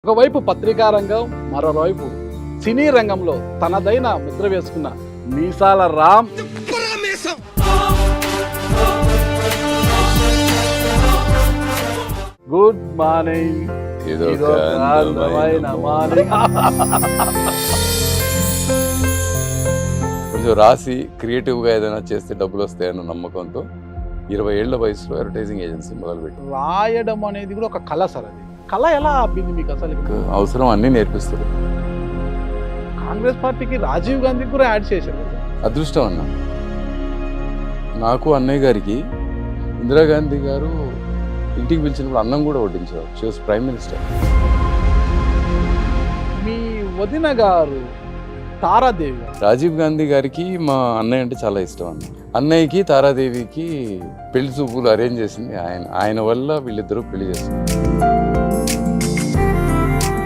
ఒకవైపు పత్రికా రంగం, మరోవైపు సినీ రంగంలో తనదైన ముద్ర వేసుకున్న మీసాల రామ్. Good morning. ఇదొక అందమైన మార్నింగ్. కొంచెం రాసి క్రియేటివ్గా ఏదైనా చేస్తే డబ్బులు వస్తాయన్న నమ్మకంతో 20 ఏళ్ల వయసులో అడ్వర్టైజింగ్ ఏజెన్సీ మొదలుపెట్టి రాయడం అనేది కూడా ఒక కళ సార్. అది కళ ఎలా ఆపింది మీకు అసలు? అవసరం అన్నీ నేర్పిస్తారు. కాంగ్రెస్ పార్టీకి రాజీవ్ గాంధీకి కూడా యాడ్ చేశారు. అదృష్టం అన్న. నాకు అన్నయ్య గారికి ఇందిరాగాంధీ గారు ఇంటికి పిలిచినప్పుడు అన్నం కూడా వడ్డించారు. She was prime minister. మీ వదిన గారు తారాదేవి గారు. రాజీవ్ గాంధీ గారికి మా అన్నయ్య అంటే చాలా ఇష్టం అన్న. అన్నయ్యకి తారాదేవికి పెళ్లి చూపులు అరేంజ్ చేసింది ఆయన వల్ల వీళ్ళిద్దరూ పెళ్లి చేస్తున్నారు.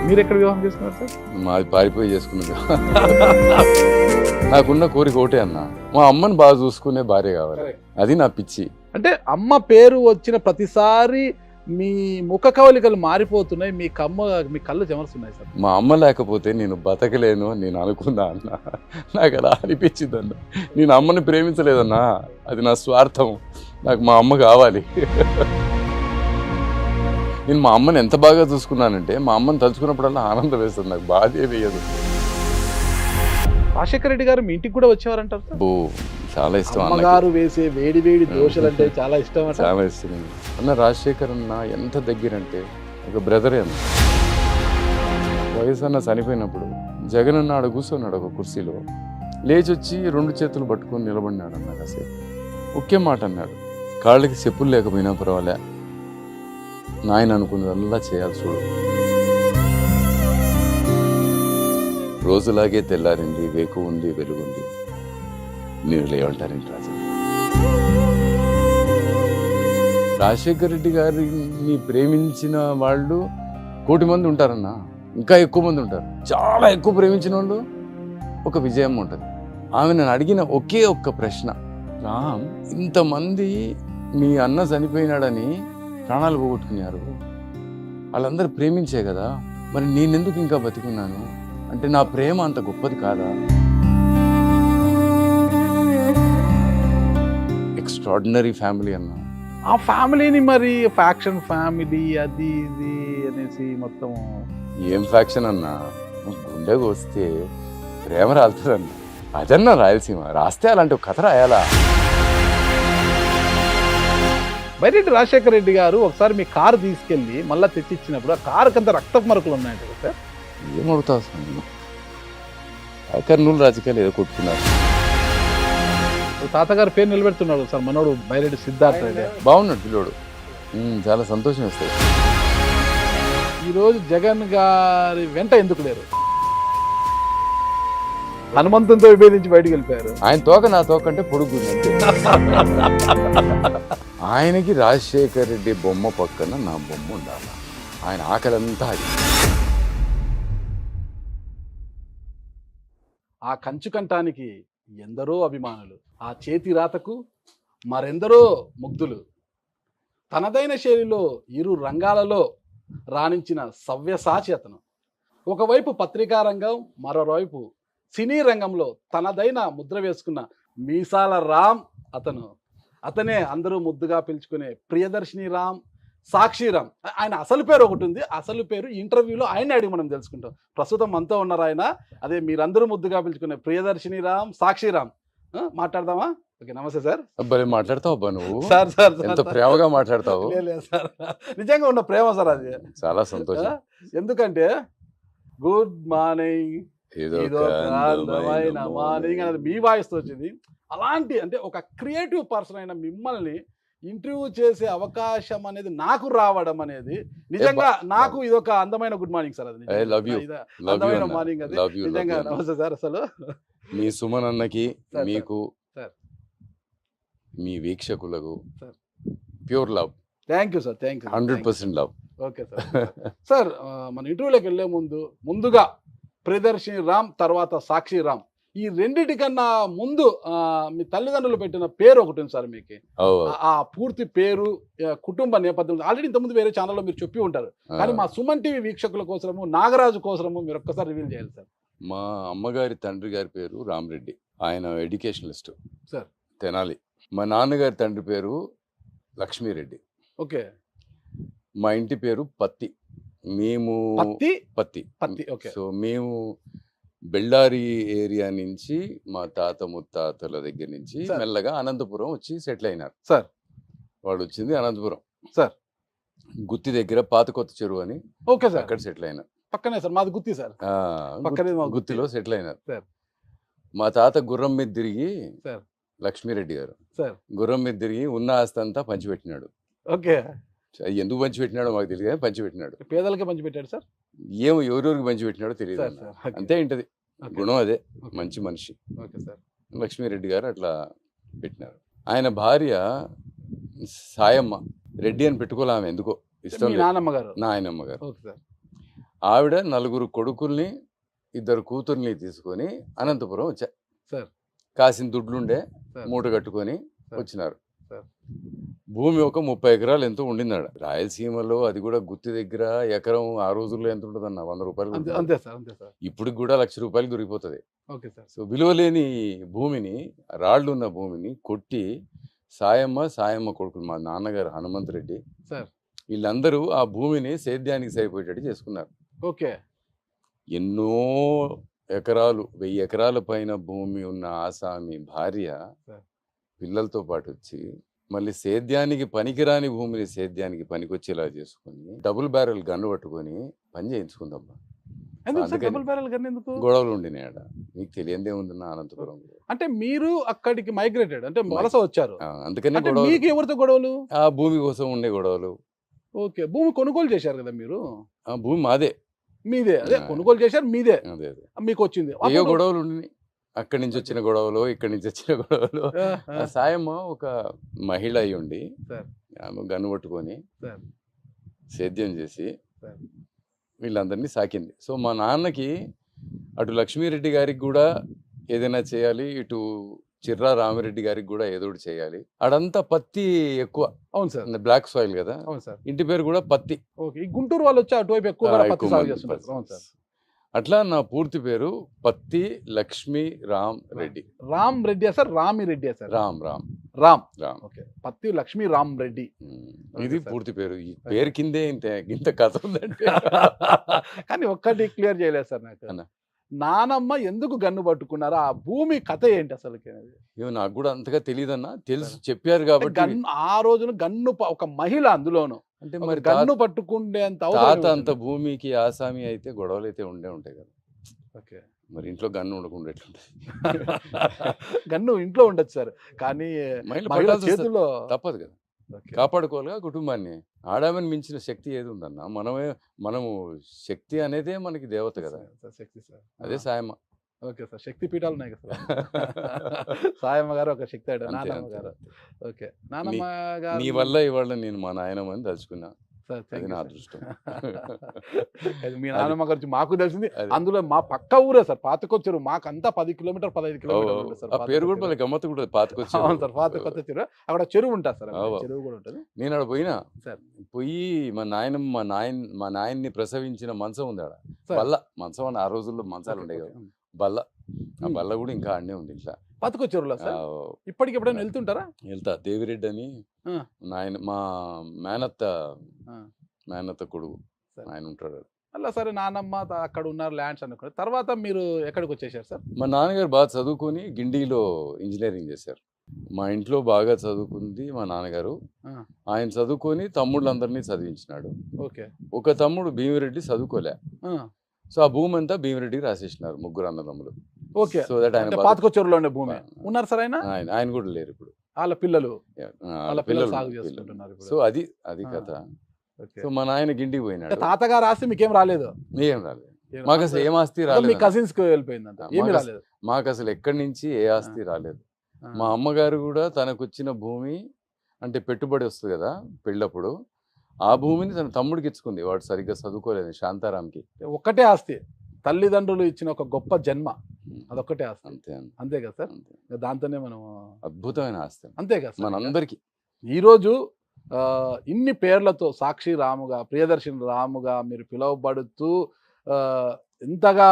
మీరు ఎక్కడ వివాహం చేసుకున్నారు సార్? మాది పారిపోయి చేసుకున్నది. నాకున్న కోరిక ఒకటే అన్న, మా అమ్మని బాగా చూసుకునే భార్య కావాలి. అది నా పిచ్చి. అంటే అమ్మ పేరు వచ్చిన ప్రతిసారి మీ ముఖ కవలికలు మారిపోతున్నాయి, మీ కళ్ళు చెమరుస్తున్నాయి సార్. మా అమ్మ లేకపోతే నేను బతకలేను అని నేను అనుకున్నా అన్న. నాకు అలా అనిపించింది అన్న. నేను అమ్మని ప్రేమించలేదన్నా, అది నా స్వార్థం. నాకు మా అమ్మ కావాలి. నేను మా అమ్మని ఎంత బాగా చూసుకున్నానంటే మా అమ్మని తలుచుకున్నప్పుడల్లా ఆనందం వేస్తుంది, నాకు బాధే వేయదు. రాజశేఖర రెడ్డి గారు మీ ఇంటికి కూడా వచ్చేవారంటారు సార్? ఓ చాలా ఇష్టం అమ్మగారు వేసే వేడి వేడి దోశలు అంటే చాలా ఇష్టం. చాలా ఇష్టం అన్న. రాజశేఖర్ అన్న ఎంత దగ్గరంటే ఒక బ్రదరే అన్న. వయసు అన్న చనిపోయినప్పుడు జగన్ అన్న ఆడ కూర్చున్నాడు ఒక కుర్చీలో, లేచి వచ్చి 2 చేతులు పట్టుకొని నిలబడినాడు అన్న. కాసేపు ఒకే మాట అన్నాడు, కాళ్ళకి చెప్పులు లేకపోయినా పర్వాలే, నాయన అనుకున్నదల్లా చేయాలి చూడు. రోజులాగే తెల్లారింది, వేకు ఉంది, వెలుగుంది, మీరు లేవంటారేంటి రాజు. రాజశేఖర రెడ్డి గారిని ప్రేమించిన వాళ్ళు 1 కోటి మంది ఉంటారన్న, ఇంకా ఎక్కువ మంది ఉంటారు. చాలా ఎక్కువ ప్రేమించిన వాళ్ళు ఒక విజయం ఉంటుంది. ఆమె నన్ను అడిగిన ఒకే ఒక్క ప్రశ్న, రామ్ ఇంతమంది మీ అన్న చనిపోయినాడని ప్రాణాలు పోగొట్టుకున్నారు, వాళ్ళందరూ ప్రేమించే కదా, మరి నేనెందుకు ఇంకా బతికున్నాను అంటే నా ప్రేమ అంత గొప్పది కాదా? ఎక్స్ట్రాడినరీ ఫ్యామిలీ అన్న. ఆ ఫ్యామిలీని మరి ఫ్యాక్షన్ ఫ్యామిలీ అది ఇది అనేసి మొత్తం ఏం ఫ్యాక్షన్ అన్నా, గుండెకు వస్తే ప్రేమ రాలుతుందన్న. అదన్నా రాయలసీమ, రాస్తే అలాంటి ఒక కథ రాయాలా? బైరెడ్డి రాజశేఖర రెడ్డి గారు ఒకసారి మీ కారు తీసుకెళ్ళి మళ్ళీ తెచ్చిచ్చినప్పుడు ఆ కారుకి అంత రక్తపు మరకలు ఉన్నాయంట కదా సార్? ఏమవుతావు సార్, కర్నూలు రాజకీయాలు ఏదో కొట్టుకున్నారు. తాతగారి పేరు నిలబెడుతున్నాడు సార్ మనోడు బైరెడ్డి సిద్ధార్థ రెడ్డి. బాగున్నాడు పిల్లోడు, చాలా సంతోషం వేస్తుంది. ఈరోజు జగన్ గారి వెంట ఎందుకు లేరు? హనుమంతునితో విభేదించి బయటకు వెళ్ళిపోయారు. ఆయన తోక నా తోక అంటే పొడుగు. ఆయనకి రాజశేఖర్ రెడ్డి బొమ్మ పక్కన నా బొమ్మ ఉండాలి. ఆయన ఆకలంతా అది. ఆ కంచు కంఠానికి ఎందరో అభిమానులు, ఆ చేతి రాతకు మరెందరో ముగ్ధులు. తనదైన శైలిలో ఇరు రంగాలలో రాణించిన సవ్యసాచి అతను. ఒకవైపు పత్రికా రంగం, మరోవైపు సినీ రంగంలో తనదైన ముద్ర వేసుకున్న మీసాల రామ్ అతను. అతనే అందరూ ముద్దుగా పిలుచుకునే ప్రియదర్శిని రామ్, సాక్షి రామ్. ఆయన అసలు పేరు ఒకటి ఉంది, అసలు పేరు ఇంటర్వ్యూలో ఆయన అడిగి మనం తెలుసుకుంటాం. ప్రస్తుతం మనతో ఉన్నారు ఆయన. అదే మీరందరూ ముద్దుగా పిలుచుకునే ప్రియదర్శిని రామ్, సాక్షి రామ్. మాట్లాడదామా? ఓకే, నమస్తే సార్. అబ్బాయి మాట్లాడతావు అబ్బా నువ్వు. సార్ సార్ ఎంత ప్రేమగా మాట్లాడతావు. సార్ నిజంగా ఉన్న ప్రేమ సార్ అది. చాలా సంతోషం. ఎందుకంటే గుడ్ మార్నింగ్, మార్నింగ్ అనేది మీ వాయిస్తో వచ్చింది. అలాంటి అంటే ఒక క్రియేటివ్ పర్సన్ అయిన మిమ్మల్ని ఇంటర్వ్యూ చేసే అవకాశం అనేది నాకు రావడం అనేది నిజంగా నాకు ఇది ఒక అందమైన గుడ్ మార్నింగ్ సార్. అది అందమైన మార్నింగ్ అది నిజంగా. నమస్తే సార్. అసలు మీ సుమన్ అన్నకి, మీకు, మీ వీక్షకులకు pure love. Thank you sir. Thank you. 100% love. Okay sir. Sir మన ఇంటర్వ్యూలోకి వెళ్ళే ముందుగా ప్రియదర్శిని రామ్ తర్వాత సాక్షి రామ్ ఈ రెండిటి కన్నా ముందు మీ తల్లిదండ్రులు పెట్టిన పేరు ఒకటి ఉంది సార్ మీకు. ఆ పూర్తి పేరు, కుటుంబ నేపథ్యం ఆల్రెడీ ఇంతకుముందు వేరే ఛానల్లో మీరు చెప్పి ఉంటారు. కానీ మా సుమన్ టీవీ వీక్షకుల కోసము, నాగరాజు కోసము మీరు ఒక్కసారి రివీల్ చేయాలి సార్. మా అమ్మగారి తండ్రి గారి పేరు రామరెడ్డి, ఆయన ఎడ్యుకేషనలిస్ట్ సార్. తెనాలి. మా నాన్నగారి తండ్రి పేరు లక్ష్మీరెడ్డి. ఓకే. మా ఇంటి పేరు పత్తి. మేము పత్తి. ఓకే. సో మేము బెల్లారి ఏరియా నుంచి మా తాత ముత్తాతల దగ్గర నుంచి మెల్లగా అనంతపురం వచ్చి సెటిల్ అయినారు సార్. వాడు వచ్చింది అనంతపురం సార్, గుత్తి దగ్గర పాత కొత్త చెరువు అని. Okay sir. అక్కడ సెటిల్ అయినారు. పక్కనే సార్, మాది గుత్తి సార్. గుత్తిలో సెటిల్ అయినారు సార్. మా తాత గుర్రం మీద తిరిగి, సార్ లక్ష్మీరెడ్డి గారు సార్, గుర్రం మీద తిరిగి ఉన్న ఆస్తి అంతా పంచిపెట్టినాడు. ఓకే. ఎందుకు పంచిపెట్టినాడో మాకు తెలియదు కానీ పంచిపెట్టినాడు. పేదలకే పంచిపెట్టాడు సార్. ఏమో ఎవరెవరికి పంచిపెట్టినాడో తెలియదు. అంతే ఉంటది గుణం, అదే మంచి మనిషి. Okay sir. లక్ష్మీరెడ్డి గారు అట్లా పెట్టినారు. ఆయన భార్య సాయమ్మ రెడ్డి అని పెట్టుకోలే, ఆమె ఎందుకో ఇష్టం లేదు. నాయనమ్మ గారు. ఆవిడ 4 కొడుకుల్ని 2 కూతుర్ని తీసుకొని అనంతపురం వచ్చా సార్. కాసిన దుడ్లుండే మూట కట్టుకొని వచ్చినారు. భూమి ఒక 30 ఎకరాలు ఎంతో ఉండిందాడ రాయలసీమలో. అది కూడా గుత్తి దగ్గర ఎకరం ఆ రోజుల్లో ఎంత ఉంటుంది అన్న, 100 రూపాయలు. ఇప్పటికి కూడా 1,00,000 రూపాయలు దొరికిపోతుంది. సో విలువలేని భూమిని, రాళ్ళు ఉన్న భూమిని కొట్టి సాయమ్మ కొడుకులు మా నాన్నగారు హనుమంతరెడ్డి వీళ్ళందరూ ఆ భూమిని సేద్యానికి సరిపోయేటట్టు చేసుకున్నారు. ఓకే. ఎన్నో ఎకరాలు, 1000 ఎకరాల పైన భూమి ఉన్న ఆసామి భార్య పిల్లలతో పాటు వచ్చి మళ్ళీ సేద్యానికి పనికిరాని భూమిని సేద్యానికి పనికొచ్చేలా చేసుకుని డబుల్ బ్యారెల్ గన్ను పట్టుకొని పని చేయించుకుందమ్మా. గొడవలు ఉండినాయి ఆడ. మీకు తెలియందే ఉంది నా అనంతపురం. అంటే మీరు అక్కడికి మైగ్రేటెడ్, అంటే వలస వచ్చారు. అందుకనే మీకు ఎవరితో గొడవలు? ఆ భూమి కోసం ఉండే గొడవలు. ఓకే. భూమి కొనుగోలు చేశారు కదా మీరు? ఆ భూమి మాదే. మీదే? అదే కొనుగోలు చేశారు మీదే. అదే మీకు వచ్చింది. ఏ గొడవలు ఉండి, అక్కడి నుంచి వచ్చిన గొడవలు, ఇక్కడి నుంచి వచ్చిన గొడవలు. సాయమ్మ ఒక మహిళ అయి ఉండి ఆమె గన్ను పట్టుకొని సేద్యం చేసి వీళ్ళందరినీ సాకింది. సో మా నాన్నకి అటు లక్ష్మీరెడ్డి గారికి కూడా ఏదైనా చేయాలి, ఇటు చిర్రా రామిరెడ్డి గారికి కూడా ఏదో ఒకటి చేయాలి. అడంతా పత్తి ఎక్కువ. అవును సార్. బ్లాక్ సాయిల్ కదా. అవును సార్. ఇంటి పేరు కూడా పత్తి. ఓకే. ఈ గుంటూరు వాళ్ళు వచ్చి అటువైపు ఎక్కువ. అట్లా నా పూర్తి పేరు పత్తి Lakshmi Ram Reddy. Ram Reddy sir? Ramireddy sir? Ram. Okay. పత్తి లక్ష్మీ రామ్ రెడ్డి ఇది పూర్తి పేరు. ఈ పేరు కిందే ఇంత కథ ఉందంటే. కానీ ఒక్కటి క్లియర్ చేయలేదు సార్ నాకు. నానమ్మ ఎందుకు గన్ను పట్టుకున్నారా? ఆ భూమి కథ ఏంటి అసలు? నాకు కూడా అంతగా తెలియదన్నా, తెలుసు చెప్పారు కాబట్టి. ఆ రోజున గన్ను ఒక మహిళ అందులోను, అంటే మరి గన్ను పట్టుకుంటే అంత భూమికి ఆసామి అయితే గొడవలు అయితే ఉంటాయి కదా. ఓకే. మరి ఇంట్లో గన్ను ఉండకుండా ఎట్లుంటుంది? గన్ను ఇంట్లో ఉండొచ్చు సార్, కానీ మహిళ చేతుల్లో తప్పదు కదా. కాపాడుకోవాలిగా కుటుంబాన్ని. ఆడామని మించిన శక్తి ఏది ఉందన్న? మనము శక్తి అనేదే మనకి దేవత కదా. శక్తి సార్, అదే సాయమ్మ. Okay sir. శక్తి పీఠాలు ఉన్నాయి కదా. సాయమ్మ గారు ఒక శక్తి. నానమ్మ గారు. ఓకే. నానమ్మ గారు నీ వల్ల ఇవాళ నేను మా నాయనమ్మని తలుచుకున్నా. అది నా అదృష్టం. మీ నాన్నమ్మ గురించి మాకు తెలిసింది. అందులో మా పక్క ఊరే సార్ పాతకొచ్చారు. మాకంతా 10 కిలోమీటర్ 15 కిలోమీటర్లు సార్. పేరు కూడా మళ్ళీ గమ్మత్తు కూడా పాతకొచ్చారు. అవును సార్, పాతకొత్త చెరువు. అక్కడ చెరువు ఉంటుంది సార్, చెరువు కూడా ఉంటుంది. నేను అక్కడ పోయినా సార్. పోయి మా నాయన్ని ప్రసవించిన మంచం ఉంది ఆడ. బల్ల మంచం అని ఆ రోజుల్లో మంచాలు ఉండే కదా. బల్ల, ఆ బల్ల కూడా ఇంకా ఆడనే ఉంది ఇంట్లో పాతకొచ్చారులో సార్. ఇప్పటికి ఎప్పుడైనా వెళ్తుంటారా? వెళ్తా. దేవిరెడ్డి అని నాయన, మా మేనత్త కొడుకు ఆయన ఉంటాడు. అలా సరే. నానమ్మ అక్కడ ఉన్నారు ల్యాండ్స్ అనుకున్నారు. తర్వాత మీరు ఎక్కడికి వచ్చేసారు సార్? మా నాన్నగారు బాగా చదువుకొని గిండిలో ఇంజనీరింగ్ చేశారు. మా ఇంట్లో బాగా చదువుకుంది మా నాన్నగారు. ఆయన చదువుకొని తమ్ముళ్ళందరినీ చదివించినాడు. ఓకే. ఒక తమ్ముడు భీమిరెడ్డి చదువుకోలే. సో ఆ భూమి అంతా భీమిరెడ్డికి రాసేసినారు, 3 అన్నదమ్ములు. ఓకే. సో దట్ ఆయన పాతకొచ్చూరులో ఉండే భూమి ఉన్నారు సార్. ఆయన కూడా లేరు ఇప్పుడు. వాళ్ళ పిల్లలు సాగు చేసుకుంటున్నారు. సో అది కథ. సో మా నాయన గిండికి పోయినాడు. తాతగారు ఆస్తి మీకేం రాలేదు? ఏం రాలేదు. మాకు అసలు ఏం ఆస్తి రాలేదు. మీ కజిన్స్ కి వెళ్ళిపోయిందంట. ఏమీ రాలేదు మాకు అసలు. ఎక్కడి నుంచి ఏ ఆస్తి రాలేదు. మా అమ్మగారు కూడా తనకు వచ్చిన భూమి అంటే పెట్టుబడి వస్తుంది కదా పెళ్ళప్పుడు, ఆ భూమిని తన తమ్ముడికి ఇచ్చుకుంది. వాడు సరిగ్గా చదువుకోలేదు, శాంతారాంకి. ఒక్కటే ఆస్తి. తల్లిదండ్రులు ఇచ్చిన ఒక గొప్ప జన్మ, అదొక్కటే ఆస్తి. అంతే అంతే అంతే కదా సార్? అంతే. దాంతోనే మనం అద్భుతమైన ఆస్తి అంతే కదా సార్? మనందరికీ. ఈరోజు ఇన్ని పేర్లతో సాక్షి రాముగా, ప్రియదర్శిని రాముగా మీరు పిలువబడుతూ ఇంతగా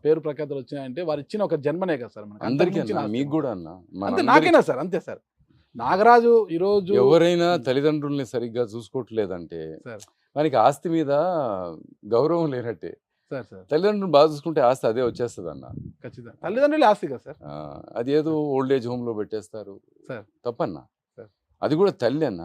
పేరు ప్రఖ్యాతులు వచ్చినాయంటే వారు ఇచ్చిన ఒక జన్మనే కదా సార్ మనకి. అందరికీ అంతకు మించిన అన్న, ఆస్తి మీకు కూడా అన్న, అంతే. మనందరికీ. నాకేనా సార్? అంతే సార్. నాగరాజు ఈరోజు ఎవరైనా తల్లిదండ్రుల్ని సరిగ్గా చూసుకోవట్లేదంటే సార్ మనకి ఆస్తి మీద గౌరవం లేనట్టే. సార్ సార్ తల్లిదండ్రులు బాగా చూసుకుంటే ఆస్తి అదే వచ్చేస్తుంది అన్న. ఖచ్చితంగా తల్లిదండ్రులే ఆస్తి కదా సార్? అది ఏదో ఓల్డ్ ఏజ్ హోమ్ లో పెట్టేస్తారు, సార్. తప్పన్నా. సార్. అది కూడా తల్లి అన్న.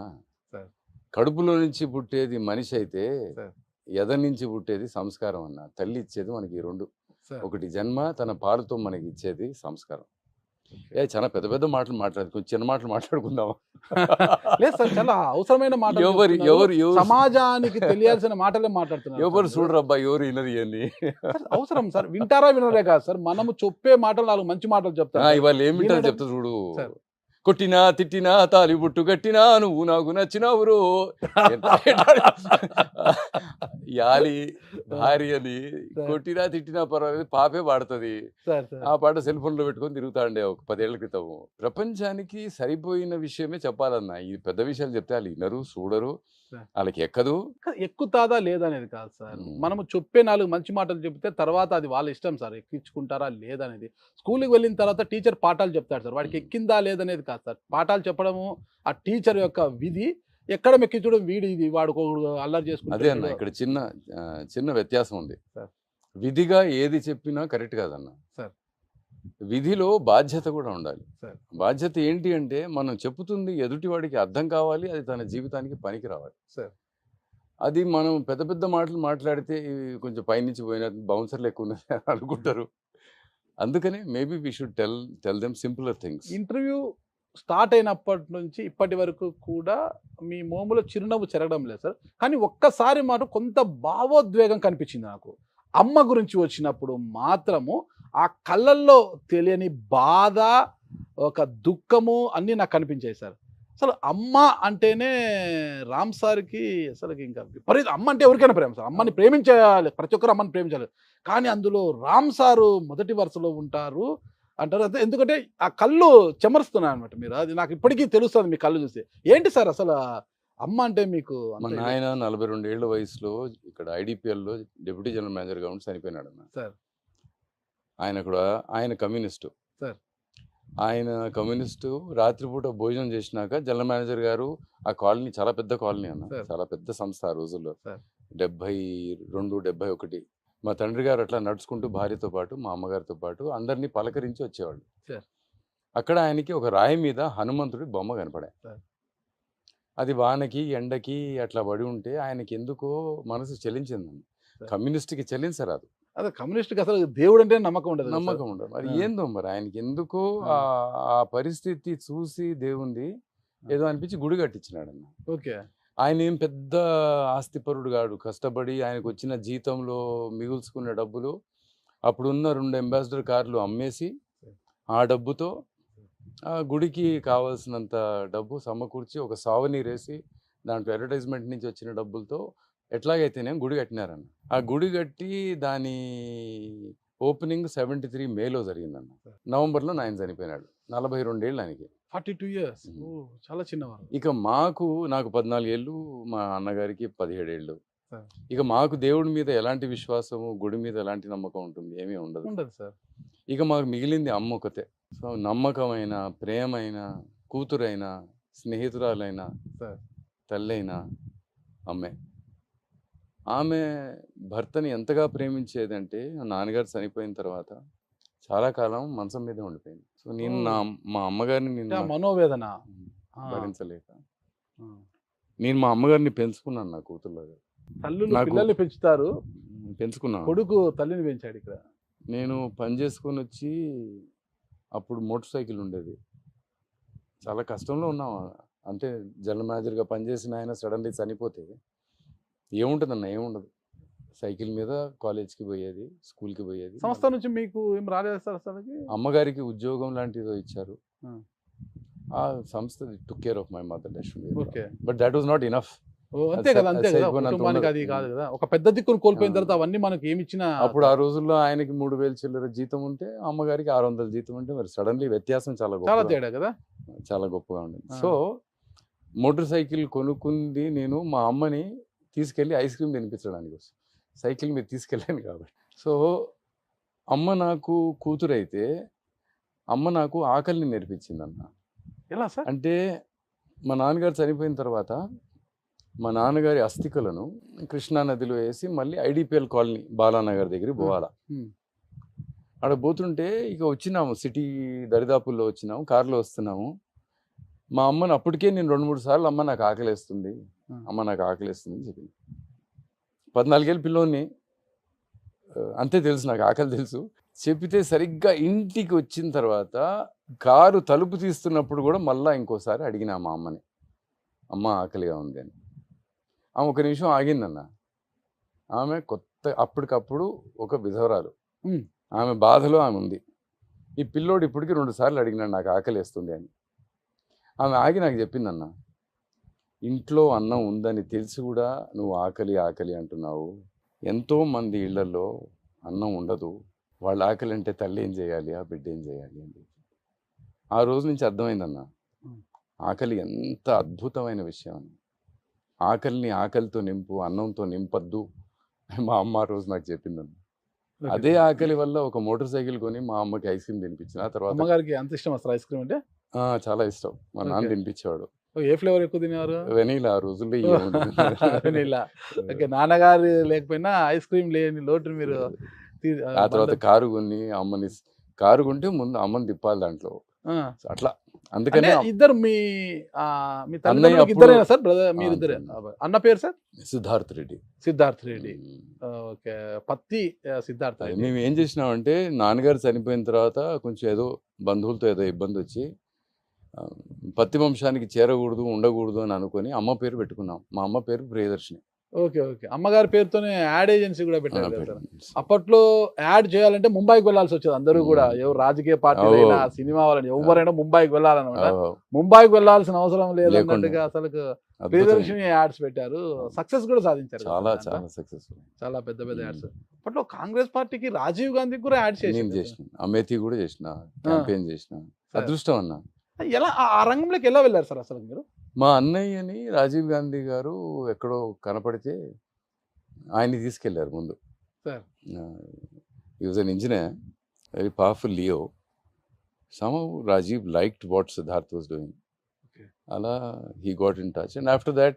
సార్. కడుపులో నుంచి పుట్టేది మనిషి అయితే సార్. ఎద నుంచి పుట్టేది సంస్కారం అన్న. తల్లి ఇచ్చేది మనకి ఈ రెండు, సార్. ఒకటి జన్మ, తన పాలతో మనకి ఇచ్చేది సంస్కారం. చాలా పెద్ద పెద్ద మాటలు మాట్లాడదు, కొంచెం చిన్న మాటలు మాట్లాడుకుందామా? లేదు సార్, చాలా అవసరమైన మాట. ఎవరు ఎవరు ఎవరు సమాజానికి తెలియాల్సిన మాటలే మాట్లాడుతున్నారు. ఎవరు చూడరబ్బా, ఎవరు వినరు ఇవన్నీ. అవసరం సార్, వింటారా వినరే కాదు సార్, మనము చెప్పే మాటలు 4 మంచి మాటలు చెప్తారు. ఇవాళ ఏం వింటారు వినడం- చెప్తా చూడు. సార్. కొట్టినా తిట్టినా తాలి బుట్టు కట్టినా నువ్వు నాకు నచ్చినవురు. యాలి భార్యని కొట్టినా తిట్టినా పర్వాలేదు, పాపే పాడుతుంది. సార్ సార్ ఆ పాట సెల్ ఫోన్ లో పెట్టుకొని తిరుగుతాండే ఒక 10 ఏళ్ల క్రితం. ప్రపంచానికి సరిపోయిన విషయమే చెప్పాలన్నా. ఈ పెద్ద విషయాలు చెప్తే వాళ్ళు వినరు, చూడరు, సార్. వాళ్ళకి ఎక్కదు. ఎక్కుతాదా లేదనేది కాదు సార్, మ్మ్. మనము చెప్పే 4 మంచి మాటలు చెప్తే తర్వాత అది వాళ్ళ ఇష్టం సార్, ఎక్కించుకుంటారా లేదనేది. స్కూల్కి వెళ్ళిన తర్వాత టీచర్ పాఠాలు చెప్తాడు సార్, వాడికి ఎక్కిందా లేదనేది కాదు సార్. పాఠాలు చెప్పడము ఆ టీచర్ యొక్క విధి, ఎక్కడ ఎక్కించడం వీడి ఇది, వాడుకోకూడదు, అల్లరి అదే అన్న, చేసుకుంటాడు. ఇక్కడ చిన్న వ్యత్యాసం ఉంది. సార్. విధిగా ఏది చెప్పినా కరెక్ట్ కాదన్న. సార్. విధిలో బాధ్యత కూడా ఉండాలి. సార్. బాధ్యత ఏంటి అంటే మనం చెప్పుతుంది ఎదుటివాడికి అర్థం కావాలి, అది తన జీవితానికి పనికి రావాలి. సార్. అది మనం పెద్ద పెద్ద మాటలు మాట్లాడితే ఇవి కొంచెం పైనుంచి పోయిన బౌన్సర్లు ఎక్కువ ఉన్నాయి అనుకుంటారు. అందుకనే maybe we should tell them simpler things. Interview start అయినప్పటి నుంచి ఇప్పటి వరకు కూడా మీ మోములో చిరునవ్వు చెరగడం లేదు సార్, కానీ ఒక్కసారి మాట కొంత భావోద్వేగం కనిపించింది నాకు. అమ్మ గురించి వచ్చినప్పుడు మాత్రము ఆ కళ్ళల్లో తెలియని బాధ, ఒక దుఃఖము అన్నీ నాకు కనిపించాయి సార్. అసలు అమ్మ అంటేనే రామ్ సార్కి అసలు ఇంకా విపరీత, అమ్మ అంటే ఎవరికైనా ప్రేమ సార్, అమ్మని ప్రేమించాలి, ప్రతి ఒక్కరు అమ్మని ప్రేమించాలి. కానీ అందులో రామ్ సారు మొదటి వరుసలో ఉంటారు అంటారు. అదే ఎందుకంటే ఆ కళ్ళు చెమరుస్తున్నాయి అనమాట మీరు, అది నాకు ఇప్పటికీ తెలుస్తుంది మీ కళ్ళు చూస్తే. ఏంటి సార్ అసలు అమ్మ అంటే మీకు మా అంత ఇది? నాయన 42 ఏళ్ల వయసులో ఇక్కడ ఐడిపిఎల్లో డిప్యూటీ జనరల్ మేనేజర్గా ఉండి చనిపోయినాడు అన్న. సార్. ఆయన కమ్యూనిస్టు. సార్. ఆయన కమ్యూనిస్టు. రాత్రిపూట భోజనం చేసినాక జనరల్ మేనేజర్ గారు, ఆ కాలనీ చాలా పెద్ద కాలనీ అన్న, సార్. చాలా పెద్ద సంస్థ ఆ రోజుల్లో. సార్. 72, 71. మా తండ్రి గారు అట్లా నడుచుకుంటూ భార్యతో పాటు, మా అమ్మగారితో పాటు అందరినీ పలకరించి వచ్చేవాళ్ళు. సార్. అక్కడ ఆయనకి ఒక రాయి మీద హనుమంతుడి బొమ్మ కనపడే. సార్. అది వానకి ఎండకి అట్లా పడి ఉంటే ఆయనకి ఎందుకో మనసు చెలించిందండి. సార్. కమ్యూనిస్ట్కి చెల్లించరాదు, అదే కమ్యూనిస్ట్కి అసలు దేవుడు అంటే నమ్మకం ఉండదు కదా సార్? నమ్మకం ఉండదు. మరి ఆ. ఏందో మరి ఆయనకి ఎందుకో ఆ పరిస్థితి చూసి దేవుంది ఏదో అనిపించి గుడి కట్టించినాడు అన్న. ఓకే. ఆయన ఏం పెద్ద ఆస్తిపరుడు కాడు, కష్టపడి ఆయనకు వచ్చిన జీతంలో మిగుల్చుకున్న డబ్బులు అప్పుడున్న 2 అంబాసిడర్ కార్లు అమ్మేసి ఆ డబ్బుతో ఆ గుడికి కావాల్సినంత డబ్బు సమకూర్చి ఒక సావనీరేసి దాంట్లో అడ్వర్టైజ్మెంట్ నుంచి వచ్చిన డబ్బులతో ఎట్లాగైతేనే గుడి కట్టినారన్న. ఆ గుడి కట్టి దాని ఓపెనింగ్ 73 మేలో జరిగిందన్న. నవంబర్లో ఆయన చనిపోయినాడు. 42 ఏళ్ళు ఆయనకి. 42 ఇయర్స్. చాలా చిన్నవారు. ఇక నాకు 14 ఏళ్ళు, మా అన్నగారికి 17 ఏళ్ళు. సార్. ఇక మాకు దేవుడి మీద ఎలాంటి విశ్వాసము, గుడి మీద ఎలాంటి నమ్మకం ఉంటుంది? ఏమీ ఉండదు. ఉండదు సార్. ఇక మాకు మిగిలింది అమ్మ ఒకతే. సో నమ్మకమైన, ప్రేమైన, కూతురైన, స్నేహితురాలైన, సార్. తల్లైన అమ్మే. ఆమె భర్తని ఎంతగా ప్రేమించేదంటే నాన్నగారు చనిపోయిన తర్వాత చాలా కాలం మంచం మీదే ఉండిపోయింది. సో నేను మా అమ్మగారిని అంటే ఆ మనోవేదన భరించలేక ఆ. నేను మా అమ్మగారిని పెంచుకున్నాను నా కూతుర్లాగా. తల్లులు నాకు- పిల్లల్ని పెంచుతారు, పెంచుకున్నాను. కొడుకు తల్లిని పెంచాడు ఇక్కడ. నేను పని చేసుకొని వచ్చి అప్పుడు మోటార్ సైకిల్ ఉండేది. చాలా కష్టంలో ఉన్నాం. అంటే జనరల్ మేనేజర్గా పనిచేసిన ఆయన సడన్లీ చనిపోతే ఏముంటుందన్న? ఏముండదు. సైకిల్ మీద కాలేజ్కి పోయేది, స్కూల్కి పోయేది. సంస్థ నుంచి మీకు ఏం రాలేదు సార్ అసలుకి? అమ్మగారికి ఉద్యోగం లాంటిదో ఇచ్చారు. ఆ. ఆ సంస్థ took care of my mother. Okay. But that was not enough. అంతే కదా, అంతే కదా. సరిపోయినంత కుటుంబానికి అది ఉండదు. కాదు కదా. ఒక పెద్ద దిక్కును కోల్పోయిన తర్వాత అవన్నీ మనకి ఏమి ఇచ్చినా అప్పుడు ఆ రోజుల్లో ఆయనకి 3,000 చిల్లర జీతం ఉంటే అమ్మగారికి 600 జీతం ఉంటే మరి సడన్లీ వ్యత్యాసం చాలా చాలా గొప్పగా తేడా కదా. చాలా గొప్పగా ఉండేది. ఆ. సో మోటార్ సైకిల్ కొనుక్కుంది నేను మా అమ్మని తీసుకెళ్ళి ఐస్ క్రీమ్ తినిపించడానికి వస్తాను. సైకిల్ మీద తీసుకెళ్ళాను కాబట్టి. సో అమ్మ నాకు కూతురైతే అమ్మ నాకు ఆకలిని నేర్పించిందన్న. ఎలా సార్? అంటే మా నాన్నగారు చనిపోయిన తర్వాత మా నాన్నగారి అస్థికలను కృష్ణా నదిలో వేసి మళ్ళీ ఐడిపిఎల్ కాలనీ బాలానగర్ దగ్గరికి పోవాలా. ఉమ్. అక్కడ పోతుంటే ఇక వచ్చినాము, సిటీ దరిదాపుల్లో వచ్చినాము, కారులో వస్తున్నాము. మా అమ్మని అప్పటికే నేను 2-3 సార్లు అమ్మ నాకు ఆకలేస్తుంది, అమ్మ నాకు ఆకలేస్తుంది అని చెప్పింది. 14 ఏళ్ళ పిల్లోని, అంతే తెలుసు, నాకు ఆకలి తెలుసు. చెప్పితే సరిగ్గా ఇంటికి వచ్చిన తర్వాత కారు తలుపు తీస్తున్నప్పుడు కూడా మళ్ళీ ఇంకోసారి అడిగినా మా అమ్మని, అమ్మ ఆకలిగా ఉంది అని. ఆమె ఒక నిమిషం ఆగిందన్న. ఆమె అప్పటికప్పుడు ఒక విధవరాలు, ఆమె బాధలో ఆమె ఉంది. ఈ పిల్లోడు ఇప్పటికీ 2 సార్లు అడిగినాడు నాకు ఆకలి వేస్తుంది అని. ఆమె ఆగి నాకు చెప్పిందన్న, ఇంట్లో అన్నం ఉందని తెలిసి కూడా నువ్వు ఆకలి ఆకలి అంటున్నావు. ఎంతోమంది ఇళ్లలో అన్నం ఉండదు, వాళ్ళ ఆకలి అంటే తల్లి ఏం చేయాలి, ఆ బిడ్డ ఏం చేయాలి అని. ఆ రోజు నుంచి అర్థమైందన్న ఆకలి ఎంత అద్భుతమైన విషయం అని. ఆకలిని ఆకలితో నింపు, అన్నంతో నింపద్దు మా అమ్మ ఆ రోజు నాకు చెప్పిందన్న. అదే ఆకలి వల్ల ఒక మోటార్ సైకిల్ కొని మా అమ్మకి ఐస్ క్రీమ్ తినిపించిన. ఆ తర్వాత అమ్మగారికి అంత ఇష్టం అసలు ఐస్ క్రీమ్ అంటే? చాలా ఇష్టం. మా నాన్న తినిపించేవాడు. ఏ ఫ్లేవర్ ఎక్కువ తినేవారు? వెనీలా. ఆ రోజుల్లో వెనీలా. ఓకే, నాన్నగారు లేకపోయినా ఐస్ క్రీమ్ లేని లోటు మీరు ఆ తర్వాత కారు కొని అమ్మని, కారు కొంటే ముందు అమ్మని తిప్పాలి దాంట్లో, అట్లా. అందుకనే ఇద్దరు మీ తల్లిదండ్రులు ఇద్దరేనా సార్? బ్రదర్ మీరిద్దరే? అన్న పేరు సార్? సిద్ధార్థ్ రెడ్డి. సిద్ధార్థ్ రెడ్డి. ఓకే, పత్తి సిద్ధార్థ్ రెడ్డి. మేము ఏం చేసినామంటే నాన్నగారు చనిపోయిన తర్వాత కొంచెం ఏదో బంధువులతో ఏదో ఇబ్బంది వచ్చి పత్తి వంశానికి చేరకూడదు, ఉండకూడదు అని అనుకొని అమ్మ పేరు పెట్టుకున్నాం. మా అమ్మ పేరు ప్రియదర్శిని. ఓకే ఓకే, అమ్మగారి పేరుతోనే యాడ్ ఏజెన్సీ కూడా పెట్టారు కదా. అప్పట్లో యాడ్ చేయాలంటే ముంబైకి వెళ్ళాల్సి వచ్చేది. అందరూ కూడా ఎవరు రాజకీయ పార్టీలైనా సినిమా వాళ్ళని ఎవరైనా ముంబైకి వెళ్ళాలన్నమాట. ముంబైకి వెళ్ళాల్సిన అవసరం లేదన్నట్టుగా అసలు ప్రియదర్శిని యాడ్స్ పెట్టారు. సక్సెస్ కూడా సాధించారు. చాలా చాలా సక్సెస్ఫుల్, చాలా పెద్ద పెద్ద యాడ్స్. అప్పట్లో కాంగ్రెస్ పార్టీకి రాజీవ్ గాంధీకి కూడా యాడ్ చేసిన, అమేథీ కూడా చేసిన, క్యాంపెయిన్ చేసిన. అదృష్టం అన్న. ఎలా ఆ రంగంలోకి ఎలా వెళ్ళారు సార్ అసలు మీరు? మా అన్నయ్యని రాజీవ్ గాంధీ గారు ఎక్కడో కనపడితే ఆయన్ని తీసుకెళ్లారు ముందు. he was an engineer, very powerful Leo. Somehow Rajiv liked what Siddharth was doing. Ala he got in touch, and after that,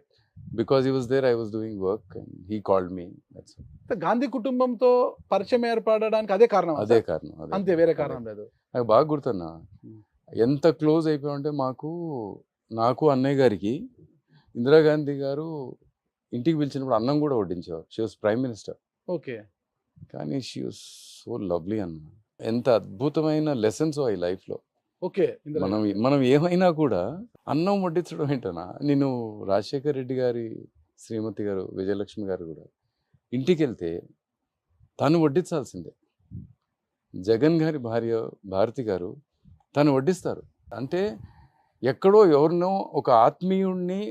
because he was there, I was doing work and he called me. That's it. Gandhi కుటుంబంతో పరిచయం ఏర్పడడానికి అదే కారణం? అదే కారణం, అంతే, వేరే కారణం లేదు. నాకు బాగా గుర్తున్నా ఎంత క్లోజ్ అయిపోయామంటే నాకు అన్నయ్య గారికి ఇందిరాగాంధీ గారు ఇంటికి పిలిచినప్పుడు అన్నం కూడా వడ్డించేవారు. She was prime minister. Okay, కానీ షీ వాజ్ సో లవ్లీ అన్న. ఎంత అద్భుతమైన లెసన్స్ ఈ లైఫ్లో. ఓకే, మనం ఏమైనా కూడా అన్నం వడ్డించడం ఏంటన్నా. నేను రాజశేఖర్ రెడ్డి గారి శ్రీమతి గారు విజయలక్ష్మి గారు కూడా ఇంటికి వెళ్తే తను వడ్డించాల్సిందే. జగన్ గారి భార్య భారతి గారు తను వడ్డిస్తారు. అంటే ఎక్కడో ఎవరినో ఒక ఆత్మీయుణ్ణి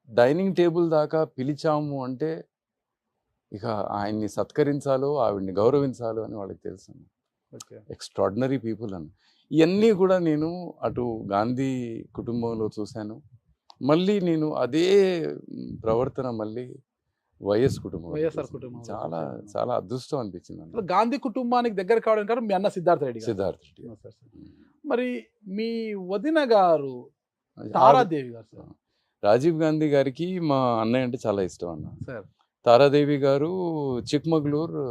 డైనింగ్ టేబుల్ దాకా పిలిచాము అంటే ఇక ఆయన్ని సత్కరించాలో ఆవిడ్ని గౌరవించాలో అని వాళ్ళకి తెలుసు. ఎక్స్ట్రాడినరీ పీపుల్ అన్న. ఇవన్నీ కూడా నేను అటు గాంధీ కుటుంబంలో చూశాను. మళ్ళీ నేను అదే ప్రవర్తన మళ్ళీ వైఎస్ఆర్ కుటుంబం చాలా చాలా అదృష్టం అనిపించింది. గాంధీ కుటుంబానికి దగ్గర కావడానికి మీ అన్న సిద్ధార్థ్ రెడ్డి. మరి మీ వదిన గారు తారాదేవి గారు సార్? రాజీవ్ గాంధీ గారికి మా అన్నయ్య అంటే చాలా ఇష్టం అన్న. సార్ తారాదేవి గారు చిక్మగళూరు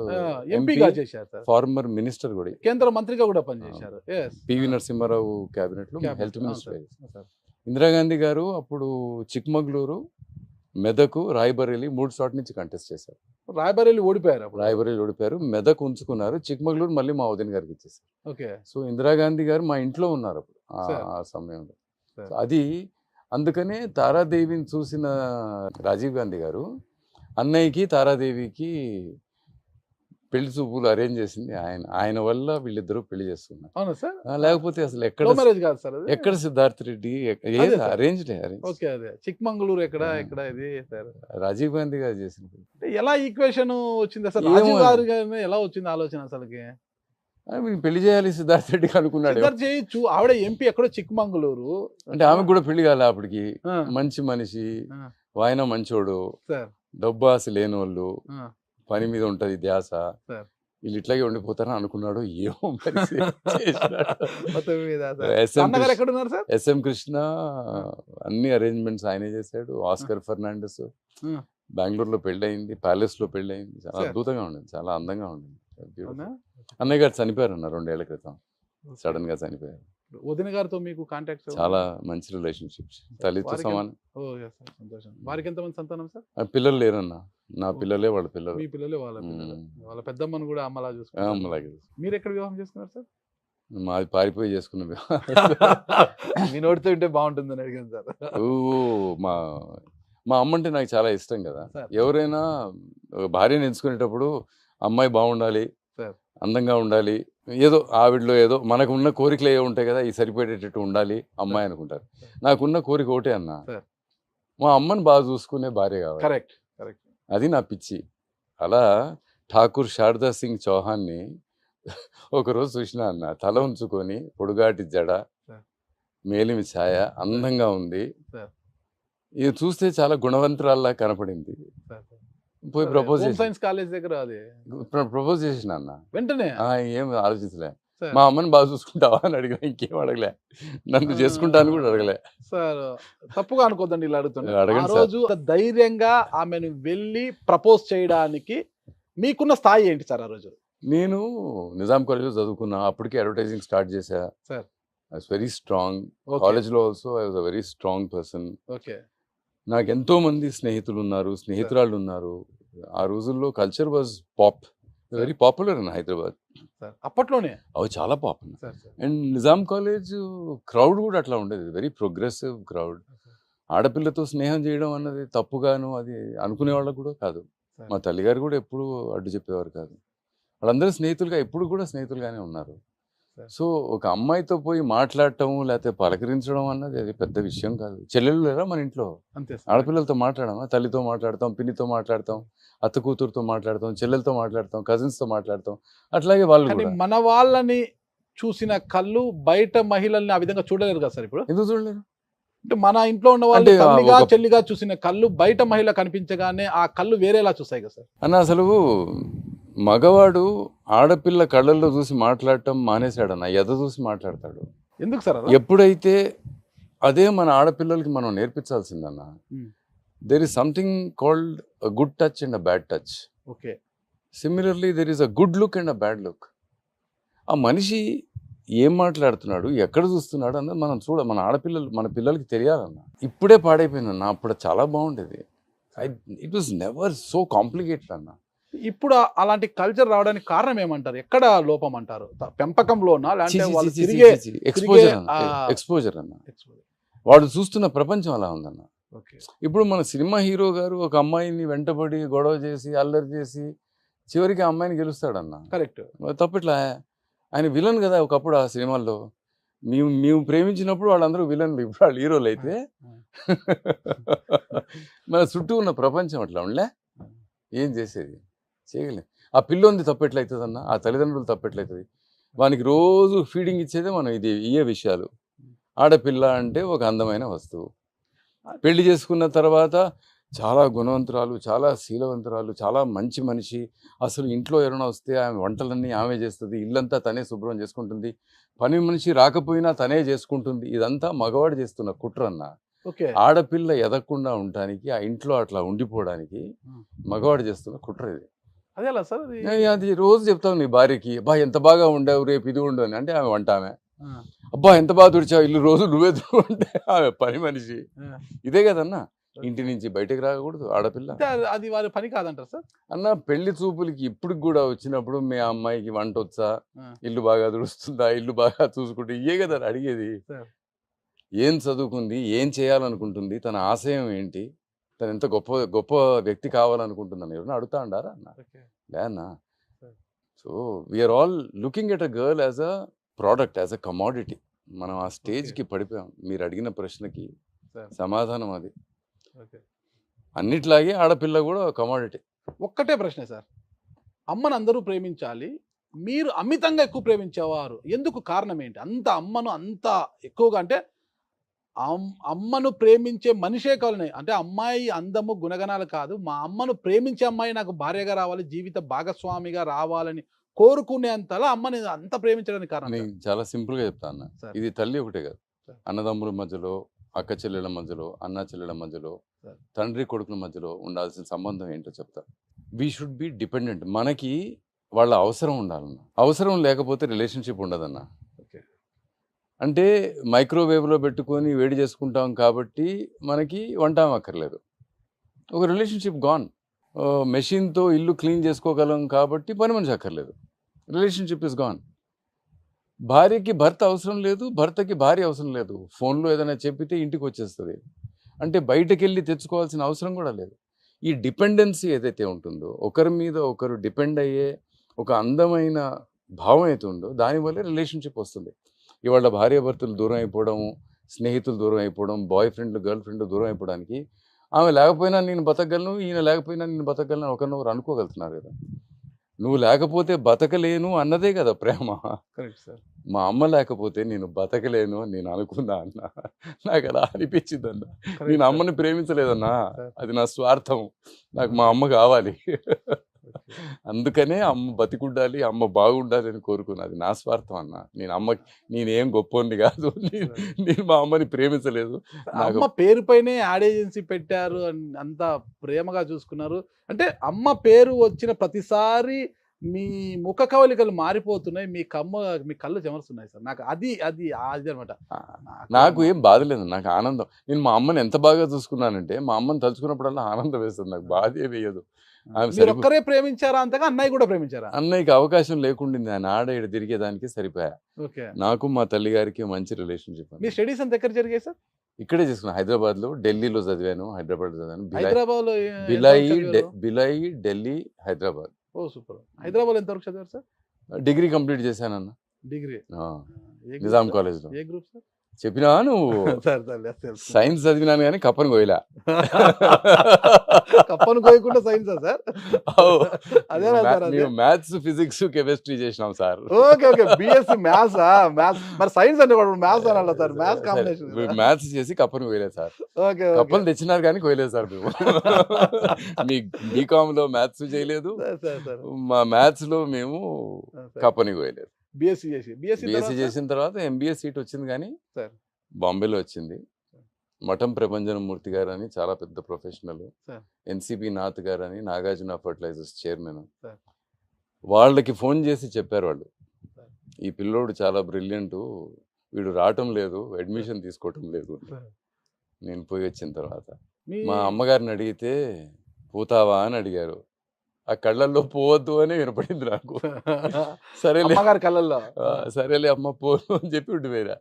ఎంపీగా చేశారు సార్, ఫార్మర్ మినిస్టర్ కూడా, కేంద్ర మంత్రిగా కూడా పనిచేశారు. పివి నరసింహారావు క్యాబినెట్ లో హెల్త్ మినిస్టర్. ఇందిరాగాంధీ గారు అప్పుడు చిక్మగళూరు, మెదకు, రాయ్బరేలీ 3 చోట్ల నుంచి కంటెస్ట్ చేశారు. రాయ్బరేలీ ఓడిపోయారు. మెదక్ ఉంచుకున్నారు. చిక్మగళూరు మళ్ళీ మా వదిన గారికి ఇచ్చేసారు. ఓకే, సో ఇందిరాగాంధీ గారు మా ఇంట్లో ఉన్నారు అప్పుడు ఆ సమయంలో. అది అందుకనే తారాదేవిని చూసిన రాజీవ్ గాంధీ గారు అన్నయ్యకి తారాదేవికి పెళ్లి చూపులు అరేంజ్ చేసింది ఆయన. ఆయన వల్ల వీళ్ళిద్దరూ పెళ్లి చేసుకున్నారు. అవునా సార్? లేకపోతే అసలు లవ్ మ్యారేజ్ కాదు సార్ అది? ఎక్కడ సిద్ధార్థ్ రెడ్డి అదే సార్. అరేంజ్ ఓకే, అదే చిక్మంగళూరు ఎక్కడ ఆ. ఎక్కడ ఇది సార్? రాజీవ్ గాంధీ గారు చేసిన పెళ్లి. అంటే ఎలా ఈక్వేషన్ వచ్చింది అసలు? ఏమో రాజీవ్ అది. గారి ఎలా వచ్చింది ఆలోచన అసలుకి? వీళ్ళు పెళ్లి చేయాలి సిద్ధార్థ్ రెడ్డికి అనుకున్నాడు. సిద్ధార్థ్ చేయొచ్చు, ఆవిడ ఎంపీ ఎక్కడో చిక్మంగళూరు. అంటే ఆమెకు కూడా పెళ్లి కాలే అప్పటికి. ఆ, మంచి మనిషి, ఆ, వాయన మంచోడు, సార్. డబ్బు ఆశ లేని వాళ్ళు, ఆ, పని మీద ఉంటది ధ్యాస, సార్. వీళ్ళు ఇట్లాగే ఉండిపోతారని అనుకున్నాడు. ఏమో మరి చేసినాడు. మొత్తం మీద సార్. ఎస్ఎం అన్నగారు ఎక్కడ ఉన్నారు సార్? ఎస్ఎం కృష్ణ అన్ని అరేంజ్మెంట్స్ ఆయనే చేశాడు. ఆస్కర్ ఫెర్నాండెస్ ఆ. బెంగళూరులో పెళ్ళయింది, ప్యాలెస్ లో పెళ్ళయింది. చాలా సార్. అద్భుతంగా ఉండింది, చాలా అందంగా ఉండింది. అవునా? అన్నయ్య గారు చనిపోయారు అన్న 2 ఏళ్ల క్రితం. సడన్ గా చనిపోయారు. వదిన గారితో మీకు కాంటాక్ట్? చాలా మంచి రిలేషన్షిప్స్, తల్లితో వారికి సమానం. ఓ yes sir, సంతోషం. వారికి ఎంతమంది సంతానం సార్? పిల్లలు లేరన్న, నా పిల్లలే వాళ్ళ పిల్లలు. మీ పిల్లలే వాళ్ళ పిల్లలు. వాళ్ళ పెద్దమ్మను కూడా అమ్మలా చూసుకుంటారు. అమ్మలాగే. మీరు ఎక్కడ వివాహం చేసుకున్నారు సార్? మాది పారిపోయి చేసుకున్న మీ నోటితో ఉంటే బాగుంటుందని అడిగాను సార్. మా మా అమ్మ అంటే నాకు చాలా ఇష్టం కదా. సార్. ఎవరైనా భార్యను ఎంచుకునేటప్పుడు అమ్మాయి బాగుండాలి, సార్. అందంగా ఉండాలి, ఏదో ఆవిడలో ఏదో మనకు ఉన్న కోరికలు ఏవో ఉంటాయి కదా, ఈ సరిపడేటట్టు ఉండాలి అమ్మాయి అనుకుంటారు. నాకున్న కోరిక ఒకటే అన్న, సార్. మా అమ్మని బాగా చూసుకునే భార్య కావాలి. Correct correct. అది నా పిచ్చి. అలా ఠాకూర్ శారదా సింగ్ చౌహాన్ని ఒకరోజు చూసినా అన్న, తల ఉంచుకొని పొడుగాటి జడ, సార్. మేలిమి ఛాయ, అందంగా ఉంది. సార్. ఇది చూస్తే చాలా గుణవంతురాల్లా కనపడింది. సార్. పోయి ప్రపోజ్ హోమ్ చేసి సైన్స్ కాలేజ్ దగ్గర అది ప్రపోజ్ చేసిన అన్న. వెంటనే ఏం ఆలోచించలే. సార్. మా అమ్మని బాగా చూసుకుంటావా అని అడిగా, ఇంకేం అడగలే. నన్ను చేసుకుంటా అని కూడా అడగలే. సార్ తప్పుగా అనుకోద్దండి ఇలా అడుగుతున్నా. అడగండి ఆ సార్. రోజు ధైర్యంగా ఆమెను వెళ్ళి ప్రపోజ్ చేయడానికి మీకున్న స్థాయి ఏంటి సార్ ఆ రోజు? నేను నిజాం కాలేజ్లో చదువుకున్నా. అప్పటికే అడ్వర్టైజింగ్ స్టార్ట్ చేశా. Sir. I was very strong. Okay కాలేజ్లో also I was a very strong person. Okay నాకు ఎంతో మంది స్నేహితులు ఉన్నారు, స్నేహితురాళ్ళు ఉన్నారు. ఆ రోజుల్లో culture was pop, very popular in Hyderabad. Sir అప్పట్లోనే అవి చాలా popular. Sir sir and Nizam college crowd కూడా అట్లా ఉండేది, వెరీ ప్రోగ్రెసివ్ క్రౌడ్. ఆడపిల్లతో స్నేహం చేయడం అన్నది తప్పుగాను అది అనుకునే వాళ్ళకు కూడా కాదు. మా తల్లిగారు కూడా ఎప్పుడు అడ్డు చెప్పేవారు కాదు. వాళ్ళందరూ స్నేహితులుగా ఎప్పుడు కూడా స్నేహితులుగానే ఉన్నారు. సో ఒక అమ్మాయితో పోయి మాట్లాడటం లేకపోతే పలకరించడం అన్నది అది పెద్ద విషయం కాదు. చెల్లెళ్ళు లేరా మన ఇంట్లో? అంతే సార్. ఆడపిల్లలతో మాట్లాడమా? తల్లితో మాట్లాడతాం, పిన్నితో మాట్లాడతాం, అత్త కూతురుతో మాట్లాడతాం, చెల్లెలతో మాట్లాడతాం, కజిన్స్తో మాట్లాడతాం. అట్లాగే వాళ్ళు కానీ కూడా. మన వాళ్ళని చూసిన కళ్ళు బయట మహిళల్ని ఆ విధంగా చూడలేరు కదా సార్ ఇప్పుడు. ఎందుకు చూడలేరు? అంటే మన ఇంట్లో ఉన్న వాళ్ళు అంటే ఆ తల్లిగా ఒక- చెల్లిగా చూసిన కళ్ళు బయట మహిళ కనిపించగానే ఆ కళ్ళు వేరేలా చూస్తాయి కదా సార్. అన్న అసలు మగవాడు ఆడపిల్ల కళ్ళల్లో చూసి మాట్లాడటం మానేశాడన్న, ఎద చూసి మాట్లాడతాడు. ఎందుకు సార్ అలా? ఎప్పుడైతే అదే మన ఆడపిల్లలకి మనం నేర్పించాల్సిందన్న. Hmm. There is something called a good touch and a bad touch. Okay similarly there is a good look and a bad look. ఆ మనిషి ఏం మాట్లాడుతున్నాడు, ఎక్కడ చూస్తున్నాడు అన్నది మనం మన ఆడపిల్లలు మన పిల్లలకి తెలియాలన్న. ఇప్పుడే పాడైపోయిందన్న, అప్పుడు చాలా బాగుండేది. It was never so complicated అన్న. ఇప్పుడు అలాంటి కల్చర్ రావడానికి కారణం ఏమంటారు? ఎక్కడ లోపం అంటారు? పెంపకంలోనా లేదంటే వాళ్ళు తిరిగే ఎక్స్పోజర్ అన్న, ఆ- ఎక్స్పోజర్ అన్న. వాడు చూస్తున్న ప్రపంచం అలా ఉందన్న. ఓకే ఇప్పుడు మన సినిమా హీరో గారు ఒక అమ్మాయిని వెంటబడి గొడవ చేసి అల్లరి చేసి చివరికి ఆ అమ్మాయిని గెలుస్తాడన్న. కరెక్ట్. తప్పట్లా, ఆయన విలన్ కదా ఒకప్పుడు ఆ సినిమాల్లో. మేము ప్రేమించినప్పుడు వాళ్ళందరూ విలన్లు, ఇప్పుడు వాళ్ళు హీరోలు అయితే మన చుట్టూ ఉన్న ప్రపంచం అట్లా ఉండలే. ఏం చేసేది చేయగలేదు. ఆ పిల్లోంది తప్పెట్లయితుంది అన్న, ఆ తల్లిదండ్రులు తప్పెట్లయితుంది. వానికి రోజు ఫీడింగ్ ఇచ్చేదే మనం ఇయే విషయాలు. ఆడపిల్ల అంటే ఒక అందమైన వస్తువు. పెళ్లి చేసుకున్న తర్వాత చాలా గుణవంతురాలు, చాలా శీలవంతురాలు, చాలా మంచి మనిషి. అసలు ఇంట్లో ఎవరైనా వస్తే ఆమె వంటలన్నీ ఆమె చేస్తుంది, ఇల్లంతా తనే శుభ్రం చేసుకుంటుంది, పని మనిషి రాకపోయినా తనే చేసుకుంటుంది. ఇదంతా మగవాడు చేస్తున్న కుట్ర అన్న. ఓకే ఆడపిల్ల ఎదగకుండా ఉండటానికి, ఆ ఇంట్లో అట్లా ఉండిపోవడానికి మగవాడు చేస్తున్న కుట్ర ఇది. అదే అలా సార్ అది. అది రోజు చెప్తావు నీ భార్యకి, అబ్బా ఎంత బాగా ఉండవు, రేపు ఇది ఉండు అని. అంటే ఆమె వంట ఆమె. ఆ, అబ్బా ఎంత బాగా తుడిచావు ఇల్లు, రోజు నువ్వే తుడుంటే ఆమె పని మనిషి. ఆ. ఇదే కదన్నా, ఇంటి నుంచి బయటకు రాకూడదు ఆడపిల్ల అంటే అది వారి పని కాదంటారు సార్? అన్న. పెళ్లి చూపులకి ఇప్పుడు కూడా వచ్చినప్పుడు మీ అమ్మాయికి వంట వచ్చా, ఆ. ఇల్లు బాగా తుడుస్తుందా, ఇల్లు బాగా చూసుకుంటే ఇయే కదా అడిగేది. సార్. ఏం చదువుకుంది, ఏం చేయాలనుకుంటుంది, తన ఆశయం ఏంటి, తను ఎంత గొప్ప గొప్ప వ్యక్తి కావాలనుకుంటుందని ఎవరైనా అడుగుతా ఉండారా అన్న? ఓకే లే అన్న. So we are all looking at a girl as a product, as a commodity. మనం ఆ స్టేజ్కి పడిపోయాం. మీరు అడిగిన ప్రశ్నకి Sir. సమాధానం అది. ఓకే. అన్నిట్లాగే ఆడపిల్ల కూడా కమాడిటీ. ఒక్కటే ప్రశ్న సార్, అమ్మను అందరూ ప్రేమించాలి, మీరు అమితంగా ఎక్కువ ప్రేమించేవారు ఎందుకు? కారణం ఏంటి? అంత అమ్మను అంత ఎక్కువగా అంటే అమ్మను ప్రేమించే మనిషే కావాలని, అంటే అమ్మాయి అందము గుణగణాలు కాదు, మా అమ్మను ప్రేమించే అమ్మాయి నాకు భార్యగా రావాలి, జీవిత భాగస్వామిగా రావాలని కోరుకునేంతలా అమ్మని అంత ప్రేమించడానికి కారణం నేను చాలా సింపుల్గా చెప్తా అన్న. సార్. ఇది తల్లి ఒకటే కాదు, సార్. అన్నదమ్ముల మధ్యలో, అక్క చెల్లెల మధ్యలో, అన్న చెల్లెల మధ్యలో, సార్. తండ్రి కొడుకుల మధ్యలో ఉండాల్సిన సంబంధం ఏంటో చెప్తా. We should be dependent. మనకి వాళ్ళ అవసరం ఉండాలన్న. అవసరం లేకపోతే రిలేషన్షిప్ ఉండదన్న. ఓకే. అంటే మైక్రోవేవ్లో పెట్టుకొని వేడి చేసుకుంటాం కాబట్టి మనకి వంట అక్కర్లేదు. ఒక రిలేషన్షిప్ గాన్. మెషిన్తో ఇల్లు క్లీన్ చేసుకోగలం కాబట్టి పని మనిషి అక్కర్లేదు. Relationship is gone. భార్యకి భర్త అవసరం లేదు, భర్తకి భార్య అవసరం లేదు. ఫోన్లో ఏదైనా చెప్పితే ఇంటికి వచ్చేస్తుంది. అంటే బయటకు వెళ్ళి తెచ్చుకోవాల్సిన అవసరం కూడా లేదు. ఈ డిపెండెన్సీ ఏదైతే ఉంటుందో, ఒకరి మీద ఒకరు డిపెండ్ అయ్యే ఒక అందమైన భావం అయితే ఉందో దానివల్లే రిలేషన్షిప్ వస్తుంది. ఇవాళ భార్యాభర్తలు దూరం అయిపోవడం, స్నేహితులు దూరం అయిపోవడం, బాయ్ ఫ్రెండ్లు గర్ల్ ఫ్రెండ్ దూరం అయిపోవడానికి ఆమె లేకపోయినా నేను బతకగలను, ఈయన లేకపోయినా నేను బతకగలను ఒకరినొకరు అనుకోగలుగుతున్నారు కదా. నువ్వు లేకపోతే బతకలేను అన్నదే కదా ప్రేమ. Correct sir. మా అమ్మ లేకపోతే నేను బతకలేను అని నేను అనుకున్నా అన్న. నాకు అలా అనిపించింది అన్న. నేను అమ్మని ప్రేమించలేదన్నా, అది నా స్వార్థం. నాకు మా అమ్మ కావాలి. అందుకనే అమ్మ బతికుండాలి, అమ్మ బాగుండాలి అని కోరుకున్నా. అది నా స్వార్థం అన్న. నేనేం గొప్పోని కాదు. నేను మా అమ్మని ప్రేమించలేదు. అమ్మ పేరు పైనే యాడ్ ఏజెన్సీ పెట్టారు, అంత ప్రేమగా చూసుకున్నారు. అంటే అమ్మ పేరు వచ్చిన ప్రతిసారి మీ ముఖ కవలికలు మారిపోతున్నాయి, మీ కళ్ళు చెమరుస్తున్నాయి సార్. నాకు అది అనమాట. నాకు ఏం బాధ లేదు, నాకు ఆనందం. నేను మా అమ్మని ఎంత బాగా చూసుకున్నానంటే మా అమ్మని తలుచుకున్నప్పుడల్లా ఆనందం వేస్తుంది, నాకు బాధే వేయదు. మీరు ఒక్కరే ప్రేమించారా అంతగా? అన్నయ్య కూడా ప్రేమించారా? అన్నయ్యకి అవకాశం లేకుండింది, ఆయన ఆడ ఈడ తిరిగేదానికి సరిపోయా. ఓకే. నాకు మా తల్లి గారికి మంచి రిలేషన్షిప్. మీ స్టడీస్ అంత ఎక్కడ జరిగాయి సార్? ఇక్కడే చేసుకున్నాను, హైదరాబాద్లో. ఢిల్లీలో చదివాను, హైదరాబాద్ చదివాను. హైదరాబాద్ లో బిలాయి, ఢిల్లీ, హైదరాబాద్. Oh super. హైదరాబాద్ ఎంత వరకు చదివారు సార్? డిగ్రీ కంప్లీట్ చేశానన్న. డిగ్రీ నిజాం కాలేజ్లో. ఏ గ్రూప్ సార్? చెప్పినా నువ్వు సైన్స్ చదివినాను కానీ కప్పని కోయలా. కప్పను కోయకుండా సైన్స్ సార్? అదే మ్యాథ్స్, ఫిజిక్స్, కెమిస్ట్రీ చేసినాం sir. Okay okay. BSc maths. మరి సైన్స్ అంటే మ్యాథ్స్ అనాలి సార్. Maths combination. మ్యాథ్స్ చేసి కప్పని కోయలేదు సార్. ఓకే. కప్పలు తెచ్చినారు కానీ కోయలేదు సార్ మేము. మీ బీకామ్ లో మ్యాథ్స్ చేయలేదు, మా మ్యాథ్స్ లో మేము కప్పని కోయలేదు. బిఎస్సి చేసిన తర్వాత ఎంబీఏ సీట్ వచ్చింది కానీ బాంబేలో వచ్చింది. మఠం ప్రభంజన మూర్తి గారు అని చాలా పెద్ద ప్రొఫెషనల్, ఎన్సిబి నాథ్ గారు అని నాగార్జున ఫర్టిలైజర్స్ చైర్మన్, వాళ్ళకి ఫోన్ చేసి చెప్పారు వాళ్ళు, ఈ పిల్లోడు చాలా బ్రిలియంట్, వీడు రావటం లేదు, అడ్మిషన్ తీసుకోవటం లేదు. నేను పోయి వచ్చిన తర్వాత మా అమ్మగారిని అడిగితే పోతావా అని అడిగారు. ఆ కళ్ళల్లో పోవద్దు అని వినపడింది నాకు. సరేలే కళ్ళల్లో, సరేలే అమ్మ పోను అని చెప్పి ఉండిపోయినా.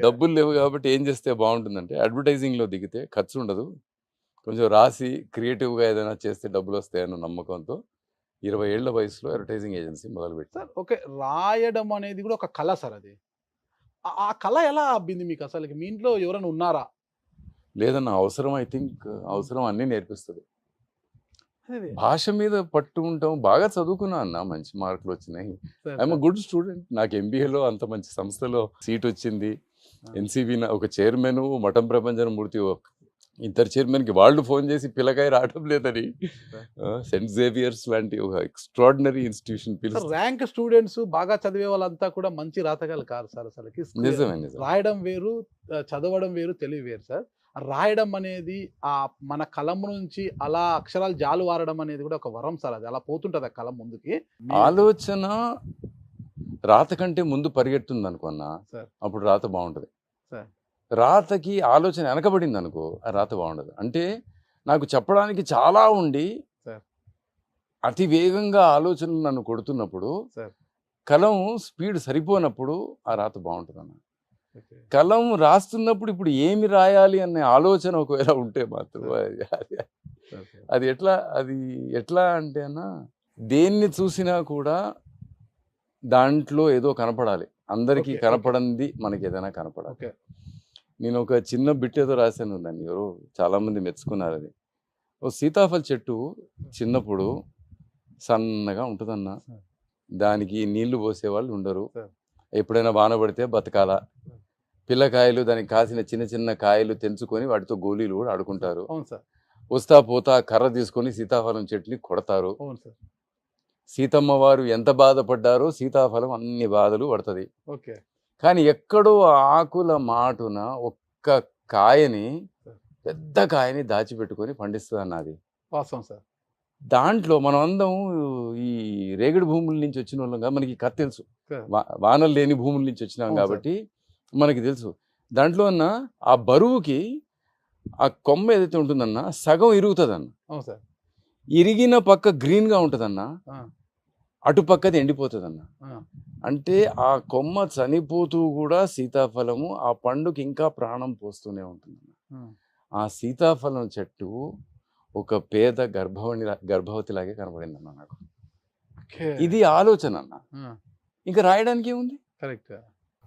డబ్బులు లేవు కాబట్టి ఏం చేస్తే బాగుంటుందంటే అడ్వర్టైజింగ్లో దిగితే ఖర్చు ఉండదు, కొంచెం రాసి క్రియేటివ్గా ఏదైనా చేస్తే డబ్బులు వస్తాయన్న నమ్మకంతో 20 ఏళ్ల వయసులో అడ్వర్టైజింగ్ ఏజెన్సీ మొదలుపెట్టారు. ఓకే. రాయడం అనేది కూడా ఒక కళ సార్. అది ఆ కళ ఎలా అబ్బింది మీకు అసలు? మీ ఇంట్లో ఎవరైనా ఉన్నారా? లేదన్న, అవసరం. ఐ థింక్ అవసరం అన్నీ నేర్పిస్తుంది. భాష మీద పట్టు ఉంటాం. బాగా చదువుకున్నా అన్న, మంచి మార్కులు వచ్చినాయి. I'm good student. నాకు ఎంబీఏలో అంత మంచి సంస్థలో సీట్ వచ్చింది. ఎన్సిబి ఒక చైర్మన్, మఠం ప్రభంజన మూర్తి ఇద్దరు చైర్మన్కి వాళ్ళు ఫోన్ చేసి పిల్లకాయ రావడం లేదని, సెయింట్ జేవియర్స్ లాంటి ఒక ఎక్స్ట్రాడినరీ ఇన్స్టిట్యూషన్ ర్యాంక్ స్టూడెంట్స్ బాగా చదివే వాళ్ళంతా కూడా మంచి రాతగాలు కాదు సార్. అసలుకి నిజమే. రాయడం వేరు, చదవడం వేరు, తెలివి వేరు సార్. రాయడం అనేది ఆ మన కలం నుంచి అలా అక్షరాలు జాలు వారడం అనేది కూడా ఒక వరం సార్. అది అలా పోతుంటది ఆ కలం ముందుకి. ఆలోచన రాత కంటే ముందు పరిగెడుతుంది అనుకున్నా, అప్పుడు రాత బాగుంటది. రాతకి ఆలోచన వెనకబడింది అనుకో, ఆ రాత బాగుండదు. అంటే నాకు చెప్పడానికి చాలా ఉండి అతి వేగంగా ఆలోచనలు నన్ను కొడుతున్నప్పుడు, కలం స్పీడ్ సరిపోనప్పుడు ఆ రాత బాగుంటుంది అన్న. కలం రాస్తున్నప్పుడు ఇప్పుడు ఏమి రాయాలి అనే ఆలోచన ఒకవేళ ఉంటే మాత్రం అది ఎట్లా అంటే అన్న, దేన్ని చూసినా కూడా దాంట్లో ఏదో కనపడాలి, అందరికీ Okay, కనపడంది మనకి ఏదైనా కనపడాలి. ఓకే. నేను ఒక చిన్న బిట్ ఏదో రాశాను, దాన్ని ఎవరో చాలా మంది మెచ్చుకున్నారు. అది ఓ సీతాఫల చెట్టు చిన్నప్పుడు సన్నగా ఉంటుందన్న, దానికి నీళ్లు పోసేవాళ్ళు ఉండరు, ఎప్పుడైనా వాన పడితే బతకాల, పిల్లకాయలు దానికి కాసిన చిన్న చిన్న కాయలు తెంచుకొని వాటితో గోళీలు కూడా ఆడుకుంటారు, అవును సార్. వస్తా పోతా కర్ర తీసుకొని సీతాఫలం చెట్టుని కొడతారు. అవును సార్. సీతమ్మ వారు ఎంత బాధపడ్డారో సీతాఫలం అన్ని బాధలు పడుతుంది. ఓకే. కానీ ఎక్కడో ఆకుల మాటున ఒక్క కాయని, పెద్ద కాయని దాచిపెట్టుకొని పండిస్తుంది అన్నది వాస్తవం సార్. దాంట్లో మనం అందరం ఈ రేగడి భూముల నుంచి వచ్చిన వాళ్ళంగా మనకి కథ తెలుసు, Okay. వానలు లేని భూముల నుంచి వచ్చినాం అవును కాబట్టి మనకి తెలుసు. దాంట్లో అన్న ఆ బరువుకి ఆ కొమ్మ ఏదైతే ఉంటుందన్న సగం ఇరుగుతుందన్న, అవును సార్. ఇరిగిన పక్క గ్రీన్గా ఉంటుందన్న, ఆ, అటుపక్కది ఎండిపోతుందన్న. ఆ, అంటే ఆ కొమ్మ చనిపోతూ కూడా సీతాఫలము ఆ పండుకి ఇంకా ప్రాణం పోస్తూనే ఉంటుంది. ఆ. ఆ సీతాఫలం చెట్టు ఒక పేద గర్భవతిలాగే కనపడిందన్న నాకు. ఓకే. ఇది ఆలోచన అన్న, ఆ, ఇంకా రాయడానికి ఏముంది? కరెక్ట్.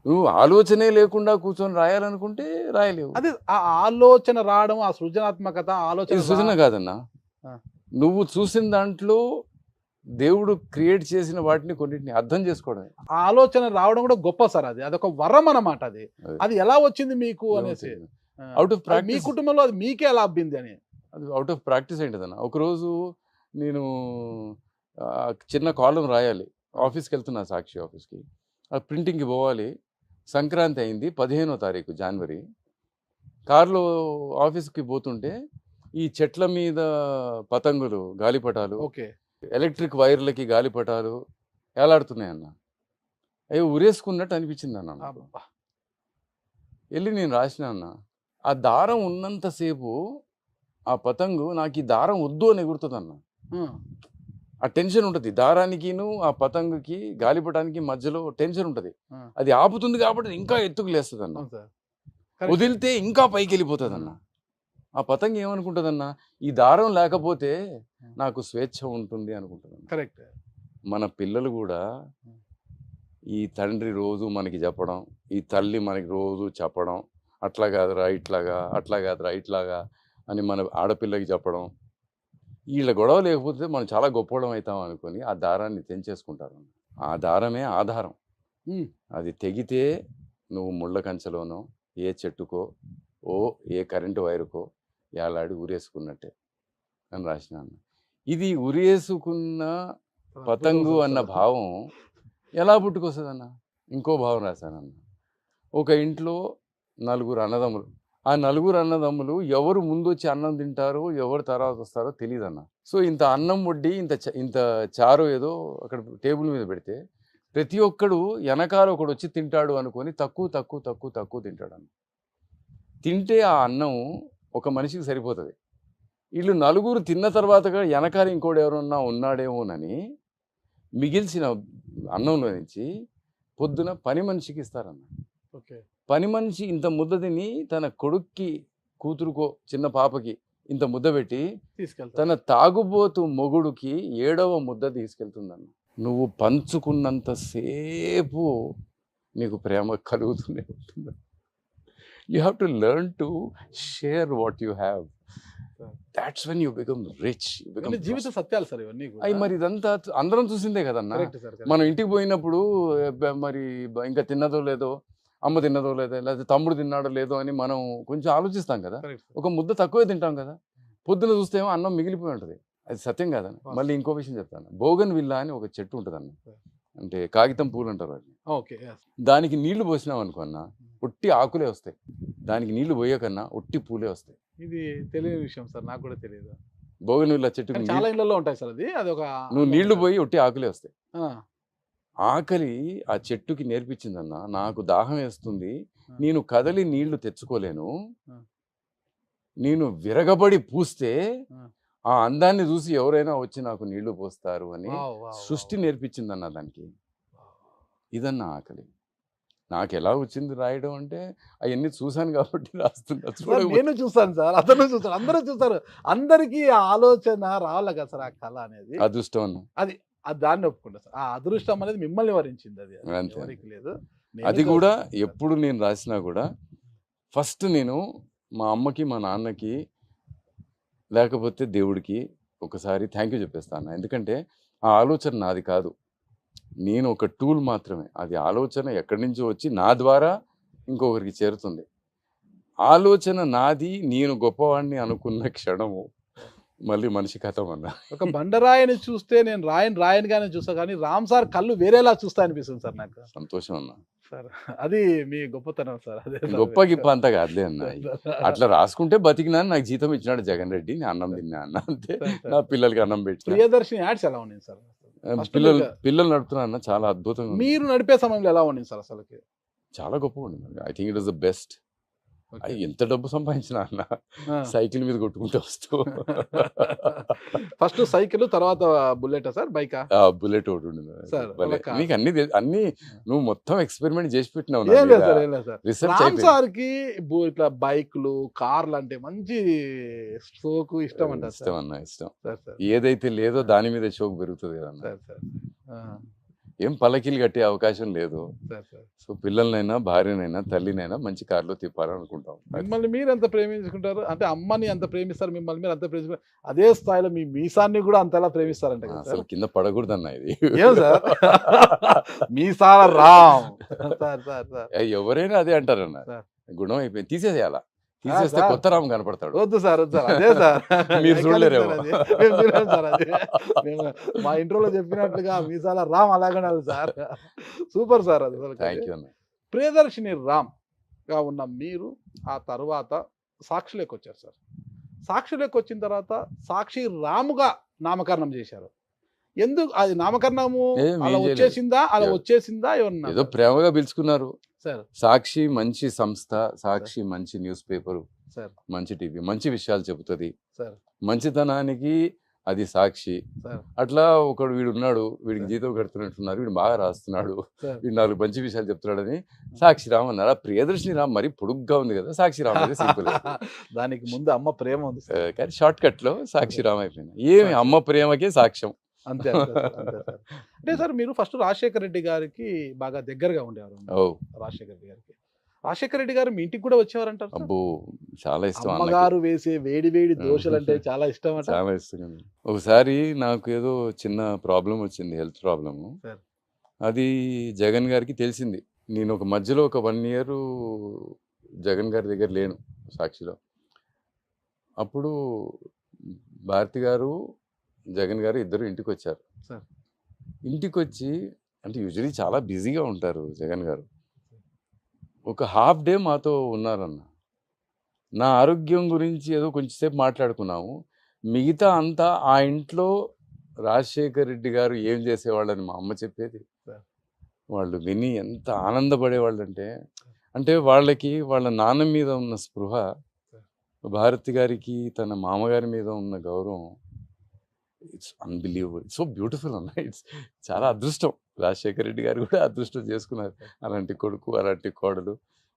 నువ్వు ఆలోచనే లేకుండా కూర్చొని రాయాలనుకుంటే రాయలేవు. అదే ఆ ఆలోచన రావడం, ఆ సృజనాత్మకత ఆలోచన ఇది సృజన కాదన్నా, ఆ. నువ్వు చూసిన దాంట్లో దేవుడు క్రియేట్ చేసిన వాటిని కొన్నిటిని అర్థం చేసుకోవడమే. ఆ ఆలోచన రావడం కూడా గొప్ప సార్. అది అదొక వరం అన్నమాట. అది అది. అది ఎలా వచ్చింది మీకు అనేసి, ఆ, అవుట్ ఆఫ్ అది మీ ప్రాక్టీస్, కుటుంబంలో అది మీకే ఎలా అబ్బింది అని. అది అవుట్ ఆఫ్ ప్రాక్టీస్ ఏంటిదన్న. ఒకరోజు నేను చిన్న కాలం రాయాలి, ఆఫీస్కి వెళ్తున్నా, సాక్షి ఆఫీస్కి, ఆ ప్రింటింగ్కి పోవాలి. సంక్రాంతి అయింది, 15వ తారీఖు జనవరి. కారులో ఆఫీస్కి పోతుంటే ఈ చెట్ల మీద పతంగులు, గాలిపటాలు, ఓకే. ఎలక్ట్రిక్ వైర్లకి గాలిపటాలు ఏలాడుతున్నాయన్న. అవి ఉరేసుకున్నట్టు అనిపించింది అన్న నాకు. అబ్బా. వెళ్ళి నేను రాసిన అన్న, ఆ దారం ఉన్నంతసేపు ఆ పతంగు నాకు ఈ దారం వద్దు అని ఎగురుతుంది అన్న. ఆ, ఆ టెన్షన్ ఉంటుంది, దారానికిను ఆ పతంగుకి గాలిపటానికి మధ్యలో టెన్షన్ ఉంటుంది. ఆ. అది ఆపుతుంది కాబట్టి ఇంకా ఎత్తుకు లేస్తుంది అన్న, అవును సార్. కరెక్ట్. వదిలితే ఇంకా పైకి వెళ్ళిపోతుంది అన్న. ఆ పతంగి ఏమనుకుంటుందన్న, ఈ దారం లేకపోతే నాకు స్వేచ్ఛ ఉంటుంది అనుకుంటుంది. కరెక్ట్. మన పిల్లలు కూడా ఈ తండ్రి రోజు మనకి చెప్పడం, ఈ తల్లి మనకి రోజు చెప్పడం, అట్లా కాదురా ఇట్లాగా, అట్లా కాదురా ఇట్లాగా అని మన ఆడపిల్లకి చెప్పడం, వీళ్ళ గొడవ లేకపోతే మనం చాలా గొప్పవడం అవుతాం అనుకొని ఆ దారాన్ని తెంచేసుకుంటారు. ఆ దారమే ఆధారం. ఉమ్, అది తెగితే నువ్వు ముళ్ళ కంచెలోనో ఏ చెట్టుకో ఏ కరెంటు వైరుకో ఏలాడి ఉరేసుకున్నట్టే అని రాసినాను. ఇది ఉరేసుకున్న పతంగు అన్న భావం ఎలా పుట్టుకొస్తుందన్న? ఇంకో భావం రాశానన్న. ఒక ఇంట్లో 4 అన్నదమ్ములు, ఆ 4 అన్నదమ్ములు ఎవరు ముందు వచ్చి అన్నం తింటారో ఎవరు తర్వాత వస్తారో తెలియదు అన్న. సో ఇంత అన్నం వడ్డీ, ఇంత చారు ఏదో అక్కడ టేబుల్ మీద పెడితే ప్రతి ఒక్కడు వెనకాల ఒకడు వచ్చి తింటాడు అనుకొని తక్కువ తింటాడు అన్న. తింటే ఆ అన్నం ఒక మనిషికి సరిపోతుంది. వీళ్ళు 4 తిన్న తర్వాత వెనకాల ఇంకోటి ఎవరన్నా ఉన్నాడేమోనని మిగిల్చిన అన్నంలో నుంచి పొద్దున పని మనిషికి ఇస్తారన్న. ఓకే. పని మనిషి ఇంత ముద్ద తిని తన కొడుక్కి, కూతురుకో, చిన్న పాపకి ఇంత ముద్ద పెట్టి తీసుకెళ్తా. తన తాగుబోతు మొగుడుకి 7వ ముద్ద తీసుకెళ్తుందన్న. నువ్వు పంచుకున్నంతసేపు నీకు ప్రేమ కలుగుతూనే ఉంటుంది. You have to learn to share what you have. That's when you become rich. ఇవన్నీ జీవిత సత్యాలు సార్ ఇవన్నీ కూడా. అవి మరి ఇదంతా అందరం చూసిందే కదన్నా. Correct sir. కరెక్ట్. మనం ఇంటికి పోయినప్పుడు మరి ఇంకా తిన్నదో లేదో, అమ్మ తిన్నదో లేదో, లేకపోతే తమ్ముడు తిన్నాడో లేదో అని మనం కొంచెం ఆలోచిస్తాం కదా. Correct sir. ఒక ముద్ద తక్కువే తింటాం కదా. పొద్దున చూస్తే ఏమో అన్నం మిగిలిపోయి ఉంటుంది. అది సత్యం కాదని. మళ్ళీ ఇంకో విషయం చెప్తాను. బోగన్ విల్లా అని ఒక చెట్టు ఉంటుంది అన్న, అంటే కాగితం పూలు అంటారు అది. ఓకే. yes. దానికి నీళ్లు పోసినాం అనుకో అన్న, ఒట్టి ఆకులే వస్తాయి. దానికి నీళ్లు పోయకన్నా ఒట్టి పూలే వస్తాయి. ఇది తెలియని విషయం సార్, నాకు కూడా తెలియదు. బోగన్ విల్లా చెట్టుకు కానీ చాలా ఇళ్లలో ఉంటాయి సార్. అది ఒక నువ్వు నీళ్లు పోయి ఒట్టి ఆకులే వస్తాయి. ఆ, ఆకలి ఆ చెట్టుకి నేర్పించిందన్న, నాకు దాహం వేస్తుంది, నేను కదలి నీళ్లు తెచ్చుకోలేను, నేను విరగబడి పూస్తే ఆ అందాన్ని చూసి ఎవరైనా వచ్చి నాకు నీళ్లు పోస్తారు అని వావ్, వావ్, సృష్టి వావ్. నేర్పించిందన్న దానికి. ఇదన్న ఆకలి. నాకు ఎలా వచ్చింది రాయడం అంటే అవన్నీ చూశాను కాబట్టి రాస్తున్నా. సార్, నేను చూస్తాను సార్, అతను చూస్తాను, అందరూ చూస్తారు. అందరికీ ఆ ఆలోచన రావాలి కదా సార్, ఆ కళ అనేది. అదృష్టం అన్న. అది దాన్ని ఒప్పుకుంటా సార్. ఆ అదృష్టం అనేది మిమ్మల్ని వరించింది, అది అంతే. ఎవరికి లేదు. అది నేను కూడా చూస్తున్నాను సార్. ఎప్పుడు నేను రాసినా కూడా ఫస్ట్ నేను మా అమ్మకి మా నాన్నకి లేకపోతే దేవుడికి ఒకసారి థ్యాంక్ యూ చెప్పేస్తాను. ఎందుకంటే ఆ ఆలోచన నాది కాదు, నేను ఒక టూల్ మాత్రమే. అది ఆలోచన ఎక్కడి నుంచో వచ్చి నా ద్వారా ఇంకొకరికి చేరుతుంది. ఆలోచన నాది, నేను గొప్పవాడిని అనుకున్న క్షణము మళ్ళీ మనిషి కథం అన్న. ఒక బండరాయిని చూస్తే నేను రాయనిగానే చూస్తా, కానీ రామ్ సార్ కళ్ళు వేరేలా చూస్తా అనిపిస్తుంది సార్ నాకు. సంతోషం అన్న. సార్ అది మీ గొప్పతనం సార్. అదే సార్. గొప్ప గిప్ప అంతా కాదులే అన్న. అట్లా రాసుకుంటే బతికినాను, నాకు జీతం ఇచ్చినాడు జగన్ రెడ్డి, నేను అన్నం తిన్నా అన్న, అంతే. నా పిల్లలకి అన్నం పెట్టిన. ప్రియదర్శిని యాడ్స్ ఎలా ఉన్నాయి సార్? పిల్లలు నడుపుతున్నా అన్న, చాలా అద్భుతంగా ఉంది. మీరు నడిపే సమయంలో ఎలా ఉండింది సార్ అసలుకి? చాలా గొప్పగా ఉండింది. I think it was the best. ఎంత డబ్బు సంపాదించిన అన్న, సైకిల్ మీద కొట్టుకుంటూ వస్తూ. ఫస్ట్ సైకిల్, తర్వాత బుల్లెట్ సార్, బైకా? బుల్లెట్ ఒకటి ఉండింది సార్. నీకు అన్ని నువ్వు మొత్తం ఎక్స్పెరిమెంట్ చేసి పెట్టినావు. ఏం లేదు సార్, ఏం లేదు సార్. రీసెర్చ్ రామ్ అయిపోయింది. సార్ కి ఇట్లా బైక్లు, కార్లు అంటే మంచి షోకు ఇష్టం అంటారు ఇష్టం సార్. అన్న, ఇష్టం. సార్ సార్ ఏదైతే లేదో దాని మీద షోక్ పెరుగుతుంది కదన్న. సార్ సార్ ఏం పల్లకీలు కట్టే అవకాశం లేదు. Sir sir. సో పిల్లలనైనా భార్యనైనా తల్లినైనా మంచి కారులో తిప్పాలనుకుంటాం. మిమ్మల్ని మీరు ఎంత ప్రేమించుకుంటారు అంటే, అమ్మని ఎంత ప్రేమిస్తారు, మిమ్మల్ని మీరు అంత ప్రేమించుకుంటారు, అదే స్థాయిలో మీ మీసాన్ని కూడా అంతలా ప్రేమిస్తారంట కదా అసలు సార్? కింద పడకూడదన్న ఇది. ఏం సార్ మీసాల రామ్ సార్ సార్ సార్. ఎవరైనా అదే అంటారన్న, సార్. గుణం అయిపోయింది, తీసేసేయాల. తీసేస్తే సార్. కొత్త రామ్ కనపడతాడు. వద్దు సార్, వద్దు సార్, అదే సార్. మీరు చూడలేరేమో. సార్ అది. మేము చూడలేము సార్ అది. మేము మా ఇంట్రోలో చెప్పినట్లుగా మీసాల రామ్ అలాగే ఉండాలి సార్. సూపర్ సార్ అది. థ్యాంక్ యూ అన్న. ప్రియదర్శిని రామ్ గా ఉన్న మీరు ఆ తర్వాత సాక్షిలోకి వచ్చారు సార్. సాక్షిలోకి వచ్చిన తర్వాత సాక్షి రాముగా నామకరణం చేశారు. ఎందుకు అది నామకరణము ఏం అలా చేయలేదు. వచ్చేసిందా ఏమన్నా ఏదో ప్రేమగా పిలుచుకున్నారు. సార్? సాక్షి మంచి సంస్థ, సాక్షి మంచి న్యూస్ పేపరు, సార్ మంచి టీవీ, మంచి విషయాలు చెబుతుంది. సార్ మంచితనానికి అది సాక్షి. సార్ అట్లా ఒకడు వీడు ఉన్నాడు, వీడికి జీతం కడుతున్నట్టున్నారు, వీడు బాగా రాస్తున్నాడు, సార్. వీడు 4 మంచి విషయాలు చెప్తున్నాడని సాక్షి రామ్ అన్నారు. ఆ ప్రియదర్శిని రామ్ మరి పొడుగ్గా ఉంది కదా, సాక్షి రామ్ అయితే సింపుల్. దానికి ముందు అమ్మ ప్రేమ ఉంది సార్. కానీ షార్ట్ కట్ లో సాక్షి రామ్ అయిపోయింది. ఏమి అమ్మ ప్రేమకే సాక్ష్యం. అంతే అంతే సార్, అంతే సార్. అంటే సార్ మీరు ఫస్ట్ రాజశేఖర రెడ్డి గారికి బాగా దగ్గరగా ఉండేవారు. ఓ రాజశేఖర రెడ్డి గారికి, రాజశేఖర రెడ్డి గారు మీ ఇంటికి కూడా వచ్చేవారంటారు సార్? అబ్బో చాలా ఇష్టం అన్నకి. అమ్మగారు వేసే వేడి వేడి దోశలు అంటే చాలా ఇష్టం అంట. చాలా ఇష్టం. ఒకసారి నాకు ఏదో చిన్న ప్రాబ్లం వచ్చింది, హెల్త్ ప్రాబ్లము. సార్. అది జగన్ గారికి తెలిసింది. నేను ఒక మధ్యలో ఒక 1 year జగన్ గారి దగ్గర లేను సాక్షిలో. అప్పుడు భారతి గారు, జగన్ గారు ఇద్దరు ఇంటికి వచ్చారు. సార్. ఇంటికి వచ్చి, అంటే యూజువలీ చాలా బిజీగా ఉంటారు జగన్ గారు, ఒక హాఫ్ డే మాతో ఉన్నారన్న. నా ఆరోగ్యం గురించి ఏదో కొంచెంసేపు మాట్లాడుకున్నాము. మిగతా అంతా ఆ ఇంట్లో రాజశేఖర్ రెడ్డి గారు ఏం చేసేవాళ్ళని మా అమ్మ చెప్పేది. వాళ్ళు విని ఎంత ఆనందపడేవాళ్ళు అంటే వాళ్ళకి వాళ్ళ నాన్న మీద ఉన్న స్పృహ, భారతి గారికి తన మామగారి మీద ఉన్న గౌరవం, ఇట్స్ అన్బిలీవబుల్, సో బ్యూటిఫుల్ అన్న. ఇట్స్ చాలా అదృష్టం. రాజశేఖర రెడ్డి గారు కూడా అదృష్టం చేసుకున్నారు. అలాంటి కొడుకు, అలాంటి కోడలు,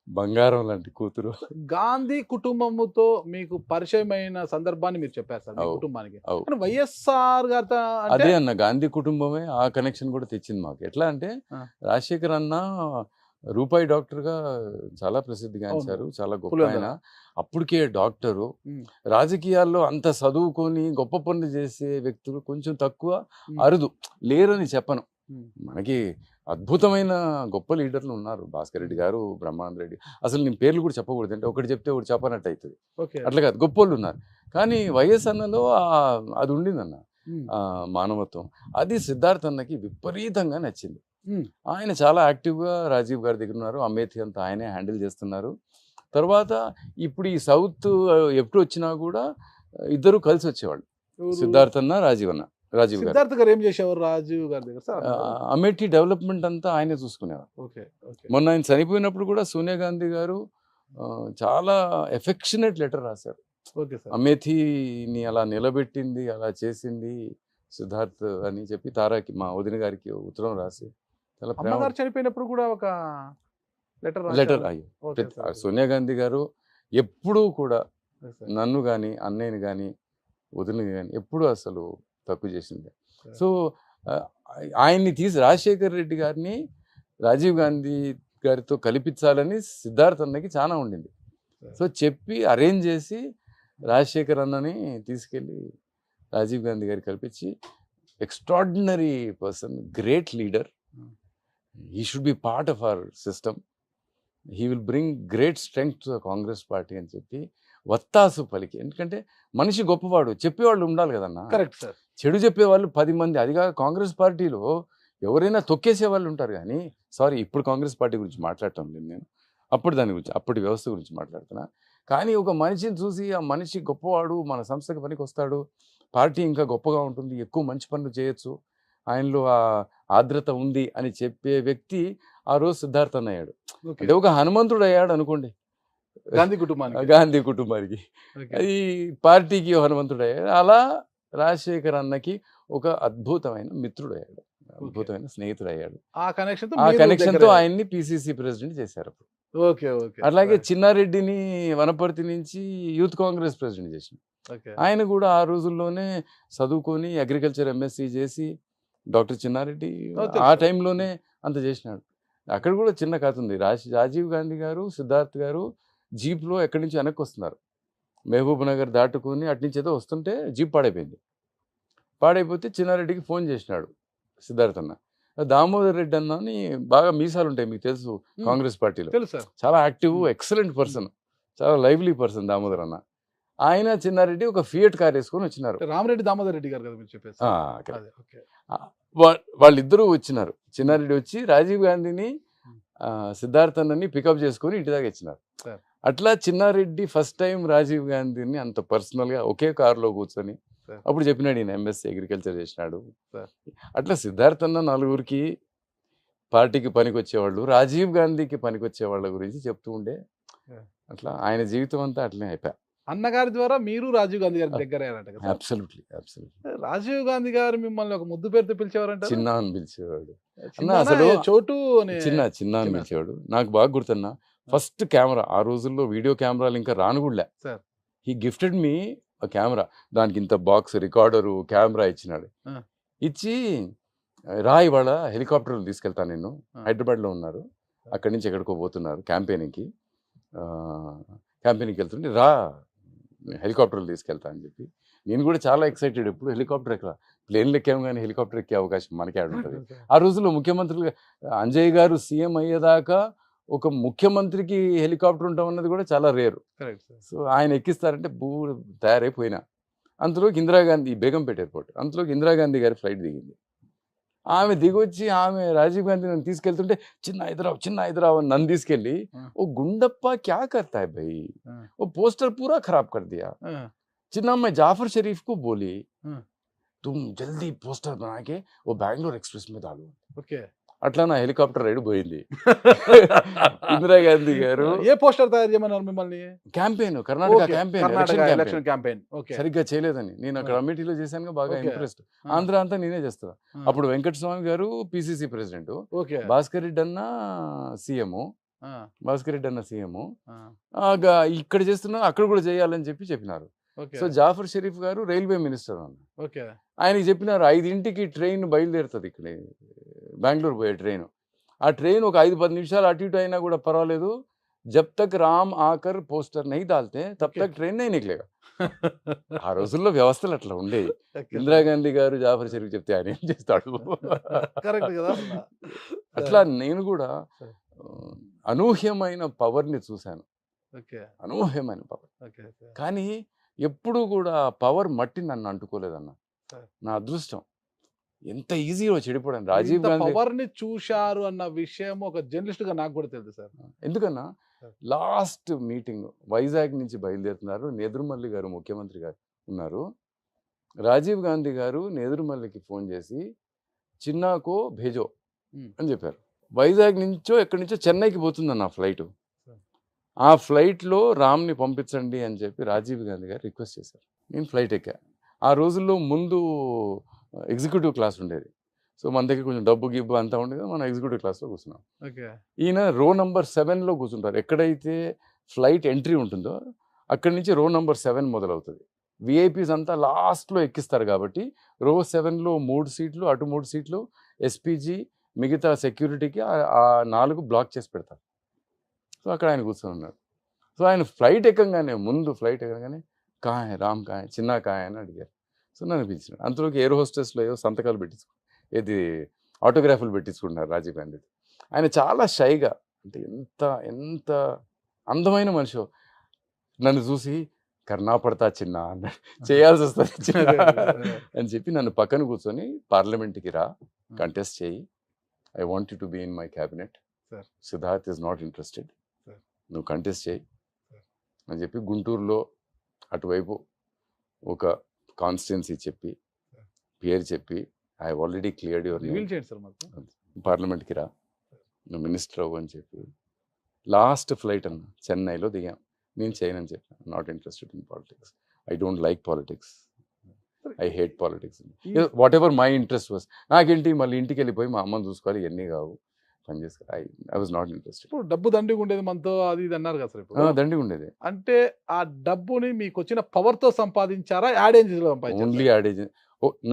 బంగారం లాంటి కూతురు. గాంధీ కుటుంబముతో మీకు పరిచయమైన సందర్భాన్ని మీరు చెప్పారు సార్, మీ కుటుంబానికి. అవు. కానీ వైఎస్ఆర్ గారితో అంటే అదే అన్న, గాంధీ కుటుంబమే ఆ కనెక్షన్ కూడా తెచ్చింది మాకు. ఎట్లా అంటే రాజశేఖర్ అన్న రూపాయి డాక్టర్గా చాలా ప్రసిద్ధిగాంచారు, చాలా గొప్ప ఆయన. అప్పటికే డాక్టరు. రాజకీయాల్లో అంత చదువుకొని గొప్ప పనులు చేసే వ్యక్తులు కొంచెం తక్కువ, అరుదు, లేరని చెప్పను. మనకి అద్భుతమైన గొప్ప లీడర్లు ఉన్నారు, భాస్కర్ రెడ్డి గారు, బ్రహ్మానంద రెడ్డి, అసలు నేను పేర్లు కూడా చెప్పకూడదు, అంటే ఒకటి చెప్తే ఒకటి చెప్పనట్టు అవుతుంది. అట్లా కాదు, గొప్ప వాళ్ళు ఉన్నారు. కానీ వైఎస్ అన్నలో అది ఉండిందన్న, మానవత్వం. అది సిద్ధార్థ్ అన్నకి విపరీతంగా నచ్చింది. ఆయన చాలా యాక్టివ్గా రాజీవ్ గారి దగ్గర ఉన్నారు, అమేథీ అంతా ఆయనే హ్యాండిల్ చేస్తున్నారు. తర్వాత ఇప్పుడు ఈ సౌత్ ఎప్పుడు వచ్చినా కూడా ఇద్దరు కలిసి వచ్చేవాళ్ళు, సిద్ధార్థ్ అన్న, రాజీవ్ గారు. సిద్ధార్థ్ గారు ఏం చేసేవారు రాజీవ్ గారి దగ్గర సార్? అమేఠీ డెవలప్మెంట్ అంతా ఆయనే చూసుకునేవారు. మొన్న ఆయన చనిపోయినప్పుడు కూడా సోనియా గాంధీ గారు చాలా ఎఫెక్షనేట్ లెటర్ రాశారు. అమేథీని అలా నిలబెట్టింది, అలా చేసింది సిద్ధార్థ్ అని చెప్పి తారాకి, మా వదిన గారికి ఉత్తరం రాసి, చాలా అమ్మగారు చనిపోయినప్పుడు కూడా ఒక లెటర్ సోనియా గాంధీ గారు ఎప్పుడూ కూడా నన్ను కానీ, అన్నయ్యని కానీ, వదిన కానీ ఎప్పుడూ అసలు తక్కువ చేసింది. సో ఆయన్ని రాజశేఖర్ రెడ్డి గారిని రాజీవ్ గాంధీ గారితో కల్పించాలని సిద్ధార్థ్ అన్నకి చాలా ఉండింది. సో చెప్పి అరేంజ్ చేసి రాజశేఖర్ అన్నని తీసుకెళ్ళి రాజీవ్ గాంధీ గారికి కల్పించి, extraordinary person, great leader, he should be part of our system, he will bring great strength to the Congress party అని చెప్పి వత్తాసు పలికి. ఎందుకంటే మనిషి గొప్పవాడు, చెప్పేవాళ్ళు ఉండాలి కదన్నా. Correct sir. చెడు చెప్పేవాళ్ళు 10 మంది, అదిగా కాంగ్రెస్ పార్టీలో ఎవరైనా తొక్కేసే వాళ్ళు ఉంటారు. కానీ సారీ, ఇప్పుడు కాంగ్రెస్ పార్టీ గురించి మాట్లాడటం లేదు నేను, అప్పుడు దాని గురించి, అప్పటి వ్యవస్థ గురించి మాట్లాడుతున్నా. కానీ ఒక మనిషిని చూసి ఆ మనిషి గొప్పవాడు, మన సంస్థకి పనికి వస్తాడు, పార్టీ ఇంకా గొప్పగా ఉంటుంది, ఎక్కువ మంచి పనులు చేయొచ్చు, ఆయనలో ఆ ఆర్ద్రత ఉంది అని చెప్పే వ్యక్తి ఆ రోజు సిద్ధార్థ్ అన్న అయ్యాడు. అంటే ఒక హనుమంతుడు అయ్యాడు అనుకోండి గాంధీ కుటుంబానికి. గాంధీ కుటుంబానికి, అది పార్టీకి హనుమంతుడు అయ్యాడు. అలా రాజశేఖర్ అన్నకి ఒక అద్భుతమైన మిత్రుడు అయ్యాడు, అద్భుతమైన స్నేహితుడు అయ్యాడు. ఆ కనెక్షన్ తో ఆయన్ని పిసిసి ప్రెసిడెంట్ చేశారు. అలాగే చిన్నారెడ్డిని వనపర్తి నుంచి యూత్ కాంగ్రెస్ ప్రెసిడెంట్ చేసింది. ఆయన కూడా ఆ రోజుల్లోనే చదువుకొని అగ్రికల్చర్ ఎంఎస్సి చేసి, డాక్టర్ చిన్నారెడ్డి ఆ టైంలోనే అంత చేసినాడు. అక్కడ కూడా చిన్న కథ ఉంది. రాజీవ్ గాంధీ గారు, సిద్ధార్థ్ గారు జీప్లో ఎక్కడి నుంచి వెనక్కి వస్తున్నారు, మహబూబ్ నగర్ దాటుకొని అటు నుంచి ఏదో వస్తుంటే జీప్ పాడైపోయింది. పాడైపోతే చిన్నారెడ్డికి ఫోన్ చేసినాడు సిద్ధార్థ్ అన్న. దామోదర్ రెడ్డి అన్న అని బాగా మీసాలు ఉంటాయి, మీకు తెలుసు, కాంగ్రెస్ పార్టీలో చాలా యాక్టివ్, ఎక్సలెంట్ పర్సన్, చాలా లైవ్లీ పర్సన్ దామోదర్ అన్న. ఆయన చిన్నారెడ్డి ఒక ఫియట్ కార్ వేసుకొని వచ్చినారు. రామరెడ్డి దామోదర్ రెడ్డి గారు కదా మీరు చెప్పేసి. వాళ్ళిద్దరూ వచ్చినారు. చిన్నారెడ్డి వచ్చి రాజీవ్ గాంధీని, సిద్ధార్థ్ అన్నని పికప్ చేసుకొని ఇంటి దాకా ఇచ్చినారు. అట్లా చిన్నారెడ్డి ఫస్ట్ టైం రాజీవ్ గాంధీని అంత పర్సనల్గా ఒకే కారులో కూర్చొని అప్పుడు చెప్పినాడు, ఈయన ఎంఎస్సీ అగ్రికల్చర్ చేసినాడు. అట్లా సిద్ధార్థ్ అన్న నలుగురికి పార్టీకి పనికి వచ్చేవాళ్ళు, రాజీవ్ గాంధీకి పనికి వచ్చేవాళ్ళ గురించి చెప్తూ ఉండే. అట్లా ఆయన జీవితం అంతా అట్లనే అయిపోయా. అన్నగారి ద్వారా మీరు రాజీవ్ గాంధీ గారి దగ్గర అయ్యారంట కదా? అబ్సల్యూట్లీ. రాజీవ్ గాంధీ గారు మిమ్మల్ని ఒక ముద్దు పేరుతో పిలిచేవారంట. చిన్న అని పిలిచేవాడు. అసలు చోటు చిన్న అని పిలిచేవాడు. నాకు బాగా గుర్తున్నా, ఫస్ట్ కెమెరా, ఆ రోజుల్లో వీడియో కెమెరాలు ఇంకా రానుగుడ్లే, హీ గిఫ్టెడ్ మీ కెమెరా. దానికి ఇంత బాక్స్, రికార్డరు, కెమెరా ఇచ్చినాడు. ఇచ్చి రా ఇవాళ హెలికాప్టర్లు తీసుకెళ్తాను, నేను హైదరాబాద్లో ఉన్నారు, అక్కడి నుంచి ఎక్కడికో పోతున్నారు క్యాంపెయినింగ్కి వెళ్తుంటే, రా హెలికాప్టర్లు తీసుకెళ్తా అని చెప్పి. నేను కూడా చాలా ఎక్సైటెడ్, ఎప్పుడు హెలికాప్టర్ ఎక్కడ, ప్లేన్లు ఎక్కాము కానీ హెలికాప్టర్ ఎక్కే అవకాశం మనకే ఉంటుంది. ఆ రోజుల్లో ముఖ్యమంత్రులుగా అంజయ్ గారు సీఎం అయ్యేదాకా ఒక ముఖ్యమంత్రికి హెలికాప్టర్ ఉంటాం అన్నది కూడా చాలా రేరు. సో ఆయన ఎక్కిస్తారంటే తయారైపోయినా. అంతలోకి ఇందిరాగాంధీ, బేగంపేట ఎయిర్పోర్ట్, అంతలోకి ఇందిరాగాంధీ గారి ఫ్లైట్ దిగింది. ఆమె దిగొచ్చి ఆమె రాజీవ్ గాంధీ నన్ను తీసుకెళ్తుంటే, చిన్న హైదరాబాద్ అని నన్ను తీసుకెళ్ళి, ఓ గుండప్ప క్యా కర్తా హై భయ్, ఓ పోస్టర్ పూరా ఖరాబ్ కర్ దియా, చిన్న मैं जाफर शरीफ को बोली तुम जल्दी पोस्टर बना के वो बैंगलोर एक्सप्रेस में डालो. అట్లా నా హెలికాప్టర్ రైడ్ పోయింది. ఇందిరాగాంధీ గారు ఏ పోస్టర్ తయారు చేయమన్నారు మిమ్మల్ని? క్యాంపెయిన్, కర్ణాటక క్యాంపెయిన్ సరిగ్గా చేయలేదని నేను అక్కడ అమేఠీలో చేశాను, బాగా ఇంప్రెస్డ్. ఆంధ్ర అంతా నేనే చేస్తా. అప్పుడు వెంకటస్వామి గారు పిసిసి ప్రెసిడెంట్, భాస్కర్ రెడ్డి అన్న సీఎం, ఇక్కడ చేస్తున్నా అక్కడ కూడా చేయాలని చెప్పినారు. సో జాఫర్ షరీఫ్ గారు రైల్వే మినిస్టర్ అన్న, ఆయనకి చెప్పినారు 5ంటికి ట్రైన్ బయలుదేరుతుంది, ఇక్కడ బెంగళూరు పోయే ట్రైన్. ఆ ట్రైన్ ఒక 5-10 నిమిషాలు అటు ఇటు అయినా కూడా పర్వాలేదు, జబ్ తక్ రామ్ ఆకర్ పోస్టర్ నహీ దాల్తే తబ్ తక్ ట్రైన్ నహీ నికలేగా. ఆ రోజుల్లో వ్యవస్థలు అట్లా ఉండేవి. ఇందిరాగాంధీ గారు జాఫర్ షరీఫ్ చెప్తే ఆయన ఏం చేస్తాడు. అట్లా నేను కూడా అనూహ్యమైన పవర్ని చూశాను, అనూహ్యమైన పవర్. కానీ ఎప్పుడు కూడా పవర్ మట్టి నన్ను అంటుకోలేదన్న, నా అదృష్టం. ఎంత ఈజీగా చెడిపోవడానికి. రాజీవ్ గాంధీ పవర్ని చూశారు అన్న విషయం ఒక జర్నలిస్ట్ గా నాకు కూడా తెలుసు సార్. ఎందుకన్నా, లాస్ట్ మీటింగ్ వైజాగ్ నుంచి బయలుదేరుతున్నారు, నేదురుమల్లి గారు ముఖ్యమంత్రి గారు ఉన్నారు. రాజీవ్ గాంధీ గారు నేదురుమల్లికి ఫోన్ చేసి చిన్నాకో భేజో అని చెప్పారు. వైజాగ్ నుంచో ఎక్కడి నుంచో చెన్నైకి పోతుందన్న ఫ్లైట్. ఆ ఫ్లైట్లో రామ్ని పంపించండి అని చెప్పి రాజీవ్ గాంధీ గారు రిక్వెస్ట్ చేశారు. నేను ఫ్లైట్ ఎక్కా. ఆ రోజుల్లో ముందు ఎగ్జిక్యూటివ్ క్లాస్ ఉండేది. సో మన దగ్గర కొంచెం డబ్బు గిబ్బు అంతా ఉండేది, మనం ఎగ్జిక్యూటివ్ క్లాస్లో కూర్చున్నాం. ఈయన రో నంబర్ 7లో కూర్చుంటారు. ఎక్కడైతే ఫ్లైట్ ఎంట్రీ ఉంటుందో అక్కడి నుంచి రో నంబర్ 7 మొదలవుతుంది. విఐపీస్ అంతా లాస్ట్లో ఎక్కిస్తారు కాబట్టి రో 7లో 3 సీట్లు, అటు 3 సీట్లు, ఎస్పీజీ, మిగతా సెక్యూరిటీకి ఆ 4 బ్లాక్ చేసి పెడతారు. సో అక్కడ ఆయన కూర్చొని ఉన్నాడు. సో ఆయన ఫ్లైట్ ఎక్కగానే కాయ రామ్ కాయ చిన్న కాయ అని అడిగారు. సో నన్ను పిలిచినాడు. అంతలోకి ఎయిర్ హోస్టెస్లో ఏవో సంతకాలు ఏది ఆటోగ్రాఫ్లు పెట్టించుకుంటున్నారు రాజీవ్ గాంధీ. ఆయన చాలా షైగా, అంటే ఎంత అందమైన మనిషి నన్ను చూసి కర్ణా పడతా చిన్న అన్నాడు. చేయాల్సి వస్తుంది చిన్న అని చెప్పి నన్ను పక్కన కూర్చొని పార్లమెంట్కి రా, కంటెస్ట్ చేయి, I want you to be in my cabinet, Siddharth is not interested, నువ్వు కంటెస్ట్ చేయి అని చెప్పి గుంటూరులో అటువైపు ఒక కాన్స్టిట్యున్సీ చెప్పి పేరు చెప్పి ఐ ఆల్రెడీ క్లియర్డ్ యువర్ పార్లమెంట్కి రా, నువ్వు మినిస్టర్ అవ్వు అని చెప్పి లాస్ట్ ఫ్లైట్ అన్న చెన్నైలో దిగాం. నేను చేయనని చెప్పాను, not interested in politics, I don't like politics, I hate politics, what ever my interest was. నాకేంటి మళ్ళీ ఇంటికి వెళ్ళిపోయి మా అమ్మని చూసుకోవాలి, ఇవన్నీ కావు, పని చేసుకోవాలి, ఐ వాజ్ నాట్ ఇంట్రెస్టెడ్. ఇప్పుడు డబ్బు దండిగా ఉండేది మనతో, అది ఇది అన్నారు కదా సార్. ఇప్పుడు దండిగా ఉండేది అంటే ఆ డబ్బుని మీకు వచ్చిన పవర్తో సంపాదించారా, యాడేంజ్లో సంపాదించారా? ఓన్లీ యాడేజ్.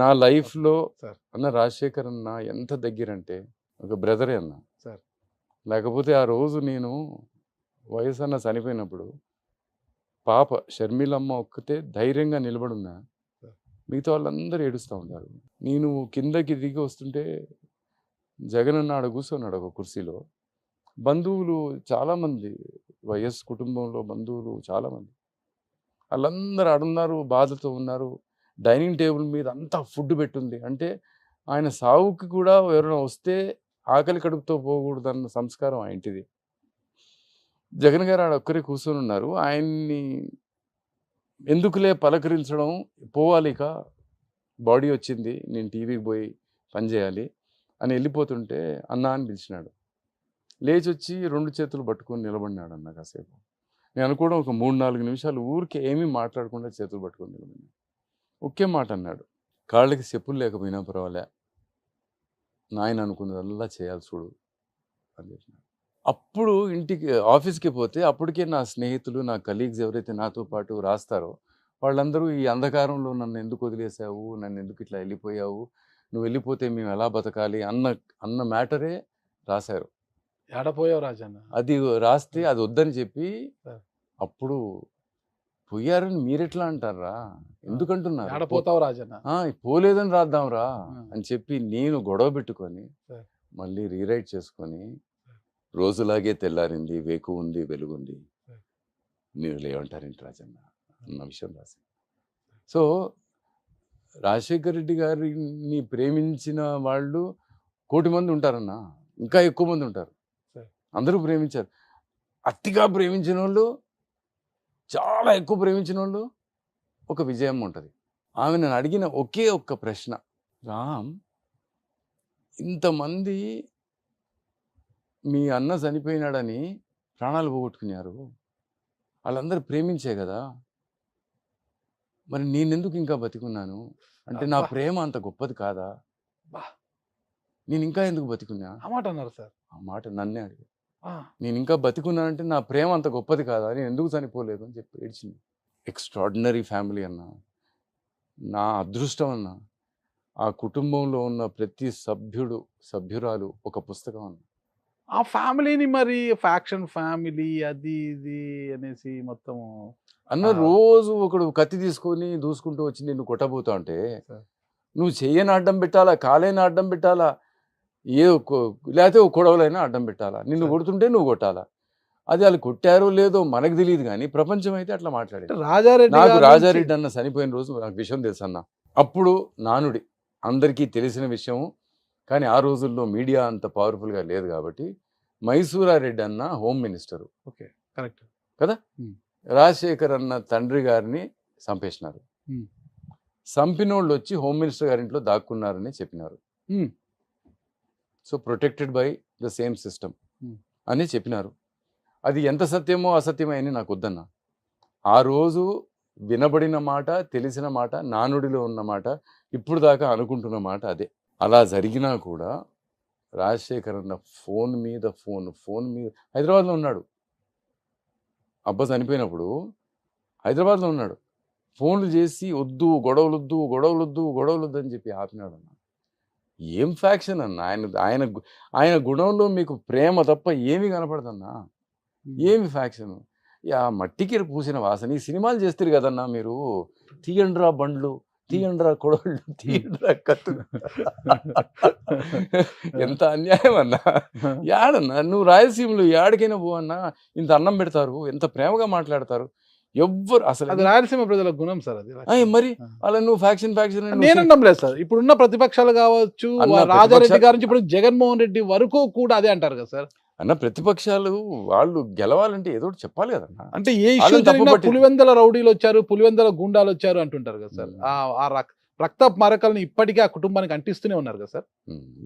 నా లైఫ్లో అన్న రాజశేఖర్ అన్న ఎంత దగ్గర అంటే ఒక బ్రదరే అన్న సార్. లేకపోతే ఆ రోజు నేను వయసు అన్న చనిపోయినప్పుడు పాప షర్మిలమ్మ ఒక్కతే ధైర్యంగా నిలబడున్నా, మిగతా వాళ్ళందరూ ఏడుస్తూ ఉంటారు. నేను కిందకి దిగి వస్తుంటే జగన్ అన్న ఆడ కూర్చున్నాడు ఒక కుర్చీలో. బంధువులు చాలామంది, వైఎస్ కుటుంబంలో బంధువులు చాలామంది, వాళ్ళందరూ ఆడున్నారు, బాధతో ఉన్నారు. డైనింగ్ టేబుల్ మీద అంతా ఫుడ్ పెట్టుంది. అంటే ఆయన సావుకి కూడా ఎవరైనా వస్తే ఆకలి కడుపుతో పోకూడదన్న సంస్కారం ఆ ఇంటిది. జగన్ గారు ఆడ ఒక్కరే కూర్చొని ఉన్నారు. ఆయన్ని ఎందుకులే పలకరించడం, పోవాలిక బాడీ వచ్చింది, నేను టీవీకి పోయి పనిచేయాలి అని వెళ్ళిపోతుంటే అన్నా అని పిలిచినాడు. లేచి వచ్చి 2 చేతులు పట్టుకొని నిలబడినాడు అన్న కాసేపు. నేను అనుకోవడం ఒక 3-4 నిమిషాలు ఊరికే ఏమీ మాట్లాడకుండా చేతులు పట్టుకొని నిలబడినాడు. ఒకే మాట అన్నాడు, కాళ్ళకి చెప్పులు లేకపోయినా పర్వాలే, నాయన అనుకున్నదల్లా చేయాలి చూడు అని చెప్పినాడు. అప్పుడు ఇంటికి ఆఫీస్కి పోతే అప్పటికే నా స్నేహితులు, నా కలీగ్స్ ఎవరైతే నాతో పాటు రాస్తారో వాళ్ళందరూ ఈ అంధకారంలో నన్ను ఎందుకు వదిలేసావు, నన్ను ఎందుకు ఇట్లా వెళ్ళిపోయావు, నువ్వు వెళ్ళిపోతే మేము ఎలా బతకాలి అన్న మ్యాటరే రాశారు. ఏడపోయావు రాజన్న అది రాస్తే అది వద్దని చెప్పి అప్పుడు పోయారని మీరెట్లా అంటారా, ఎందుకంటున్నారు, ఏడపోతావు రాజన్న, పోలేదని రాద్దాంరా అని చెప్పి నేను గొడవ పెట్టుకొని మళ్ళీ రీరైట్ చేసుకొని రోజులాగే తెల్లారింది, వేకు ఉంది, వెలుగుంది, మీరు లేవంటారేంటి రాజన్న అన్న విషయం రాసి. సో రాజశేఖర్ రెడ్డి గారిని ప్రేమించిన వాళ్ళు 1,000,000 మంది ఉంటారన్న, ఇంకా ఎక్కువ మంది ఉంటారు. అందరూ ప్రేమించారు. అతిగా ప్రేమించిన వాళ్ళు, చాలా ఎక్కువ ప్రేమించిన వాళ్ళు, ఒక విజయమ్మ ఉంటుంది. ఆమె నన్ను అడిగిన ఒకే ఒక్క ప్రశ్న, రామ్ ఇంతమంది మీ అన్న చనిపోయినాడని ప్రాణాలు పోగొట్టుకున్నారు, వాళ్ళందరూ ప్రేమించే కదా, మరి నేనెందుకు ఇంకా బతికున్నాను అంటే నా ప్రేమ అంత గొప్పది కాదా, నేను ఇంకా ఎందుకు బతికున్నా? ఆ మాట అన్నారు సార్. ఆ మాట నన్నే అడిగారు. నేను ఇంకా బతికున్నానంటే నా ప్రేమ అంత గొప్పది కాదా, నేను ఎందుకు చనిపోలేదు అని చెప్పి ఏడ్చింది. ఎక్స్ట్రాడినరీ ఫ్యామిలీ అన్న, నా అదృష్టం అన్న. ఆ కుటుంబంలో ఉన్న ప్రతి సభ్యురాలు ఒక పుస్తకం అన్న. ఆ ఫ్యామిలీని మరి ఫ్యాక్షన్ ఫ్యామిలీ అది ఇది అనేసి మొత్తం అన్న రోజు ఒకడు కత్తి తీసుకొని దూసుకుంటూ వచ్చి నిన్ను కొట్టబోతా అంటే నువ్వు చెయ్యని అడ్డం పెట్టాలా, కాలేని అడ్డం పెట్టాలా, లేకపోతే ఒక కొడవలైనా అడ్డం పెట్టాలా, నిన్ను కొడుతుంటే నువ్వు కొట్టాలా. అది వాళ్ళు కొట్టారో లేదో మనకు తెలియదు, కానీ ప్రపంచం అయితే అట్లా మాట్లాడేది. నాకు రాజారెడ్డి అన్న చనిపోయిన రోజు నాకు విషయం తెలుసు అన్న. అప్పుడు నానుడి అందరికీ తెలిసిన విషయం, కానీ ఆ రోజుల్లో మీడియా అంత పవర్ఫుల్గా లేదు కాబట్టి మైసూరారెడ్డి అన్న హోమ్ మినిస్టరు, ఓకే కరెక్ట్ కదా, రాజశేఖర్ అన్న తండ్రి గారిని చంపేసినారు. చంపినోళ్ళు వచ్చి హోమ్ మినిస్టర్ గారింట్లో దాక్కున్నారని చెప్పినారు. So protected by the same system అని చెప్పినారు. అది ఎంత సత్యమో అసత్యమో అని నాకు వద్దన్న. ఆ రోజు వినబడిన మాట, తెలిసిన మాట, నానుడిలో ఉన్న మాట, ఇప్పుడు దాకా అనుకుంటున్న మాట అదే. అలా జరిగినా కూడా రాజశేఖర్ అన్న ఫోన్ మీద హైదరాబాద్లో ఉన్నాడు. అబ్బా చనిపోయినప్పుడు హైదరాబాద్లో ఉన్నాడు. ఫోన్లు చేసి వద్దు గొడవలొద్దు గొడవలొద్దు గొడవలొద్దు అని చెప్పి ఆపినాడు అన్న. ఏం ఫ్యాక్షన్ అన్న, ఆయన గుణంలో మీకు ప్రేమ తప్ప ఏమీ కనపడదన్నా. ఏమి ఫ్యాక్షన్? ఆ మట్టికి పూసిన వాసన. ఈ సినిమాలు చేస్తారు కదన్నా మీరు, తీయండ్రా బండ్లు, తీయండ్రా కొడవళ్ళు, తీయండ్రా కత్తులు. ఎంత అన్యాయం అన్నా. యాడన్నా నువ్వు రాయలసీమలో యాడికైనా పో అన్నా, ఇంత అన్నం పెడతారు, ఎంత ప్రేమగా మాట్లాడతారు. ఎవ్వరు అసలు అది రాయలసీమ ప్రజల గుణం సార్ అది. మరి అలా నువ్వు ఫ్యాక్షన్ నేను అనడం లేదు సార్. ఇప్పుడున్న ప్రతిపక్షాలు కావచ్చు, రాజారెడ్డి గారి నుంచి ఇప్పుడు జగన్మోహన్ రెడ్డి వరకు కూడా అదే అంటారు కదా సార్. అన్న ప్రతిపక్షాలు వాళ్ళు గెలవాలంటే ఏదో ఒకటి చెప్పాలి కదన్నా. అంటే ఏ ఇష్యూ జరిగినా పులివెందల రౌడీలు వచ్చారు, పులివెందల గుండాలు వచ్చారు అంటుంటారు కదా సార్. ఆ రక్త మరకల్ని ఇప్పటికీ ఆ కుటుంబానికి అంటిస్తూనే ఉన్నారు కదా సార్.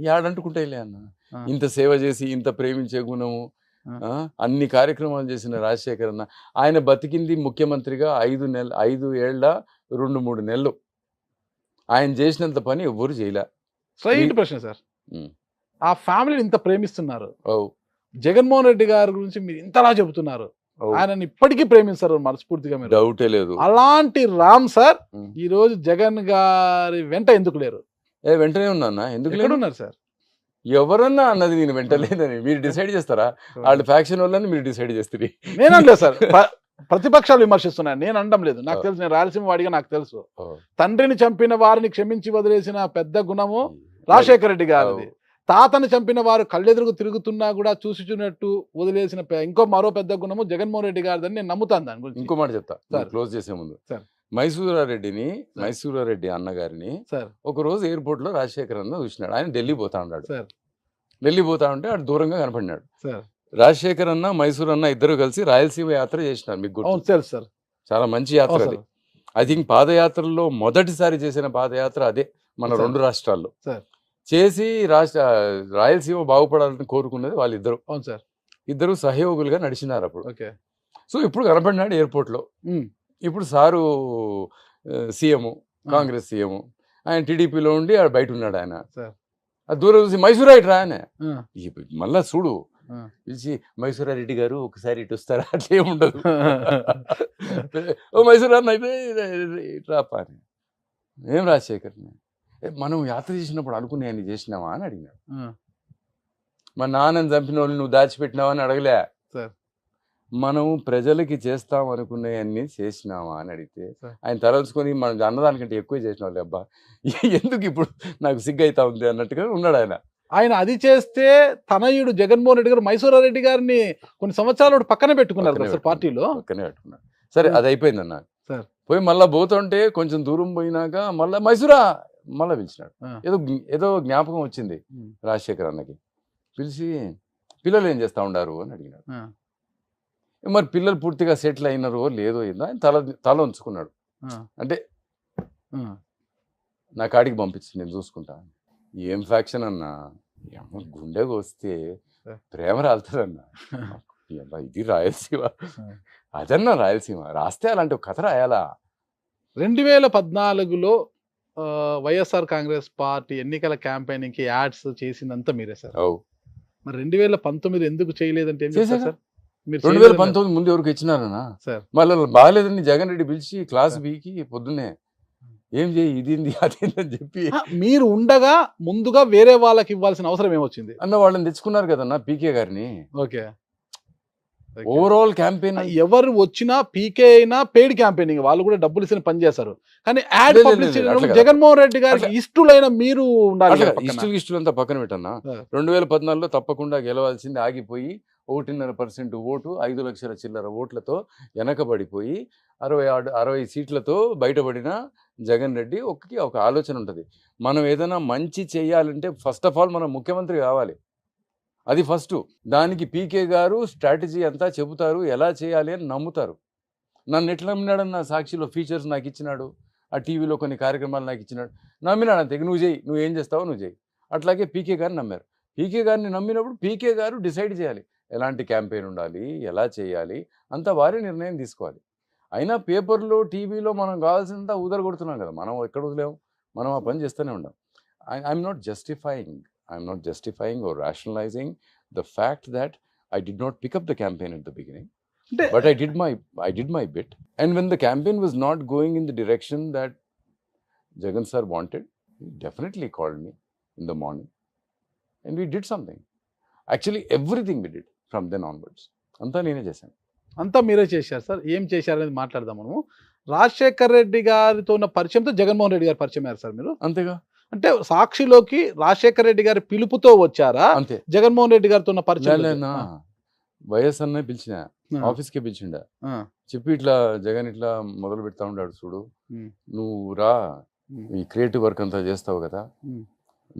యాడంటుకుంటాయిలే అన్న. ఇంత సేవ చేసి ఇంత ప్రేమించే గుణము, అన్ని కార్యక్రమాలు చేసిన రాజశేఖర్ అన్న, ఆయన బతికింది ముఖ్యమంత్రిగా 5 ఏళ్ల 2-3 నెలలు. ఆయన చేసినంత పని ఎవ్వరు చేయలే. స్ట్రైట్ ప్రశ్న సార్. ఆ ఫ్యామిలీని ఇంత ప్రేమిస్తున్నారు, జగన్మోహన్ రెడ్డి గారి గురించి మీరు ఇంతలా చెబుతున్నారు, ఆయనని ఇప్పటికీ ప్రేమిస్తారు మనస్ఫూర్తిగా, మీరు డౌటే లేదు. అలాంటి రామ్ సార్ ఈ రోజు జగన్ గారి వెంట ఎందుకు లేరు? వెంటనే ఉన్నా. ఎందుకు ఉన్నారు సార్? ఎవరన్నా అన్నది నేను వెంటలేదని మీరు డిసైడ్ చేస్తారా? వాళ్ళ ఫ్యాక్షన్ వల్ల మీరు డిసైడ్ చేస్తారు. నేను అనలేదు సార్, ప్రతిపక్షాలు విమర్శిస్తున్నాను, నేను అనడం లేదు. నాకు తెలుసు, నేను రాయలసీమ వాడిగా నాకు తెలుసు. తండ్రిని చంపిన వారిని క్షమించి వదిలేసిన పెద్ద గుణము రాజశేఖర రెడ్డి గారిది. తాతను చంపిన వారు కళ్ళెదురుగు తిరుగుతున్నా కూడా చూసినట్టు వదిలేసిన మరో పెద్ద గుణము జగన్మోహన్ రెడ్డి గారిదని నేను నమ్ముతాను. దాని గురించి ఇంకో మాట చెప్తా క్లోజ్ చేసే ముందు. మైసూరారెడ్డి అన్నగారిని ఒక రోజు ఎయిర్పోర్ట్ లో రాజశేఖర్ అన్న చూసినాడు. ఆయన ఢిల్లీ పోతా ఉన్నాడు. ఢిల్లీ పోతా ఉంటే అటు దూరంగా కనపడినాడు. రాజశేఖర్ అన్న మైసూర్ అన్న ఇద్దరు కలిసి రాయలసీమ యాత్ర చేసినారు. మీకు తెలుసు సార్, చాలా మంచి యాత్ర అది. ఐ థింక్ పాదయాత్రలో మొదటిసారి చేసిన పాదయాత్ర అదే మన 2 రాష్ట్రాల్లో చేసి రాయలసీమ బాగుపడాలని కోరుకున్నది వాళ్ళిద్దరు. ఇద్దరు సహయోగులుగా నడిచినారు అప్పుడు. సో ఇప్పుడు కనపడినాడు ఎయిర్పోర్ట్ లో. ఇప్పుడు సారు సీఎం, కాంగ్రెస్ సీఎం, ఆయన టీడీపీలో ఉండి ఆడ బయట ఉన్నాడు. ఆయన దూరం చూసి మైసూరా ఇటు రా ఆయన మళ్ళా చూడు పిలిచి, మైసూరారెడ్డి గారు ఒకసారి ఇటు వస్తారా? అట్లే ఉండదు. ఓ మైసూరా అయితే రాపా అని. ఏం రాజశేఖర్ని మనం యాత్ర చేసినప్పుడు అనుకునే చేసినావా అని అడిగినాడు. మా నాన్నని చంపిన వాళ్ళు నువ్వు దాచిపెట్టినావా అని అడగలే. మనం ప్రజలకి చేస్తాం అనుకునేవన్నీ చేసినావా అని అడిగితే ఆయన తలచుకొని మనం అన్నదానికంటే ఎక్కువ చేసిన వాళ్ళు, అబ్బా ఎందుకు ఇప్పుడు నాకు సిగ్గు అవుతా ఉంది అన్నట్టుగా ఉన్నాడు ఆయన. ఆయన అది చేస్తే తనయుడు జగన్మోహన్ రెడ్డి గారు మైసూరారెడ్డి గారిని కొన్ని సంవత్సరాలు పక్కన పెట్టుకున్నారు సార్, పార్టీలో పక్కనే పెట్టుకున్నారు. సరే అది అయిపోయింది అన్న. పోయి మళ్ళా పోతుంటే కొంచెం దూరం పోయినాక మళ్ళా మైసూరా మళ్ళా పిలిచినాడు. ఏదో జ్ఞాపకం వచ్చింది రాజశేఖర్ అన్నకి. పిలిచి పిల్లలు ఏం చేస్తా ఉండారు అని అడిగినాడు. మరి పిల్లలు పూర్తిగా సెటిల్ అయినారో లేదో ఏందో ఆయన తల ఉంచుకున్నాడు. అంటే నా కాడికి పంపించి నేను చూసుకుంటా. ఏం ఫ్యాక్షన్ అన్నా, గుండెకు వస్తే ప్రేమ రాలుతుందన్నా. ఇది రాయలసీమ, అదన్నా రాయలసీమ రాస్తే అలాంటి ఒక కథ రాయాలా? 2014లో వైఎస్ఆర్ కాంగ్రెస్ పార్టీ ఎన్నికల క్యాంపెయినింగ్ కి యాడ్స్ చేసిందంతా మీరే సార్. మరి 2019 ఎందుకు చేయలేదంటే ఏం చేశారు సార్? 2019 ముందు ఎవరికి ఇచ్చినారన్నా సార్? మళ్ళీ బాగాలేదని జగన్ రెడ్డి పిలిచి క్లాస్ బీకి పొద్దున్నే ఏం చేయి ఇదేంది అదేంది అని చెప్పి మీరు ఉండగా ముందుగా వేరే వాళ్ళకి ఇవ్వాల్సిన అవసరం ఏమొచ్చింది అన్న? వాళ్ళని తెచ్చుకున్నారు కదన్నా పీకే గారిని. ఓకే, ఓవరాల్ క్యాంపెయిన్ ఎవరు వచ్చినా పీకే అయినా పెయిడ్ క్యాంపెయినింగ్, వాళ్ళు కూడా డబ్బులు ఇచ్చిన పని చేస్తారు. కానీ యాడ్ పబ్లిసిటీ జగన్మోహన్ రెడ్డి గారికి ఇష్టలైన మీరు ఉండాలి. ఇష్టలంతా పక్కన పెట్టన్నా. 2014లో తప్పకుండా గెలవాల్సింది ఆగిపోయి 1.5% ఓటు 5 లక్షల చిల్లర ఓట్లతో వెనకబడిపోయి 60 సీట్లతో బయటపడిన జగన్ రెడ్డి ఒక ఆలోచన ఉంటుంది. మనం ఏదైనా మంచి చేయాలంటే ఫస్ట్ ఆఫ్ ఆల్ మనం ముఖ్యమంత్రి కావాలి, అది ఫస్ట్. దానికి పీకే గారు స్ట్రాటజీ అంతా చెబుతారు, ఎలా చేయాలి అని నమ్ముతారు. నన్ను ఎట్లా నమ్మినాడన్న సాక్షిలో ఫీచర్స్ నాకు ఇచ్చినాడు, ఆ టీవీలో కొన్ని కార్యక్రమాలు నాకు ఇచ్చినాడు, నమ్మినాడు అంతే. నువ్వు చేయి, నువ్వు ఏం చేస్తావో నువ్వు చేయి. అట్లాగే పీకే గారిని నమ్మారు. పీకే గారిని నమ్మినప్పుడు పీకే గారు డిసైడ్ చేయాలి ఎలాంటి క్యాంపెయిన్ ఉండాలి, ఎలా చేయాలి, అంతా వారే నిర్ణయం తీసుకోవాలి. అయినా పేపర్లో టీవీలో మనం కావాల్సినంత ఉదరగొడుతున్నాం కదా, మనం ఎక్కడ వదిలేము, మనం ఆ పని చేస్తూనే ఉన్నాం. I'm not justifying or rationalizing the fact that I did not pick up the campaign at the beginning. అంటే But I did my bit. And when the campaign was not going in the direction that Jagan sir wanted, he definitely called me in the morning, and we did something. Actually, everything we did from then onwards. అంతా నేనే చేశాను. అంతా మీరే చేశారు sir. ఏం చేశారు అనేది మాట్లాడదాం మనము. రాజశేఖర్ రెడ్డి గారితో ఉన్న పరిచయంతో జగన్మోహన్ రెడ్డి గారు పరిచయం అయ్యారు సార్ మీరు. అంతేగా. అంటే సాక్షిలోకి రాజశేఖర్ రెడ్డి గారి పిలుపుతో వచ్చారా, అంతే. జగన్మోహన్ రెడ్డి గారితో ఉన్న పరిచయం? వైఎస్ అన్న పిలిచిన ఆఫీస్కి పిలిచిండ, చెప్పి ఇట్లా జగన్ ఇట్లా మొదలు పెడతా ఉన్నాడు చూడు, నువ్వు రా, ఈ క్రియేటివ్ వర్క్ అంతా చేస్తావు కదా,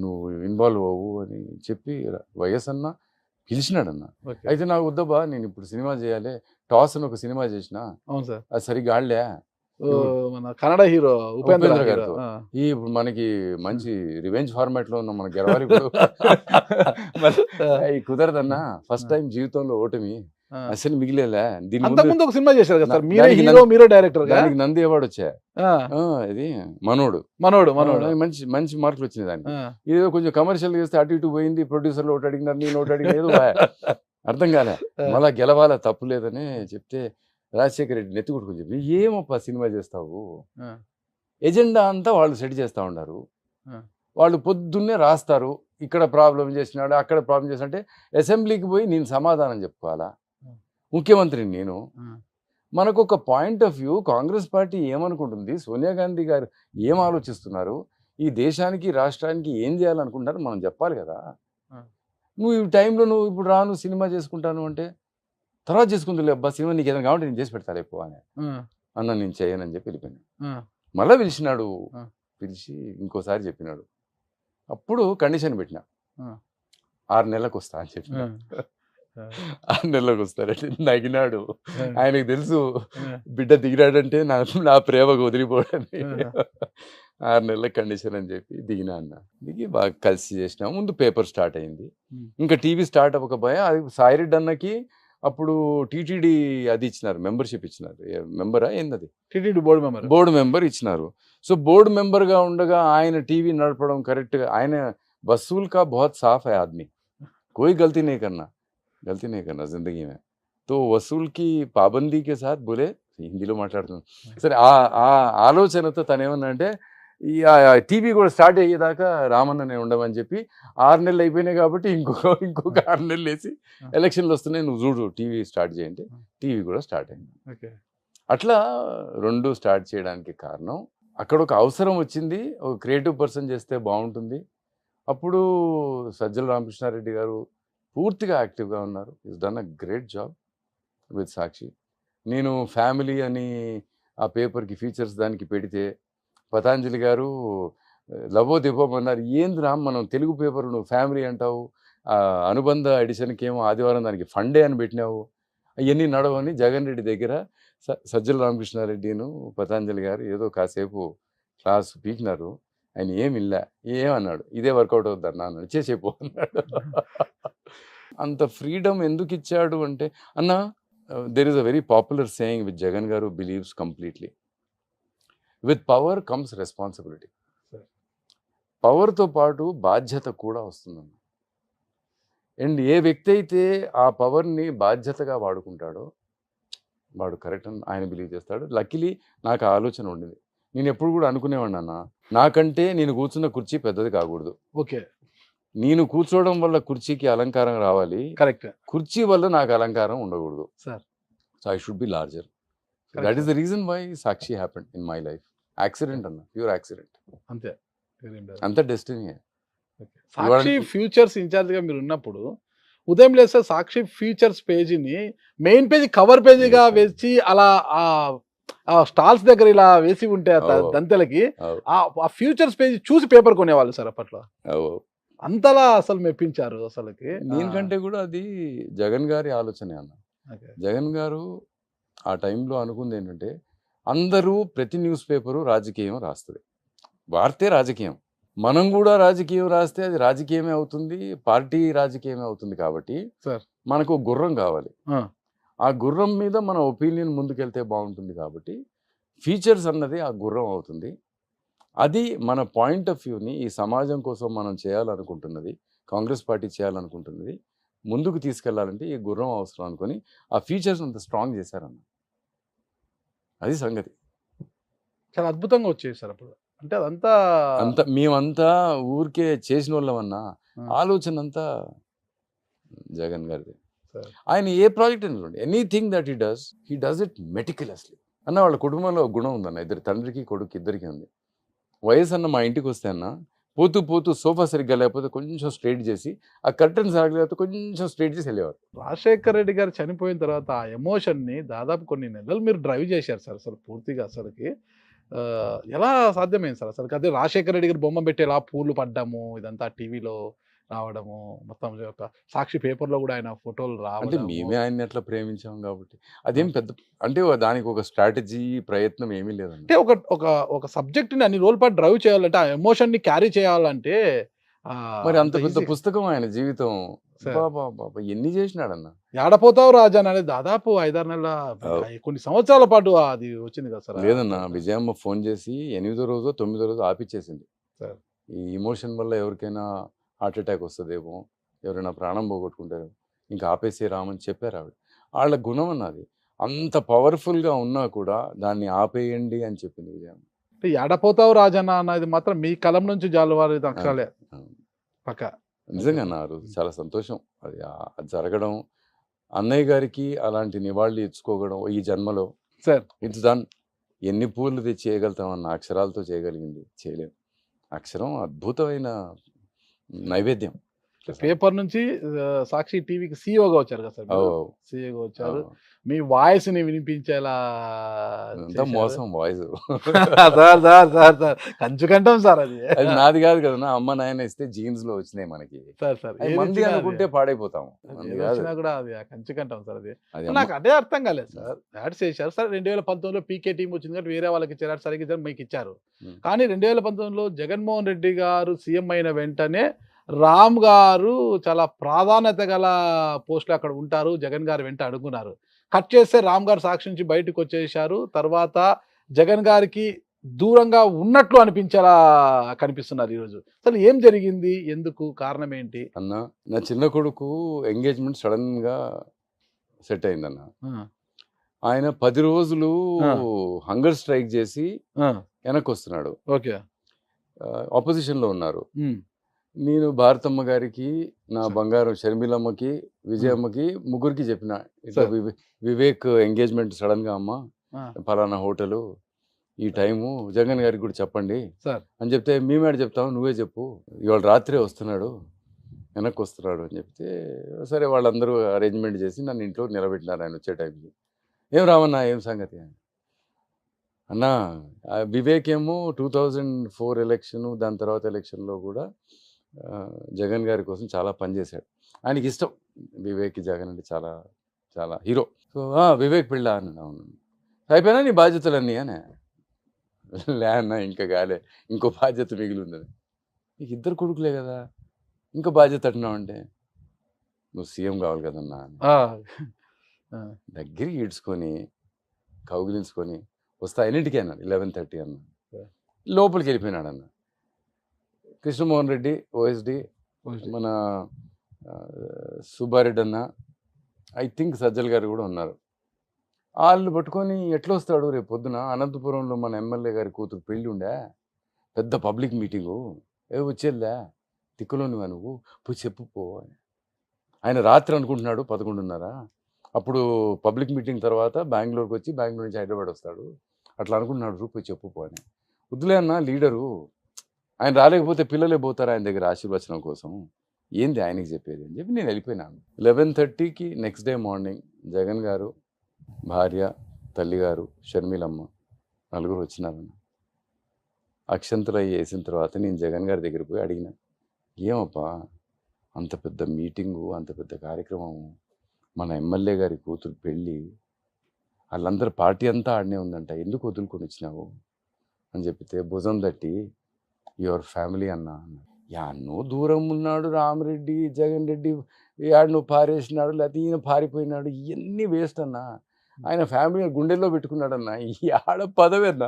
నువ్వు ఇన్వాల్వ్ అవ్వు అని చెప్పి వైఎస్ అన్న పిలిచినాడన్న. అయితే నాకు వద్దబ్బా, నేను ఇప్పుడు సినిమా చేయాలి, టాస్ అని ఒక సినిమా చేసిన, అవును సార్, అది సరిగ్గా ఆడలే. మన కన్నడ హీరో ఉపేంద్ర గారితో ఈ ఇప్పుడు మనకి మంచి రివెంజ్ ఫార్మాట్ లో ఉన్నాం, మనకి గెలవాలి ఇప్పుడు. కుదరదన్నా, ఫస్ట్ టైం జీవితంలో ఓటమి అసలు మిగిలేలా. అంతకుముందు ఒక సినిమా చేశారు కదా సార్, మీరే హీరో మీరే డైరెక్టర్. దానికి నంది అవార్డు వచ్చా, ఇది మనోడు మంచి మంచి మార్కులు వచ్చినాయి దానికి. ఏదో కొంచెం కమర్షియల్ చేస్తే అటు ఇటు పోయింది, ప్రొడ్యూసర్లు ఒకటి అడిగినారు, నేను ఒకటి అడిగిన, ఏదో అర్థం కాలే. మళ్ళా గెలవాలా, తప్పు లేదని చెప్తే రాజశేఖర రెడ్డి నెత్తి కొట్టుకుని చెప్పి, ఏమప్పా సినిమా చేస్తావు, ఎజెండా అంతా వాళ్ళు సెట్ చేస్తూ ఉన్నారు, వాళ్ళు పొద్దున్నే రాస్తారు, ఇక్కడ ప్రాబ్లం చేసినాడు, అక్కడ ప్రాబ్లం చేసినా, అంటే అసెంబ్లీకి పోయి నేను సమాధానం చెప్పుకోవాలా, ముఖ్యమంత్రిని నేను. మనకు ఒక point of view, Congress party ఏమనుకుంటుంది, సోనియా గాంధీ గారు ఏం ఆలోచిస్తున్నారు, ఈ దేశానికి రాష్ట్రానికి ఏం చేయాలనుకుంటారు మనం చెప్పాలి కదా. నువ్వు ఈ టైంలో నువ్వు ఇప్పుడు రాను సినిమా చేసుకుంటాను అంటే, తర్వాత చేసుకుంటుంది అబ్బా, సినిమా నీకు ఏదైనా కావాలంటే నేను చేసి పెడతాను ఎక్కువ అని అన్న, నేను చేయనని చెప్పి వెళ్ళిపోయాను. మళ్ళీ పిలిచినాడు, పిలిచి ఇంకోసారి చెప్పినాడు, అప్పుడు కండిషన్ పెట్టినా, 6 నెలలకు వస్తా అని చెప్పిన. 6 నెలలకు వస్తారంటే నగినాడు. ఆయనకు తెలుసు బిడ్డ దిగినాడంటే నా ప్రేమకు వదిలిపోవడానికి. 6 నెలల కండిషన్ అని చెప్పి దిగినా అన్న. దిగి బాగా కలిసి చేసినా. ముందు పేపర్ స్టార్ట్ అయింది, ఇంకా టీవీ స్టార్ట్ అవ్వకపోయా. అది సాయిరెడ్డి అన్నకి అప్పుడు టీటీడీ అది ఇచ్చినారు, మెంబర్షిప్ ఇచ్చినారు. మెంబరా ఏంది, టీటీడీ బోర్డు మెంబర్ ఇచ్చినారు. సో బోర్డు మెంబర్గా ఉండగా ఆయన టీవీ నడపడం కరెక్ట్గా, ఆయన వసూల్ కా బహుత్ సాఫ్ హై ఆద్మీ, కోई गलती नहीं करना जिंदगी में. तो वसूल की पाबंदी के साथ बोले, హిందీలో మాట్లాడుతున్నాను సరే. ఆ ఆలోచనతో తను ఏమన్నా అంటే, ఈ టీవీ కూడా స్టార్ట్ అయ్యేదాకా రామన్న నేను ఉండమని చెప్పి, 6 నెలలు అయిపోయినాయి కాబట్టి ఇంకొక 6 నెలలు వేసి, ఎలక్షన్లు వస్తున్నాయి నువ్వు చూడు టీవీ స్టార్ట్ చేయంటే టీవీ కూడా స్టార్ట్ అయింది. అట్లా 2 స్టార్ట్ చేయడానికి కారణం, అక్కడ ఒక అవసరం వచ్చింది, ఒక క్రియేటివ్ పర్సన్ చేస్తే బాగుంటుంది. అప్పుడు సజ్జల రామకృష్ణారెడ్డి గారు పూర్తిగా యాక్టివ్గా ఉన్నారు. Is done a great job with Sakshi. నేను ఫ్యామిలీ అని ఆ పేపర్కి ఫీచర్స్ దానికి పెడితే, పతాంజలి గారు లవో దిపోమన్నారు, ఏంది రామ్ మనం తెలుగు పేపర్ నువ్వు ఫ్యామిలీ అంటావు, అనుబంధ ఎడిషన్కి ఏమో ఆదివారం దానికి ఫండే అని పెట్టినావు, అవన్నీ నడవని జగన్ రెడ్డి దగ్గర సజ్జల రామకృష్ణారెడ్డిను పతాంజలి గారు ఏదో కాసేపు క్లాస్ పీకినారు. ఆయన ఏమన్నాడు, ఇదే వర్కౌట్ అవుతారు అన్నాడు, చేసేపో అన్నాడు. అంత ఫ్రీడమ్ ఎందుకు ఇచ్చాడు అంటే, అన్న there is a very popular saying with Jagan గారు believes completely, with power comes responsibility. పవర్తో పాటు బాధ్యత కూడా వస్తుందన్న. అండ్ ఏ వ్యక్తి అయితే ఆ పవర్ని బాధ్యతగా వాడుకుంటాడో వాడు కరెక్ట్ అని ఆయన బిలీవ్ చేస్తాడు. లక్కీలీ నాకు ఆ ఆలోచన ఉండింది. నేను ఎప్పుడు కూడా అనుకునేవాడిని అన్న, నాకంటే నేను కూర్చున్న కుర్చీ పెద్దది కాకూడదు. ఓకే, నేను కూర్చోవడం వల్ల కుర్చీకి అలంకారం రావాలి, కరెక్ట్, కుర్చీ వల్ల నాకు అలంకారం ఉండకూడదు. Sir, so I should be larger. That is the reason why Sakshi happened in my life. Accident అన్న, ప్యూర్ యాక్సిడెంట్, అంత డెస్టినీ. సాక్షి ఫ్యూచర్స్ ఇన్ఛార్జ్ గా మీరు ఉన్నప్పుడు ఉదయం లేస్తే సాక్షి ఫ్యూచర్స్ పేజీని మెయిన్ పేజీ కవర్ పేజీగా వేసి అలా ఆ స్టాల్స్ దగ్గర ఇలా వేసి ఉంటే దంతెలకి ఆ ఫ్యూచర్స్ పేజీ చూసి పేపర్ కొనేవాళ్ళు సార్ అప్పట్లో. అంతలా అసలు మెప్పించారు అసలుకి. దీనికంటే కూడా అది జగన్ గారి ఆలోచనే అన్న. జగన్ గారు ఆ టైంలో అనుకుంది ఏంటంటే, అందరూ ప్రతి న్యూస్ పేపరు రాజకీయం రాస్తుంది, వార్తే రాజకీయం, మనం కూడా రాజకీయం రాస్తే అది రాజకీయమే అవుతుంది, పార్టీ రాజకీయమే అవుతుంది. కాబట్టి మనకు గుర్రం కావాలి, ఆ గుర్రం మీద మన ఒపీనియన్ ముందుకెళ్తే బాగుంటుంది. కాబట్టి ఫీచర్స్ అన్నది ఆ గుర్రం అవుతుంది. అది మన పాయింట్ ఆఫ్ వ్యూని ఈ సమాజం కోసం మనం చేయాలనుకుంటున్నది, కాంగ్రెస్ పార్టీ చేయాలనుకుంటున్నది ముందుకు తీసుకెళ్లాలంటే ఈ గుర్రం అవసరం అనుకొని ఆ ఫీచర్స్ అంత స్ట్రాంగ్ చేశారన్న. అది సంగతి. చాలా అద్భుతంగా వచ్చేది సార్ అప్పుడు. అంటే అదంతా అంత మేమంతా ఊరికే చేసిన వాళ్ళమన్నా, ఆలోచన అంతా జగన్ గారిది. సరే. ఆయన ఏ ప్రాజెక్ట్ అనుకోండి, anything that he does it meticulously. అన్న వాళ్ళ కుటుంబంలో ఒక గుణం ఉందన్న, ఇద్దరు తండ్రికి కొడుకు ఇద్దరికి ఉంది. వయసు అన్న మా ఇంటికి వస్తే అన్న పోతూ పోతూ సోఫా సరిగ్గా లేకపోతే కొంచెం స్ట్రైట్ చేసి, ఆ కర్టన్ సరిగ్గా లేకపోతే కొంచెం స్ట్రైట్ చేసి వెళ్ళేవారు. రాజశేఖర్ రెడ్డి గారు చనిపోయిన తర్వాత ఆ ఎమోషన్‌ని దాదాపు కొన్ని నెలలు మీరు డ్రైవ్ చేశారు సార్ అసలు పూర్తిగా అసలకి. ఎలా సాధ్యమైంది సార్ అసలకి? అదే రాజశేఖర్ రెడ్డి గారి బొమ్మ పెట్టి ఎలా పూలు పడ్డము, ఇదంతా టీవీలో రావడము, మొత్తం ఒక సాక్షి పేపర్‌లో కూడా ఆయన ఫోటోలు అంటే రావడము. మేమే ఆయన్ని అట్లా ప్రేమించాం కాబట్టి అదేం పెద్ద, అంటే దానికి ఒక స్ట్రాటజీ ప్రయత్నం ఏమీ లేదండి. అంటే ఒక ఒక ఒక సబ్జెక్ట్‌ని అన్ని రోజుల పాటు డ్రైవ్ చేయాలంటే, ఆ ఎమోషన్‌ని క్యారీ చేయాలంటే మరి అంత అంత పెద్ద ఈజీ పుస్తకం ఆయన జీవితం. సార్. బాబా ఎన్ని చేసినాడన్న. "యాడపోతావు రాజా" అనేది దాదాపు 5, 6 నెలల అవ్. కొన్ని సంవత్సరాల పాటు అది వచ్చింది కదా సార్. లేదన్న, విజయమ్మ ఫోన్ చేసి 8వ రోజో 9వ రోజో ఆపిచ్చేసింది. సార్. ఈ ఎమోషన్ వల్ల ఎవరికైనా హార్ట్ అటాక్ వస్తుందేమో, ఎవరైనా ప్రాణం పోగొట్టుకుంటారు, ఇంకా ఆపేసే రామని చెప్పారు ఆవిడ. వాళ్ళ గుణం అన్నది. అంత పవర్ఫుల్గా ఉన్నా కూడా దాన్ని ఆపేయండి అని చెప్పింది విజయమ్మ. అంటే "యాడపోతావు రాజన్న" అన్నది మాత్రం మీ కలం నుంచి జాలువారిన అక్షరాలే పక్కా. నిజంగా నా రోజు చాలా సంతోషం అది అది జరగడం. అన్నయ్య గారికి అలాంటి నివాళి ఇచ్చుకోవడం ఈ జన్మలో. సార్. It's done. ఎన్ని పూలు తెచ్చి చేయగలుగుతామన్న, అక్షరాలతో చేయగలిగింది చేయలేం. అక్షరం అద్భుతమైన నైవేద్యం. పేపర్ నుంచి సాక్షి టీవీకి సీఈఓగా వచ్చారు కదా సార్. అవు సీఈఓగా వచ్చారు. అవు. మీ వాయిస్‌ని వినిపించేలా అంతా చేశారు. మోసం voice. Sir sir sir sir కంచుకంఠం సార్ అది. అది నాది కాదు కదా, అమ్మ నాయన ఇస్తే జీన్స్ లో వచ్చినాయి మనకి. సార్ సార్ అది ఏది మంది వచ్చినా అనుకుంటే అది. పాడైపోతాము. మంది ఏది కాదు వచ్చినా కూడా అది ఆ కంచుకంఠం సార్ అది. అది. నాకు అదే అర్థం కాలేదు సార్. యాడ్స్ చేశారు సార్. 2019లో పీకే టీమ్ వచ్చింది కాబట్టి వేరే వాళ్ళకి ఇచ్చారు. యాడ్స్ సరిగ్గా ఇచ్చారు, మీకు ఇచ్చారు. ఉమ్. కానీ 2019లో జగన్మోహన్ రెడ్డి గారు సీఎం అయిన వెంటనే రామ్ గారు చాలా ప్రాధాన్యత గల పోస్టులు అక్కడ ఉంటారు, జగన్ గారు వెంట అడుగున్నారు. కట్ చేస్తే రామ్ గారు సాక్షి నుంచి బయటకు వచ్చేసారు. తర్వాత జగన్ గారికి దూరంగా ఉన్నట్లు అనిపించేలా కనిపిస్తున్నారు ఈరోజు. అసలు ఏం జరిగింది, ఎందుకు, కారణం ఏంటి? అన్న, నా చిన్న కొడుకు ఎంగేజ్మెంట్ సడన్ గా సెట్ అయిందన్న. ఆయన 10 రోజులు ఆ. హంగర్ స్ట్రైక్ చేసి ఆ, వెనక్కి వస్తున్నాడు. ఓకే. ఆపోజిషన్ లో ఉన్నారు. ఉమ్, నేను భారతమ్మ గారికి, నా సార్. బంగారం షర్మిలమ్మకి, విజయమ్మకి, ముగ్గురికి చెప్పిన ఇట్లా సార్. వివేక్ ఎంగేజ్మెంట్ సడన్ గా అమ్మ, ఆ, ఫలానా హోటలు, ఈ టైము జగన్ గారికి కూడా చెప్పండి సార్. అని చెప్తే, మేమేడ చెప్తాము, నువ్వే చెప్పు, ఇవాళ రాత్రే వస్తున్నాడు, వెనక్కి వస్తున్నాడు అని చెప్తే, సరే వాళ్ళందరూ అరేంజ్మెంట్ చేసి నన్ను ఇంట్లో నిలబెట్టినారు ఆయన వచ్చే టైంకి. ఏం రావన్నా, ఏం సంగతి అన్నా? వివేక్ ఏమో 2004 ఎలక్షన్, దాని తర్వాత ఎలక్షన్లో కూడా జగన్ గారి కోసం చాలా పనిచేశాడు. ఆయనకి ఇష్టం వివేక్, జగన్ అంటే చాలా చాలా హీరో. సో వివేక్ పెళ్ళా అన్నాడు. అవును. అయిపోయినా నీ బాధ్యతలన్నీ అనే. లే అన్న, ఇంకా గాలే, ఇంకో బాధ్యత మిగిలి ఉందని. నీకు 2 కొడుకులే కదా, ఇంకో బాధ్యత అంటున్నావు అంటే, నువ్వు సీఎం కావాలి కదన్నా అని. ఆ, ఆ, దగ్గరికి ఈడ్చుకొని కౌగిలించుకొని వస్తా ఎన్నింటికి అన్నాడు. 11:30 అన్న. లోపలికి వెళ్ళిపోయినాడు అన్న. కృష్ణమోహన్ రెడ్డి, ఓఎస్డి, మన సుబ్బారెడ్డి అన్న, ఐ థింక్ సజ్జల్ గారు కూడా ఉన్నారు. వాళ్ళు పట్టుకొని ఎట్లా వస్తాడు రేపు పొద్దున, అనంతపురంలో మన ఎమ్మెల్యే గారి కూతురు పెళ్ళి ఉండే, పెద్ద పబ్లిక్ మీటింగు, వచ్చేద్దా తిక్కులోనివా నువ్వు, పోయి చెప్పు పో అని. ఆయన రాత్రి అనుకుంటున్నాడు 11:30. అప్పుడు పబ్లిక్ మీటింగ్ తర్వాత బెంగళూరుకి వచ్చి బెంగళూరు నుంచి హైదరాబాద్ వస్తాడు, అట్లా అనుకుంటున్నాడు, పోయి చెప్పు పో అని. వద్దులే అన్న, లీడరు ఆయన రాలేకపోతే పిల్లలే పోతారు ఆయన దగ్గర ఆశీర్వచనం కోసం, ఏంది ఆయనకి చెప్పేది అని చెప్పి నేను వెళ్ళిపోయినాను. 11:30కి నెక్స్ట్ డే మార్నింగ్ జగన్ గారు, భార్య, తల్లిగారు, షర్మిలమ్మ, నలుగురు వచ్చినారన్న. అక్షంతలు అవి వేసిన తర్వాత నేను జగన్ గారి దగ్గర పోయి అడిగిన, ఏమప్పా అంత పెద్ద మీటింగు, అంత పెద్ద కార్యక్రమము, మన ఎమ్మెల్యే గారి కూతురు పెళ్ళి, వాళ్ళందరూ పార్టీ అంతా ఆడనే ఉందంట, ఎందుకు వదులుకొని వచ్చినావు అని చెప్పితే, భుజం తట్టి యువర్ ఫ్యామిలీ అన్న. యాడ్నో దూరం ఉన్నాడు రామరెడ్డి, జగన్ రెడ్డి, యాడ్నో పారేసినాడు, లేకపోతే ఈయన పారిపోయినాడు, ఇవన్నీ వేస్ట్ అన్న. ఆయన ఫ్యామిలీ గుండెల్లో పెట్టుకున్నాడన్న. ఈ ఆడ పదవి అన్న,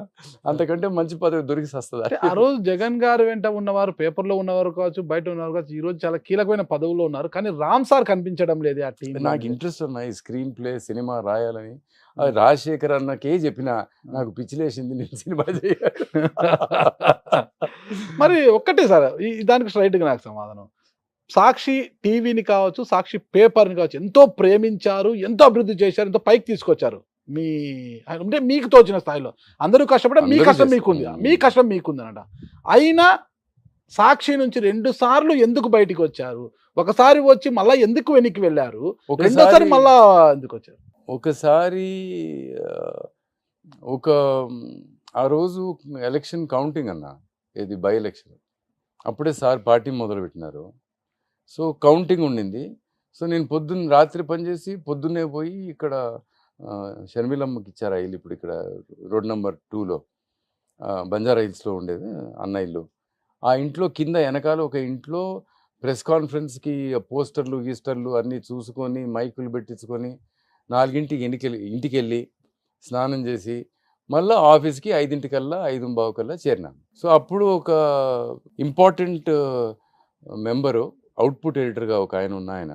అంతకంటే మంచి పదవి దొరికి వస్తుందా? అంటే ఆ రోజు జగన్ గారు వెంట ఉన్నవారు, పేపర్‌లో ఉన్నవారు కావచ్చు, బయట ఉన్నవారు కావచ్చు, ఈ రోజు చాలా కీలకమైన పదవుల్లో ఉన్నారు. కానీ రామ్ సార్ కనిపించడం లేదే ఆ టీమ్‌లో నాకు అనేది. ఇంట్రెస్ట్ అన్న ఈ స్క్రీన్ ప్లే సినిమా రాయాలని. అది రాజశేఖర్ అన్నకే చెప్పిన, నాకు పిచ్చిలేసింది నేను సినిమా చేయాలి. మరి ఒక్కటే సార్ దానికి స్ట్రైట్‌గా నాకు సమాధానం. సాక్షి టీవీని కావచ్చు, సాక్షి పేపర్‌ని కావచ్చు ఎంతో ప్రేమించారు, ఎంతో అభివృద్ధి చేశారు, ఎంతో పైకి తీసుకొచ్చారు. మీ అంటే మీకు తోచిన స్థాయిలో. అందరూ కష్టపడ్డారు, మీ అందరూ కష్టం చేశారు. మీకుంది. మీ కష్టం మీకుందనట. అయినా సాక్షి నుంచి 2 సార్లు ఎందుకు బయటికొచ్చారు? ఒకసారి వచ్చి మళ్ళా ఎందుకు వెనక్కి వెళ్లారు? రెండోసారి మళ్ళా ఎందుకొచ్చారు? ఒకసారి ఆహ్, ఒక ఆ రోజు ఎలక్షన్ కౌంటింగ్ అన్న. ఇది బై ఎలక్షన్. అప్పుడే సార్ పార్టీ మొదలుపెట్టినారు. సో, కౌంటింగ్ ఉండింది. సో, నేను రాత్రి పనిచేసి పొద్దున్నే పోయి ఇక్కడ షర్మిలమ్మకి ఇచ్చారు ఆ ఇల్లు. ఇప్పుడు ఇక్కడ రోడ్ నంబర్ 2లో బంజారా హిల్స్‌లో ఉండేది అన్న ఇల్లు. ఆ ఇంట్లో కింద ఎనకాల ఒక ఇంట్లో ప్రెస్ కాన్ఫరెన్స్‌కి పోస్టర్లు, గీస్టర్లు అన్నీ చూసుకొని, మైకులు పెట్టించుకొని 4కి ఇంటికెళ్ళి స్నానం చేసి మళ్ళా ఆఫీస్‌కి 5:00కల్లా 5:15కల్లా చేరినాను. సో, అప్పుడు ఒక ఇంపార్టెంట్ మెంబరు అవుట్‌పుట్ ఎడిటర్‌గా ఒక ఆయన ఉన్నాయన.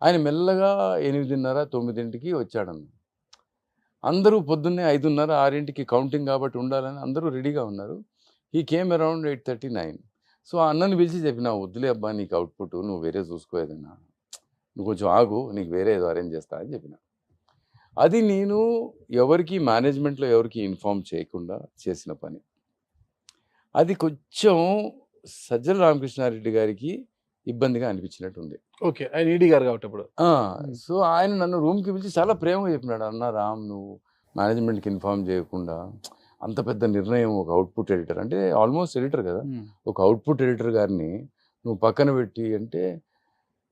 ఆయన మెల్లగా 8:30, 9కి వచ్చాడన్న. అందరూ పొద్దున్నే 5:30, 6కి కౌంటింగ్ కాబట్టి ఉండాలని అందరూ రెడీగా ఉన్నారు. He came around 8:30, 9. సో, ఆ అన్నని పిలిచి చెప్పిన, "వద్దులే అబ్బా నీకు అవుట్‌పుట్, నువ్వు వేరే చూసుకో ఏదన్నా. నువ్వు కొంచెం ఆగు, నీకు వేరే ఏదో అరేంజ్ చేస్తా" అని చెప్పిన. అది నేను మేనేజ్మెంట్‌లో ఎవరికీ ఇన్ఫార్మ్ చేయకుండా చేసిన పని. అది కొంచెం సజ్జల రామకృష్ణారెడ్డి గారికి ఇబ్బందిగా అనిపించినట్టుంది. ఓకే. ఆయన ఈడీ గారు కాబట్టి అప్పుడు. సో, ఆయన నన్ను రూమ్‌కి పిలిచి చాలా ప్రేమగా చెప్పినాడు. "అన్న రామ్, నువ్వు మేనేజ్మెంట్‌కి ఇన్ఫార్మ్ చేయకుండా అంత పెద్ద నిర్ణయం, ఒక అవుట్‌పుట్ ఎడిటర్ అంటే ఆల్మోస్ట్ ఎడిటర్ కదా! ఒక అవుట్‌పుట్ ఎడిటర్ గారిని నువ్వు పక్కన పెట్టి" అంటే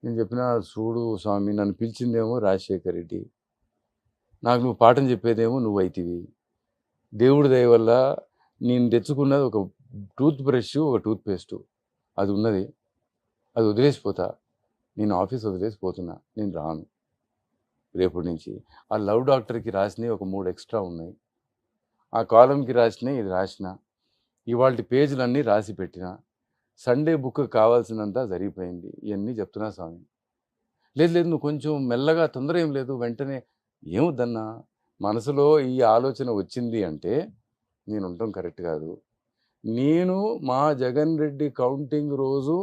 నేను చెప్పిన, "చూడు స్వామి, నన్ను పిలిచిందేమో రాజశేఖర్ రెడ్డి. నాకు నువ్వు పాఠం చెప్పేదేమో నువ్వైతివి. దేవుడి దయ వల్ల నేను తెచ్చుకున్నది ఒక టూత్ బ్రష్, ఒక టూత్ పేస్టు. అది ఉన్నది. అది వదిలేసిపోతా. నేను ఆఫీస్ వదిలేసిపోతున్నా. నేను రాను రేపటి నుంచి. ఆ లవ్ డాక్టర్‌కి రాసినవి ఒక 3 ఎక్స్ట్రా ఉన్నాయి. ఆ కాలమ్‌కి రాసినవి ఇది రాసిన. ఇవాల్టి పేజీలన్నీ రాసి పెట్టిన. సండే బుక్ కావాల్సినంత జరిగిపోయింది. ఇయన్నీ చెప్తున్నా స్వామి. లేదు లేదు, నువ్వు కొంచెం మెల్లగా, తొందర ఏం లేదు, వెంటనే ఏమొద్దన్నా, మనసులో ఈ ఆలోచన వచ్చింది అంటే నేను ఉండటం కరెక్ట్ కాదు. నేను మా జగన్ రెడ్డి కౌంటింగ్ రోజు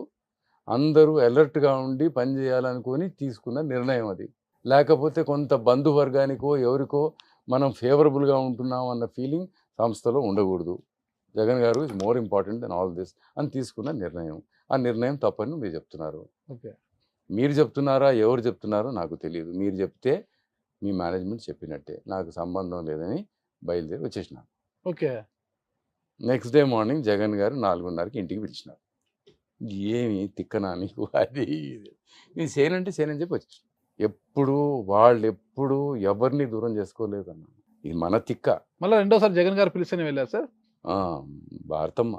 అందరూ అలర్ట్‌గా ఉండి పని చేయాలనుకొని తీసుకున్న నిర్ణయం అది. లేకపోతే కొంత బంధువర్గానికో, ఎవరికో మనం ఫేవరబుల్‌గా ఉంటున్నాం అన్న ఫీలింగ్ సంస్థలో ఉండకూడదు. Jagan garu is more important than all this అని తీసుకున్న నిర్ణయం. ఆ నిర్ణయం తప్పని మీరు చెప్తున్నారు. ఓకే. మీరు చెప్తున్నారా, ఎవరు చెప్తున్నారో నాకు తెలీదు. మీరు చెప్తే మీ మేనేజ్మెంట్ చెప్పినట్టే. నాకు సంబంధం లేదని బయలుదేరి వచ్చేసినా. Okay. Next day morning Jagan గారు 4:30కి ఇంటికి పిలిచినారు. ఏమి తిక్కనా నీకు అది ఇది. నేను చేయనంటే చేయనని చెప్పి వచ్చేసిన. వాళ్ళెప్పుడు ఎవరిని దూరం చేసుకోలేదన్న. ఇది మన తిక్క. మళ్ళా రెండోసారి జగన్ గారు పిలిస్తేనే వెళ్లారు సార్? భారతమ్మ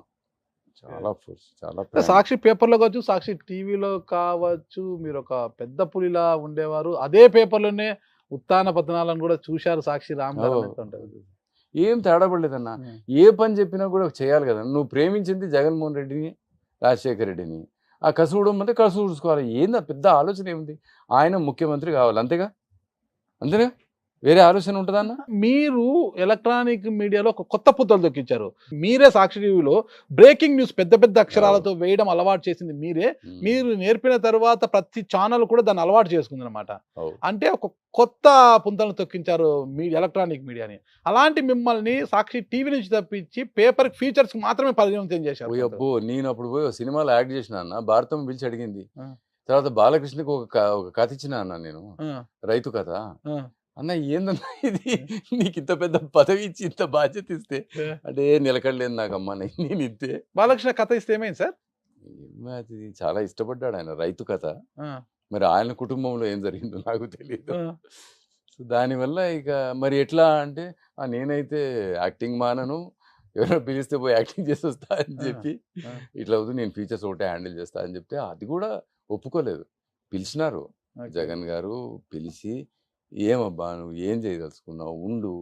చాలా చాలా సాక్షి పేపర్‌లో కావచ్చు, సాక్షి టీవీలో కావచ్చు, మీరొక పెద్ద పులిలా ఉండేవారు. అదే పేపర్‌లోనే ఉత్థాన పతనాలను కూడా చూశారు సాక్షి రామ్ గారు అన్నట్టుంటది. ఏం తేడా పడలేదన్న. ఏ పని చెప్పినా కూడా చేయాలి కదా. నువ్వు ప్రేమించింది జగన్మోహన్ రెడ్డిని, రాజశేఖర్ రెడ్డిని. ఆ కసువుడం అంటే కసువు చూసుకోవాలి. ఏంది పెద్ద ఆలోచన ఏముంది? ఆయన ముఖ్యమంత్రి కావాలి అంతేగా? అంతేనా? వేరే ఆలోచన ఉంటుందన్న? మీరు ఎలక్ట్రానిక్ మీడియాలో ఒక కొత్త పుత్తలు దొక్కించారు. మీరే సాక్షి టీవీలో బ్రేకింగ్ న్యూస్ పెద్ద పెద్ద అక్షరాలతో వేయడం అలవాటు చేసింది మీరే. మీరు నేర్పిన తర్వాత ప్రతి ఛానల్ కూడా దాన్ని అలవాటు చేసుకుందనమాట. అంటే ఒక కొత్త పుంతలను తొక్కించారు మీ ఎలక్ట్రానిక్ మీడియాని. అలాంటి మిమ్మల్ని సాక్షి టీవీ నుంచి తప్పించి పేపర్ ఫీచర్స్ మాత్రమే పరిగణితం చేశారు. అబ్బో, నేను అప్పుడు పోయి ఒక సినిమాలో యాక్ట్ చేసిన అన్న. భారతం పిలిచి అడిగింది. తర్వాత బాలకృష్ణకి ఒక కథ ఇచ్చిన అన్న నేను, రైతు కథ. అన్న ఏందన్నా ఇది, నీకు ఇంత పెద్ద పదవి ఇచ్చి ఇంత బాధ్యత ఇస్తే అంటే నిలకడలేదు నాకమ్మా, నేను ఇస్తే. బాలకృష్ణ కథ ఇస్తే ఏమైంది సార్? అది చాలా ఇష్టపడ్డాడు ఆయన, రైతు కథ. మరి ఆయన కుటుంబంలో ఏం జరిగిందో నాకు తెలియదు. సో దానివల్ల ఇక మరి ఎట్లా అంటే, నేనైతే యాక్టింగ్ మానను, ఎవరైనా పిలిస్తే పోయి యాక్టింగ్ చేసి వస్తా అని చెప్పి, ఇట్లా అవుతుంది, నేను ఫీచర్స్ ఒకటే హ్యాండిల్ చేస్తా అని చెప్తే అది కూడా ఒప్పుకోలేదు. పిలిచినారు జగన్ గారు, పిలిచి ఏమబ్బా నువ్వు ఏం చేయదలుచుకున్నావు ఉండు.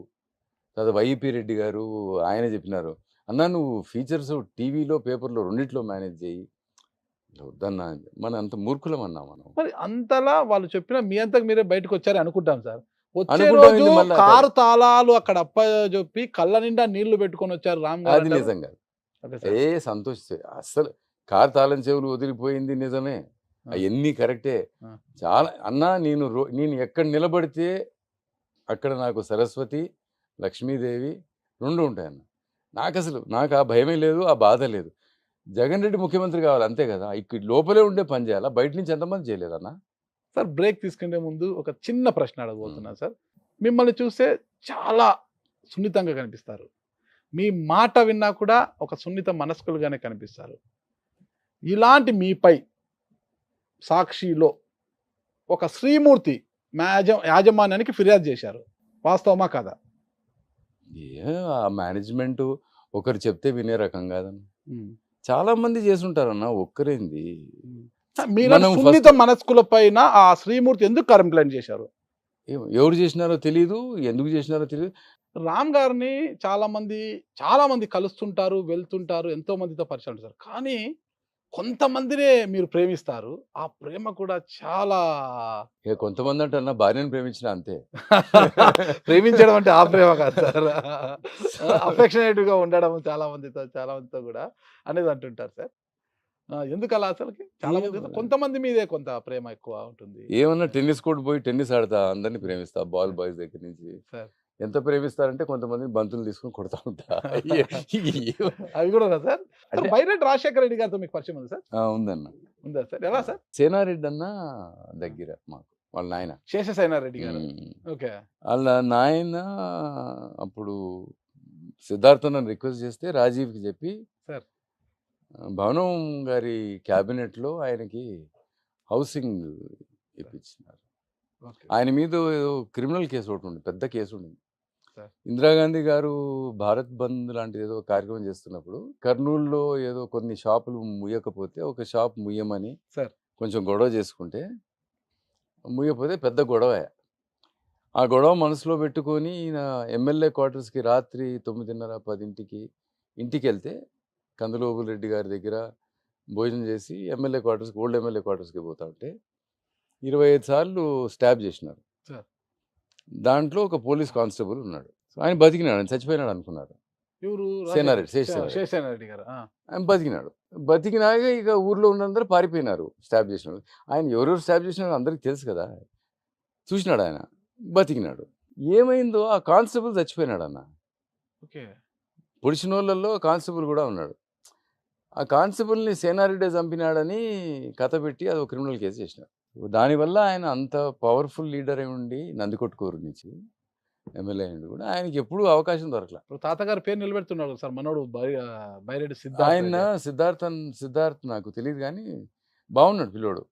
తర్వాత వైఈపీ రెడ్డి గారు ఆయన చెప్పినారు, అన్నా నువ్వు ఫీచర్స్ టీవీలో పేపర్లో రెండిట్లో మేనేజ్ చేయి. వద్దన్నా మన అంత మూర్ఖులం అన్నా మనం. మరి అంతలా వాళ్ళు చెప్పిన మీ అంతకు మీరే బయటకు వచ్చారు అనుకుంటాం సార్. వచ్చే అనుకుంటాం రోజు ఏంది మళ్ళా కారు తాళాలు అక్కడ అప్పజెప్పి కళ్ళ నిండా నీళ్లు పెట్టుకొని వచ్చారు రామ్ గారు అది అంటారు. నిజం కాదు. Okay sir. సంతోష్ అస్సలు కారు తాళం చెవులు వదిలిపోయింది నిజమే. ఆ. అవన్నీ కరెక్టే. ఆ. చాలా అన్నా నేను ఎక్కడ నిలబడితే అక్కడ నాకు సరస్వతి, లక్ష్మీదేవి రెండు ఉంటాయన్న. నాకు ఆ భయమే లేదు, ఆ బాధ లేదు. జగన్ రెడ్డి ముఖ్యమంత్రి కావాలి అంతే కదా. ఇక్కడ లోపలే ఉండే పని చేయాలా, బయట నుంచి ఎంతమంది చేయలేదన్నా. సార్ బ్రేక్ తీసుకునే ముందు ఒక చిన్న ప్రశ్న అడగబోతున్నా సార్. మిమ్మల్ని చూస్తే చాలా సున్నితంగా కనిపిస్తారు. మీ మాట విన్నా కూడా ఒక సున్నిత మనస్కులుగానే కనిపిస్తారు. ఇలాంటి మీపై సాక్షిలో ఒక శ్రీమూర్తి యాజమాన్యానికి ఫిర్యాదు చేశారు. వాస్తవమా కదా? ఆ మేనేజ్మెంట్ ఒకరు చెప్తే వినే రకం కాదన్న. చాలా మంది చేసుంటారన్న, ఒక్కరేంది. మీరు మనం సున్నిత మనస్కుల పైన ఆ శ్రీమూర్తి ఎందుకు కంప్లైంట్ చేశారు? ఎవరు చేసినారో తెలియదు, ఎందుకు చేసినారో తెలియదు. రామ్ గారిని చాలా మంది కలుస్తుంటారు, వెళ్తుంటారు, ఎంతో మందితో పరిచయం ఉంటారు. కానీ కొంతమందినే మీరు ప్రేమిస్తారు. ఆ ప్రేమ కూడా చాలా కొంతమంది అంటే అన్న భార్యను ప్రేమించిన అంతే. ప్రేమించడం అంటే ఆ ప్రేమ కాదు సార్. అఫెక్షనేటివ్ గా ఉండడం చాలా మందితో కూడా అనేది అంటుంటారు సార్. ఎందుకు అలా అసలుకి? చాలా మంది కొంతమంది మీదే కొంత ప్రేమ ఎక్కువ ఉంటుంది. ఏమన్నా టెన్నిస్ కోర్ట్ పోయి టెన్నిస్ ఆడతా, అందరినీ ప్రేమిస్తా, బాల్ బాయ్స్ దగ్గర నుంచి. సార్ ఎంత ప్రేమిస్తారంటే కొంతమంది బంతులు తీసుకుని కొడతా ఉంటా. అవి కూడా ఉన్నా సార్. బైరెడ్డి రాజశేఖర రెడ్డి గారితో మీకు పరిచయం ఉంది సార్? ఉందన్న. ఉందా సార్? ఎలా సార్? సేనారెడ్డి అన్న దగ్గర మాకు, వాళ్ళ నాయన శేషసేనారెడ్డి గారు. ఓకే. వాళ్ళ నాయన అప్పుడు సిద్ధార్థ నన్ను రిక్వెస్ట్ చేస్తే రాజీవ్కి చెప్పి సార్ భవనం గారి క్యాబినెట్లో ఆయనకి హౌసింగ్ ఇప్పించినారు. ఆయన మీద ఏదో క్రిమినల్ కేసు ఒకటి ఉంది, పెద్ద కేసు ఉండింది. ఇందిరాగాంధీ గారు భారత్ బంద్ లాంటిది ఏదో కార్యక్రమం చేస్తున్నప్పుడు కర్నూలులో ఏదో కొన్ని షాపులు ముయ్యకపోతే ఒక షాప్ ముయ్యమని కొంచెం గొడవ చేసుకుంటే, ముయ్యకపోతే పెద్ద గొడవ. ఆ గొడవ మనసులో పెట్టుకొని ఈయన ఎమ్మెల్యే క్వార్టర్స్కి రాత్రి 9:30, 10 ఇంటికి వెళ్తే కందులోబుల్ రెడ్డి గారి దగ్గర భోజనం చేసి ఓల్డ్ ఎమ్మెల్యే క్వార్టర్స్కి పోతా ఉంటే 25 సార్లు స్టాబ్ చేసినారు. దాంట్లో ఒక పోలీస్ కానిస్టేబుల్ ఉన్నాడు. ఆయన బతికినాడు, ఆయన చచ్చిపోయినాడు అనుకున్నారు. శేషసేనారెడ్డి గారు ఆయన బతికినాడు. బతికినాక ఇక ఊర్లో ఉన్నందరూ పారిపోయినారు స్టాబ్ చేసినాడు. ఆయన ఎవరెవరు స్టాబ్ చేసినాడు అందరికి తెలుసు కదా. చూసినాడు ఆయన, బతికినాడు. ఏమైందో ఆ కానిస్టేబుల్ చచ్చిపోయినాడు అన్న. పొడిచిన వాళ్ళల్లో కానిస్టేబుల్ కూడా ఉన్నాడు. ఆ కానిస్టేబుల్ని సేనారెడ్డి చంపినాడని కథ పెట్టి అది ఒక క్రిమినల్ కేసు చేసినాడు. దానివల్ల ఆయన అంత పవర్ఫుల్ లీడర్ అయి ఉండి నందికొట్కూరు నుంచి ఎమ్మెల్యే అయ్యిండు కూడా ఆయనకి ఎప్పుడూ అవకాశం దొరకల. తాతగారు పేరు నిలబెడుతున్నాడు సార్ మనోడు బైరెడ్డి ఆయన సిద్ధార్థ్ నాకు తెలియదు కానీ బాగున్నాడు పిల్లోడు.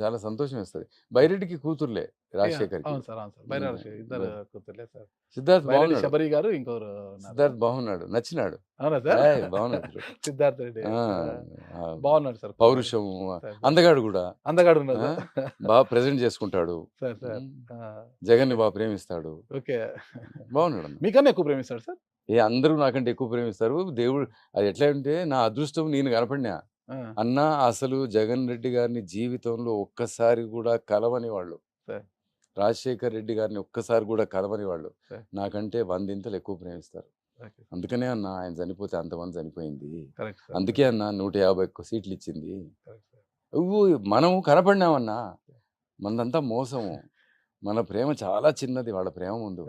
చాలా సంతోషం వేస్తుంది. బైరెడ్డికి కూతుర్లే రాజశేఖర్. సిద్ధార్థ్ బాగున్నాడు. శబరి గారు ఇంకోరు సిద్ధార్థ్ బాగున్నాడు, నచ్చినాడు. బాగున్నాడు సిద్ధార్థ్ రెడ్డి బాగున్నాడు సార్. పౌరుషం, అందగాడు కూడా. అందగాడు ఉన్నాడు, బాగా ప్రెజెంట్ చేసుకుంటాడు, జగన్ ని బాగా ప్రేమిస్తాడు. ఓకే, బాగున్నాడు. మీకన్నా ఎక్కువ ప్రేమిస్తాడు సార్. అందరూ నాకంటే ఎక్కువ ప్రేమిస్తారు. దేవుడు అది ఎట్లా అంటే నా అదృష్టం నేను కనపడినా అన్నా. అసలు జగన్ రెడ్డి గారిని జీవితంలో ఒక్కసారి కూడా కలవని వాళ్ళు, రాజశేఖర్ రెడ్డి గారిని ఒక్కసారి కూడా కలవని వాళ్ళు నాకంటే 100 ఎక్కువ ప్రేమిస్తారు. అందుకనే అన్న ఆయన చనిపోతే అంతమంది చనిపోయింది. అందుకే అన్న 150 సీట్లు ఇచ్చింది. మనము కనపడినామన్నా, మనదంతా మోసము. మన ప్రేమ చాలా చిన్నది వాళ్ళ ప్రేమ ముందు.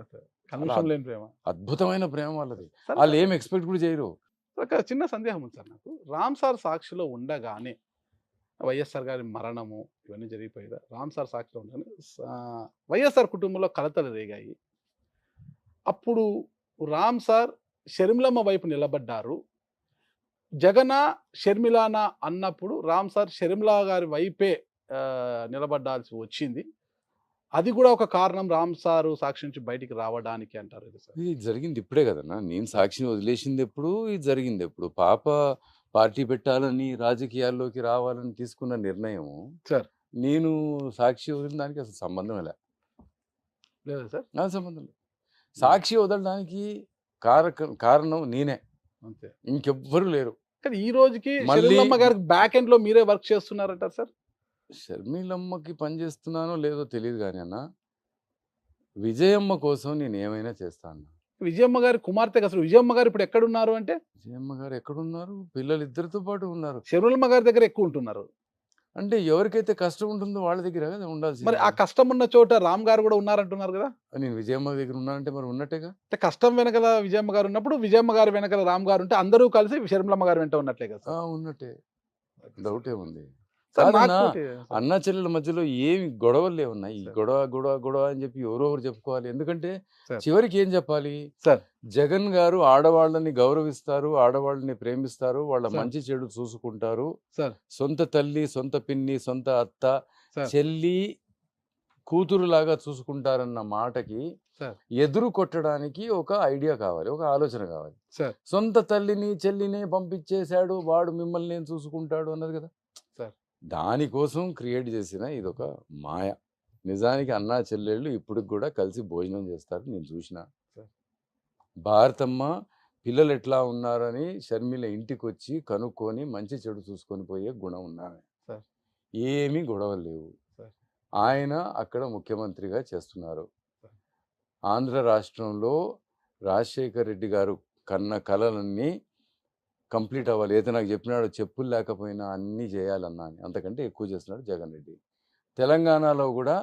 అద్భుతమైన ప్రేమ వాళ్ళది. వాళ్ళు ఏం ఎక్స్పెక్ట్ కూడా చేయరు. ఒక చిన్న సందేహం ఉంది సార్ నాకు. రామ్ సార్ సాక్షిలో ఉండగానే వైఎస్ఆర్ గారి మరణము ఇవన్నీ జరిగిపోయేదా? రామ్ సార్ సాక్షిలో ఉండగానే వైఎస్ఆర్ కుటుంబంలో కలతలు రేగాయి. అప్పుడు రామ్ సార్ షర్మిలమ్మ వైపు నిలబడ్డారు. జగన షర్మిలానా అన్నప్పుడు రామ్ సార్ షర్మిలా గారి వైపే నిలబడాల్సి వచ్చింది. అది కూడా ఒక కారణం రామ్ సారు సాక్షి నుంచి బయటికి రావడానికి అంటారు. ఇది జరిగింది ఇప్పుడే కదన్నా. నేను సాక్షిని వదిలేసింది ఎప్పుడు, ఇది జరిగింది ఎప్పుడు. పాప పార్టీ పెట్టాలని రాజకీయాల్లోకి రావాలని తీసుకున్న నిర్ణయం సార్. నేను సాక్షి వదిలిన దానికి అసలు సంబంధం లే. లేదా సార్? నా సంబంధం లేదు. సాక్షి వదలడానికి కారణం నేనే, అంతే. ఇంకెవ్వరు లేరు. కానీ ఈ రోజుకి మళ్ళీ షర్మిలమ్మ గారికి బ్యాక్ ఎండ్ లో మీరే వర్క్ చేస్తున్నారంటారు సార్? షర్మిలమ్మకి పని చేస్తున్నానో లేదో తెలియదు కానీ అన్న, విజయమ్మ కోసం నేను ఏమైనా చేస్తాను. విజయమ్మ గారి కుమార్తె అసలు విజయమ్మ గారు ఇప్పుడు ఎక్కడున్నారు అంటే విజయమ్మ గారు ఎక్కడున్నారు? పిల్లలు ఇద్దరితో పాటు ఉన్నారు. షర్మిలమ్మ గారి దగ్గర ఎక్కువ ఉంటున్నారు. అంటే ఎవరికైతే కష్టం ఉంటుందో వాళ్ళ దగ్గర కదా ఉండాల్సింది. మరి ఆ కష్టం ఉన్న చోట రామ్ గారు కూడా ఉన్నారంటున్నారు కదా? నేను విజయమ్మ దగ్గర ఉన్నానంటే మరి ఉన్నట్టేగా. అంటే కష్టం వెనకల విజయమ్మ గారు ఉన్నప్పుడు విజయమ్మ గారు వెనకల రామ్ గారు ఉంటే అందరూ కలిసి షర్మిలమ్మ గారు వెంట ఉన్నట్లే కదా సార్? ఉన్నట్టే, డౌటే ఉంది. సార్, కాదన్నా, నాకోటి సార్. అన్నా చెల్లెల మధ్యలో ఏమి గొడవలు లేవున్నాయి. ఈ సార్. గొడవ గొడవ గొడవ అని చెప్పి ఎవరెవరు చెప్పుకోవాలి. ఎందుకంటే సార్. చివరికి ఏం చెప్పాలి? సార్. జగన్ గారు ఆడవాళ్ళని గౌరవిస్తారు, ఆడవాళ్ళని ప్రేమిస్తారు, వాళ్ళ సార్. మంచి చెడు చూసుకుంటారు. సార్. సొంత తల్లి, సొంత పిన్ని, సొంత అత్త, సార్. చెల్లి, కూతురులాగా చూసుకుంటారన్న మాటకి సార్. ఎదురు కొట్టడానికి ఒక ఐడియా కావాలి, ఒక ఆలోచన కావాలి. సార్. సొంత తల్లిని చెల్లిని పంపించేశాడు, వాడు మిమ్మల్ని నేను చూసుకుంటాడు అన్నది కదా. సార్. దానికోసం క్రియేట్ చేసిన ఇదొక మాయ. నిజానికి అన్నా చెల్లెళ్ళు ఇప్పటికి కూడా కలిసి భోజనం చేస్తారు, నేను చూసిన. సార్. భారతమ్మ పిల్లలు ఎట్లా ఉన్నారని షర్మిల ఇంటికి వచ్చి కనుక్కొని మంచి చెడు చూసుకొని పోయే గుణం ఉన్నామే. సార్. ఏమీ గొడవలు లేవు. సార్. ఆయన అక్కడ ముఖ్యమంత్రిగా చేస్తున్నారు. ఆంధ్ర రాష్ట్రంలో రాజశేఖర్ రెడ్డి గారు కన్న కలలన్నీ కంప్లీట్ అవ్వాలి. అయితే నాకు చెప్పినాడు, చెప్పులు లేకపోయినా అన్నీ చేయాలన్నా అని. అంతకంటే ఎక్కువ చేస్తున్నాడు జగన్ రెడ్డి. తెలంగాణలో కూడా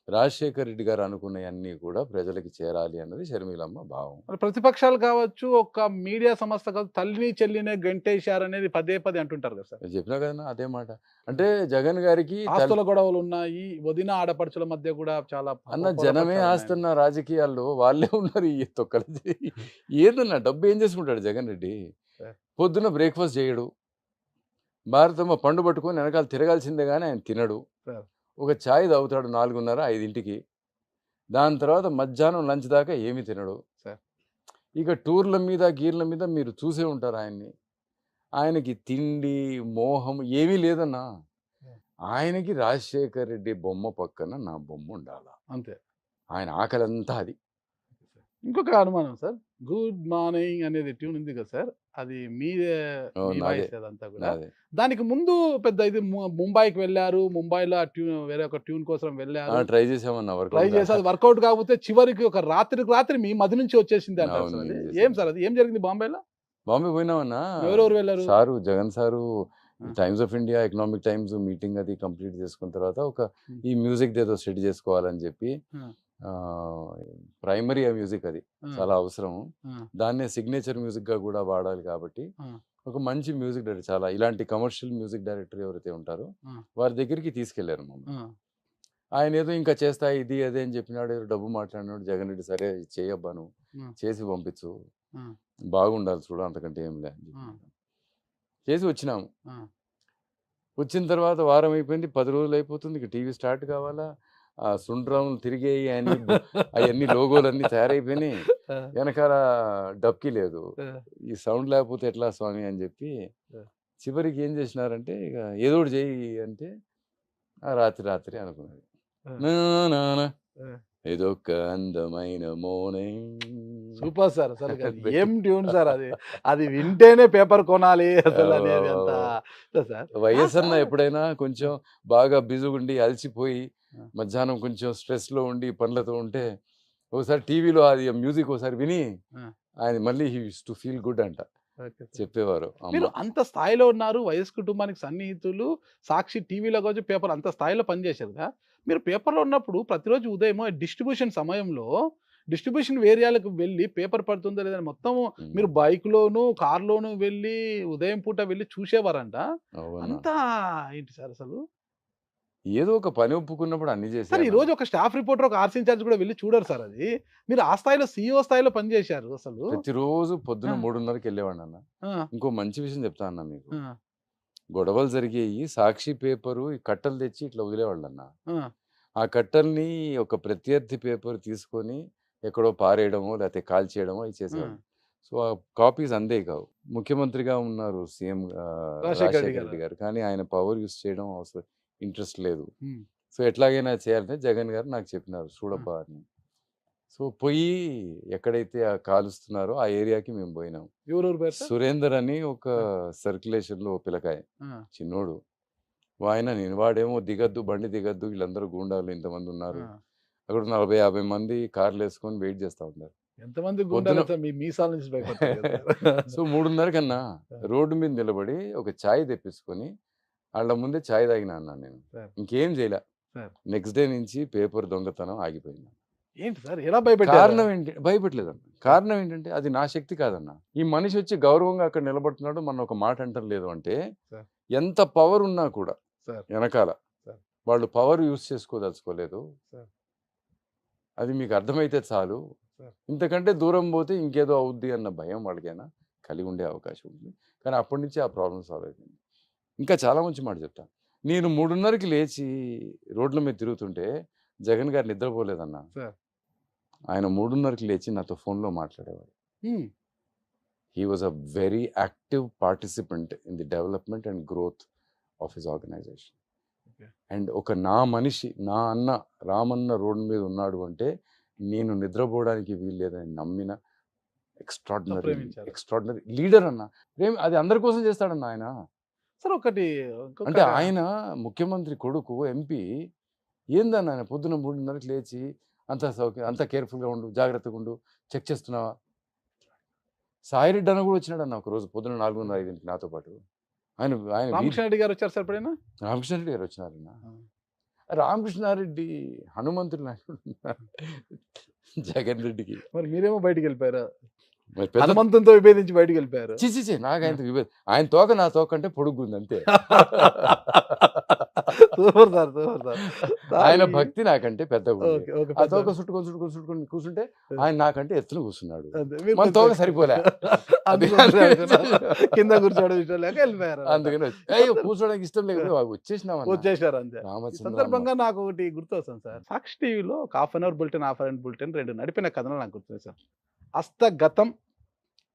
రాజశేఖర్ రెడ్డి గారు అనుకున్నవన్నీ కూడా ప్రజలకి చేరాలి అన్నది షర్మిలమ్మ భావం. మరి ప్రతిపక్షాలు కావచ్చు, ఒక మీడియా సంస్థ కావచ్చు, తల్లిని చెల్లినే గంటేశారనేది పదే పదే అంటుంటారు కదా సార్? నేను చెప్పినా కదా అదే మాట. అంటే జగన్ గారికి ఆస్తుల గొడవలు ఉన్నాయి, వదిన ఆడపడుచుల మధ్య కూడా చాలా అన్న జనమే ఆస్తున్న రాజకీయాల్లో వాళ్ళే ఉన్నారు. ఈ తొక్కలు ఏదన్నా డబ్బు ఏం చేసుకుంటాడు జగన్ రెడ్డి? పొద్దున్న బ్రేక్ఫాస్ట్ చేయడు, భారతమ్మ పండు పట్టుకొని వెనకాల తిరగాల్సిందే కానీ ఆయన తినడు. ఒక ఛాయ్ తాగుతాడు 4:30, 5ంటికి. దాని తర్వాత మధ్యాహ్నం లంచ్ దాకా ఏమీ తినడు. ఇక టూర్ల మీద గీర్ల మీద మీరు చూసే ఉంటారు ఆయన్ని. ఆయనకి తిండి మోహం ఏమీ లేదన్నా. ఆయనకి రాజశేఖర్ రెడ్డి బొమ్మ పక్కన నా బొమ్మ ఉండాల, అంతే. ఆయన ఆకలంతా అది. ఇంకొక అనుమానం సార్, గుడ్ మార్నింగ్ అనేది ట్యూన్ ఉంది కదా సార్, అది మీదే అదంతా కూడా. దానికి ముందు పెద్ద ఇది ముంబైకి వెళ్ళారు, ముంబైలో వేరే ఒక ట్యూన్ కోసం వెళ్ళారు, ట్రై చేసామన్నా, ట్రై చేసి అది వర్కౌట్ కాకపోతే చివరికి ఒక రాత్రికి రాత్రి మీ మధ్య నుంచి వచ్చేసింది అంటారు సార్. అది ఏం సార్, అది ఏం జరిగింది బాంబేలో? బాంబే పోయినామన్నా. ఎవరెవరు వెళ్ళారు? Sir Jagan sir times of India economic times meeting అది కంప్లీట్ చేసుకున్న తర్వాత ఒక ఈ మ్యూజిక్ ఏదో సెట్ చేసుకోవాలని చెప్పి, ప్రైమరీ ఆ మ్యూజిక్ అది చాలా అవసరం, దాన్నే సిగ్నేచర్ మ్యూజిక్ గా కూడా వాడాలి కాబట్టి ఒక మంచి మ్యూజిక్ డైరెక్టర్, చాలా ఇలాంటి కమర్షియల్ మ్యూజిక్ డైరెక్టర్ ఎవరైతే ఉంటారో వారి దగ్గరికి తీసుకెళ్లారు మమ్మల్ని. ఆయన ఏదో ఇంకా చేస్తా ఇది అదే అని చెప్పినాడు, ఏదో డబ్బు మాట్లాడినాడు. జగన్ రెడ్డి సరే చేయబ్బా, నువ్వు చేసి పంపించు, బాగుండాలి చూడ, అంతకంటే ఏం లే చేసి వచ్చినాము. వచ్చిన తర్వాత వారం అయిపోయింది, 10 రోజులు అయిపోతుంది, ఇక టీవీ స్టార్ట్ కావాలా, ఆ సుండ్రాములు తిరిగేయి అవన్నీ లోగోలన్నీ తయారైపోయినాయి, వెనకాల డబ్కి లేదు, ఈ సౌండ్ లేకపోతే ఎట్లా స్వామి అని చెప్పి చివరికి ఏం చేసినారంటే ఇక ఏదో ఒకటి చేయి అంటే రాత్రి అనుకున్నది. ఏదొక అందమైన మార్నింగ్. సూపర్ సార్, అసలు ఏం ట్యూన్ సార్ అది, అది వింటేనే పేపర్ కొనాలి అసలు అనేది అంత సార్. వైఎస్ఆర్ ఎప్పుడైనా కొంచెం బాగా బిజుగుండి అలసిపోయి మధ్యాహ్నం కొంచెం స్ట్రెస్ లో ఉండి పనులతో ఉంటే ఒకసారి టీవీలో అది మ్యూజిక్ ఒకసారి విని ఆయన మళ్ళీ he use to feel good అంట చెప్పేవారు. మీరు అంత స్థాయిలో ఉన్నారు, వైఎస్ కుటుంబానికి సన్నిహితులు, సాక్షి టీవీలో కావచ్చు పేపర్ అంత స్థాయిలో పనిచేశారు కదా. మీరు పేపర్లో ఉన్నప్పుడు ప్రతిరోజు ఉదయం డిస్ట్రిబ్యూషన్ సమయంలో డిస్ట్రిబ్యూషన్ ఏరియాలకు వెళ్ళి పేపర్ పడుతుందో లేదని మొత్తం మీరు బైక్లోను కార్లోను వెళ్ళి ఉదయం పూట వెళ్ళి చూసేవారంట. అంతా ఏంటి సార్ అసలు? ఏదో ఒక పని ఒప్పుకున్నప్పుడు అన్ని చేశారు. సార్ ఈ రోజు ఒక స్టాఫ్ రిపోర్టర్, ఒక ఆర్సీ ఇన్ఛార్జ్ కూడా వెళ్ళి చూడరు సార్. అది మీరు ఆ స్థాయిలో CEO స్థాయిలో పనిచేశారు. అసలు ప్రతిరోజు పొద్దున 3:30కి వెళ్ళేవాడిని అన్న. ఇంకో మంచి విషయం చెప్తా అన్న మీకు, గొడవలు జరిగేవి, సాక్షి పేపరు ఈ కట్టలు తెచ్చి ఇట్లా వదిలేవాళ్ళు అన్న. ఆ కట్టల్ని ఒక ప్రత్యర్థి పేపర్ తీసుకొని ఎక్కడో పారేయడమో లేకపోతే కాల్చేయడమో అవి చేసేవాళ్ళు. సో ఆ కాపీస్ అందే కావు. ముఖ్యమంత్రిగా ఉన్నారు సీఎం రాజశేఖర రెడ్డి గారు, కానీ ఆయన పవర్ యూస్ చేయడం అవసరం ఇంట్రెస్ట్ లేదు. సో ఎట్లాగైనా చేయాలంటే జగన్ గారు నాకు చెప్పినారు, చూడబ్బా అని. సో పోయి ఎక్కడైతే ఆ కాలుస్తున్నారో ఆ ఏరియాకి మేము పోయినాం. ఎవరెవరు పేరు సార్? సురేందర్ అని ఒక సర్క్యులేషన్లో పిల్లకాయ ఆ, చిన్నోడు. నేను వాడేమో దిగద్దు, బండి దిగద్దు, వీళ్ళందరూ గూండాలు ఇంతమంది ఉన్నారు. ఆ. అక్కడ 40-50 మంది కార్లు వేసుకొని వెయిట్ చేస్తూ ఉంటారు. ఎంతమంది పొద్దున గుండాలు సార్, మీ మీసాల నుంచి భయపడతారు కదా సార్. సో 3:30 కన్నా రోడ్డు మీద నిలబడి ఒక ఛాయ్ తెప్పించుకొని వాళ్ళ ముందే ఛాయ్ తాగినా అన్నాను నేను. సార్. ఇంకేం చేయలే. సార్. నెక్స్ట్ డే నుంచి పేపర్ దొంగతనం ఆగిపోయింది. ఏంటి సార్ ఎలా భయపెట్టారు? కారణం ఏంటి? భయపెట్టలేదన్న. కారణం ఏంటంటే అది నా శక్తి కాదన్న. ఈ మనిషి వచ్చి గౌరవంగా అక్కడ నిలబడుతున్నాడు, మన ఒక మాట అంటారు లేదు అంటే సార్. ఎంత పవర్ ఉన్నా కూడా సార్. వెనకాల సార్. వాళ్ళు పవర్ యూజ్ చేసుకోదలుచుకోలేదు. సార్. అది మీకు అర్థమైతే చాలు. సార్. ఇంతకంటే దూరం పోతే ఇంకేదో అవుద్ది అన్న భయం వాళ్ళకైనా కలిగి ఉండే అవకాశం ఉంది. కానీ అప్పటి నుంచి ఆ ప్రాబ్లం సాల్వ్ అయిపోయింది. ఇంకా చాలా మంచి మాట చెప్తా. నేను 3:30కి లేచి రోడ్ల మీద తిరుగుతుంటే జగన్ గారు నిద్రపోలేదన్న. సార్. ఆయన 3:30కి లేచి నాతో ఫోన్లో మాట్లాడేవాడు. He was a very active participant in the development and growth of his organisation. And ఒక నా మనిషి, నా అన్న రామన్న రోడ్డు మీద ఉన్నాడు అంటే నేను నిద్రపోవడానికి వీలు లేదని నమ్మిన ఎక్స్ట్రాడినరీ లీడర్ అన్న. అది అందరి కోసం చేస్తాడన్న ఆయన. సార్ ఒకటి అంటే ఆయన ముఖ్యమంత్రి కొడుకు ఎంపీ ఏందన్న, ఆయన పొద్దున 3:30కి లేచి అంత కేర్ఫుల్గా ఉండు, జాగ్రత్తగా ఉండు, చెక్ చేస్తున్నావా. సాయిరెడ్డి అన్న కూడా వచ్చినాడన్న ఒక రోజు పొద్దున 4:30-5కి నాతో పాటు. ఆయన రామకృష్ణారెడ్డి గారు వచ్చారు సార్ ఎప్పుడైనా? రామకృష్ణారెడ్డి గారు వచ్చినారన్న. రామకృష్ణారెడ్డి హనుమంతుడు జగన్ రెడ్డికి. మరి మీరేమో బయటికి వెళ్ళిపోయారు, మరి పెద్ద హనుమంతునితో విభేదించి బయటికి వెళ్ళిపోయారు. చిచి నాకు ఆయన తోక నా తోక అంటే పొడుగుంది అంతే. Super sir, super sir. ఆయన భక్తి నాకంటే పెద్దగా ఉంది. ఓకే, ఓకే, ఆ పెద్ద- తోక చుట్టుకొని కూర్చుంటే ఆయన నాకంటే ఎత్తున కూర్చున్నాడు. అంతే, మీరు మన కొంచెం- తోక సరిపోలే. కింద కూర్చోవడం ఇష్టం లేక వెళ్ళిపోయారు. అందుకని అయ్యో కూర్చోడానికి ఇష్టం లేదు వచ్చేసినాం. వచ్చేసారు అంతే. ఈ రామచంద్ర సందర్భంగా నాకు ఒకటి గుర్తొస్తుంది సార్. సాక్షి టీవీలో ఒక half an hour bulletin, half an hour bulletin 2 నడిపిన కథలు నాకు గుర్తుంది సార్. హస్తగతం,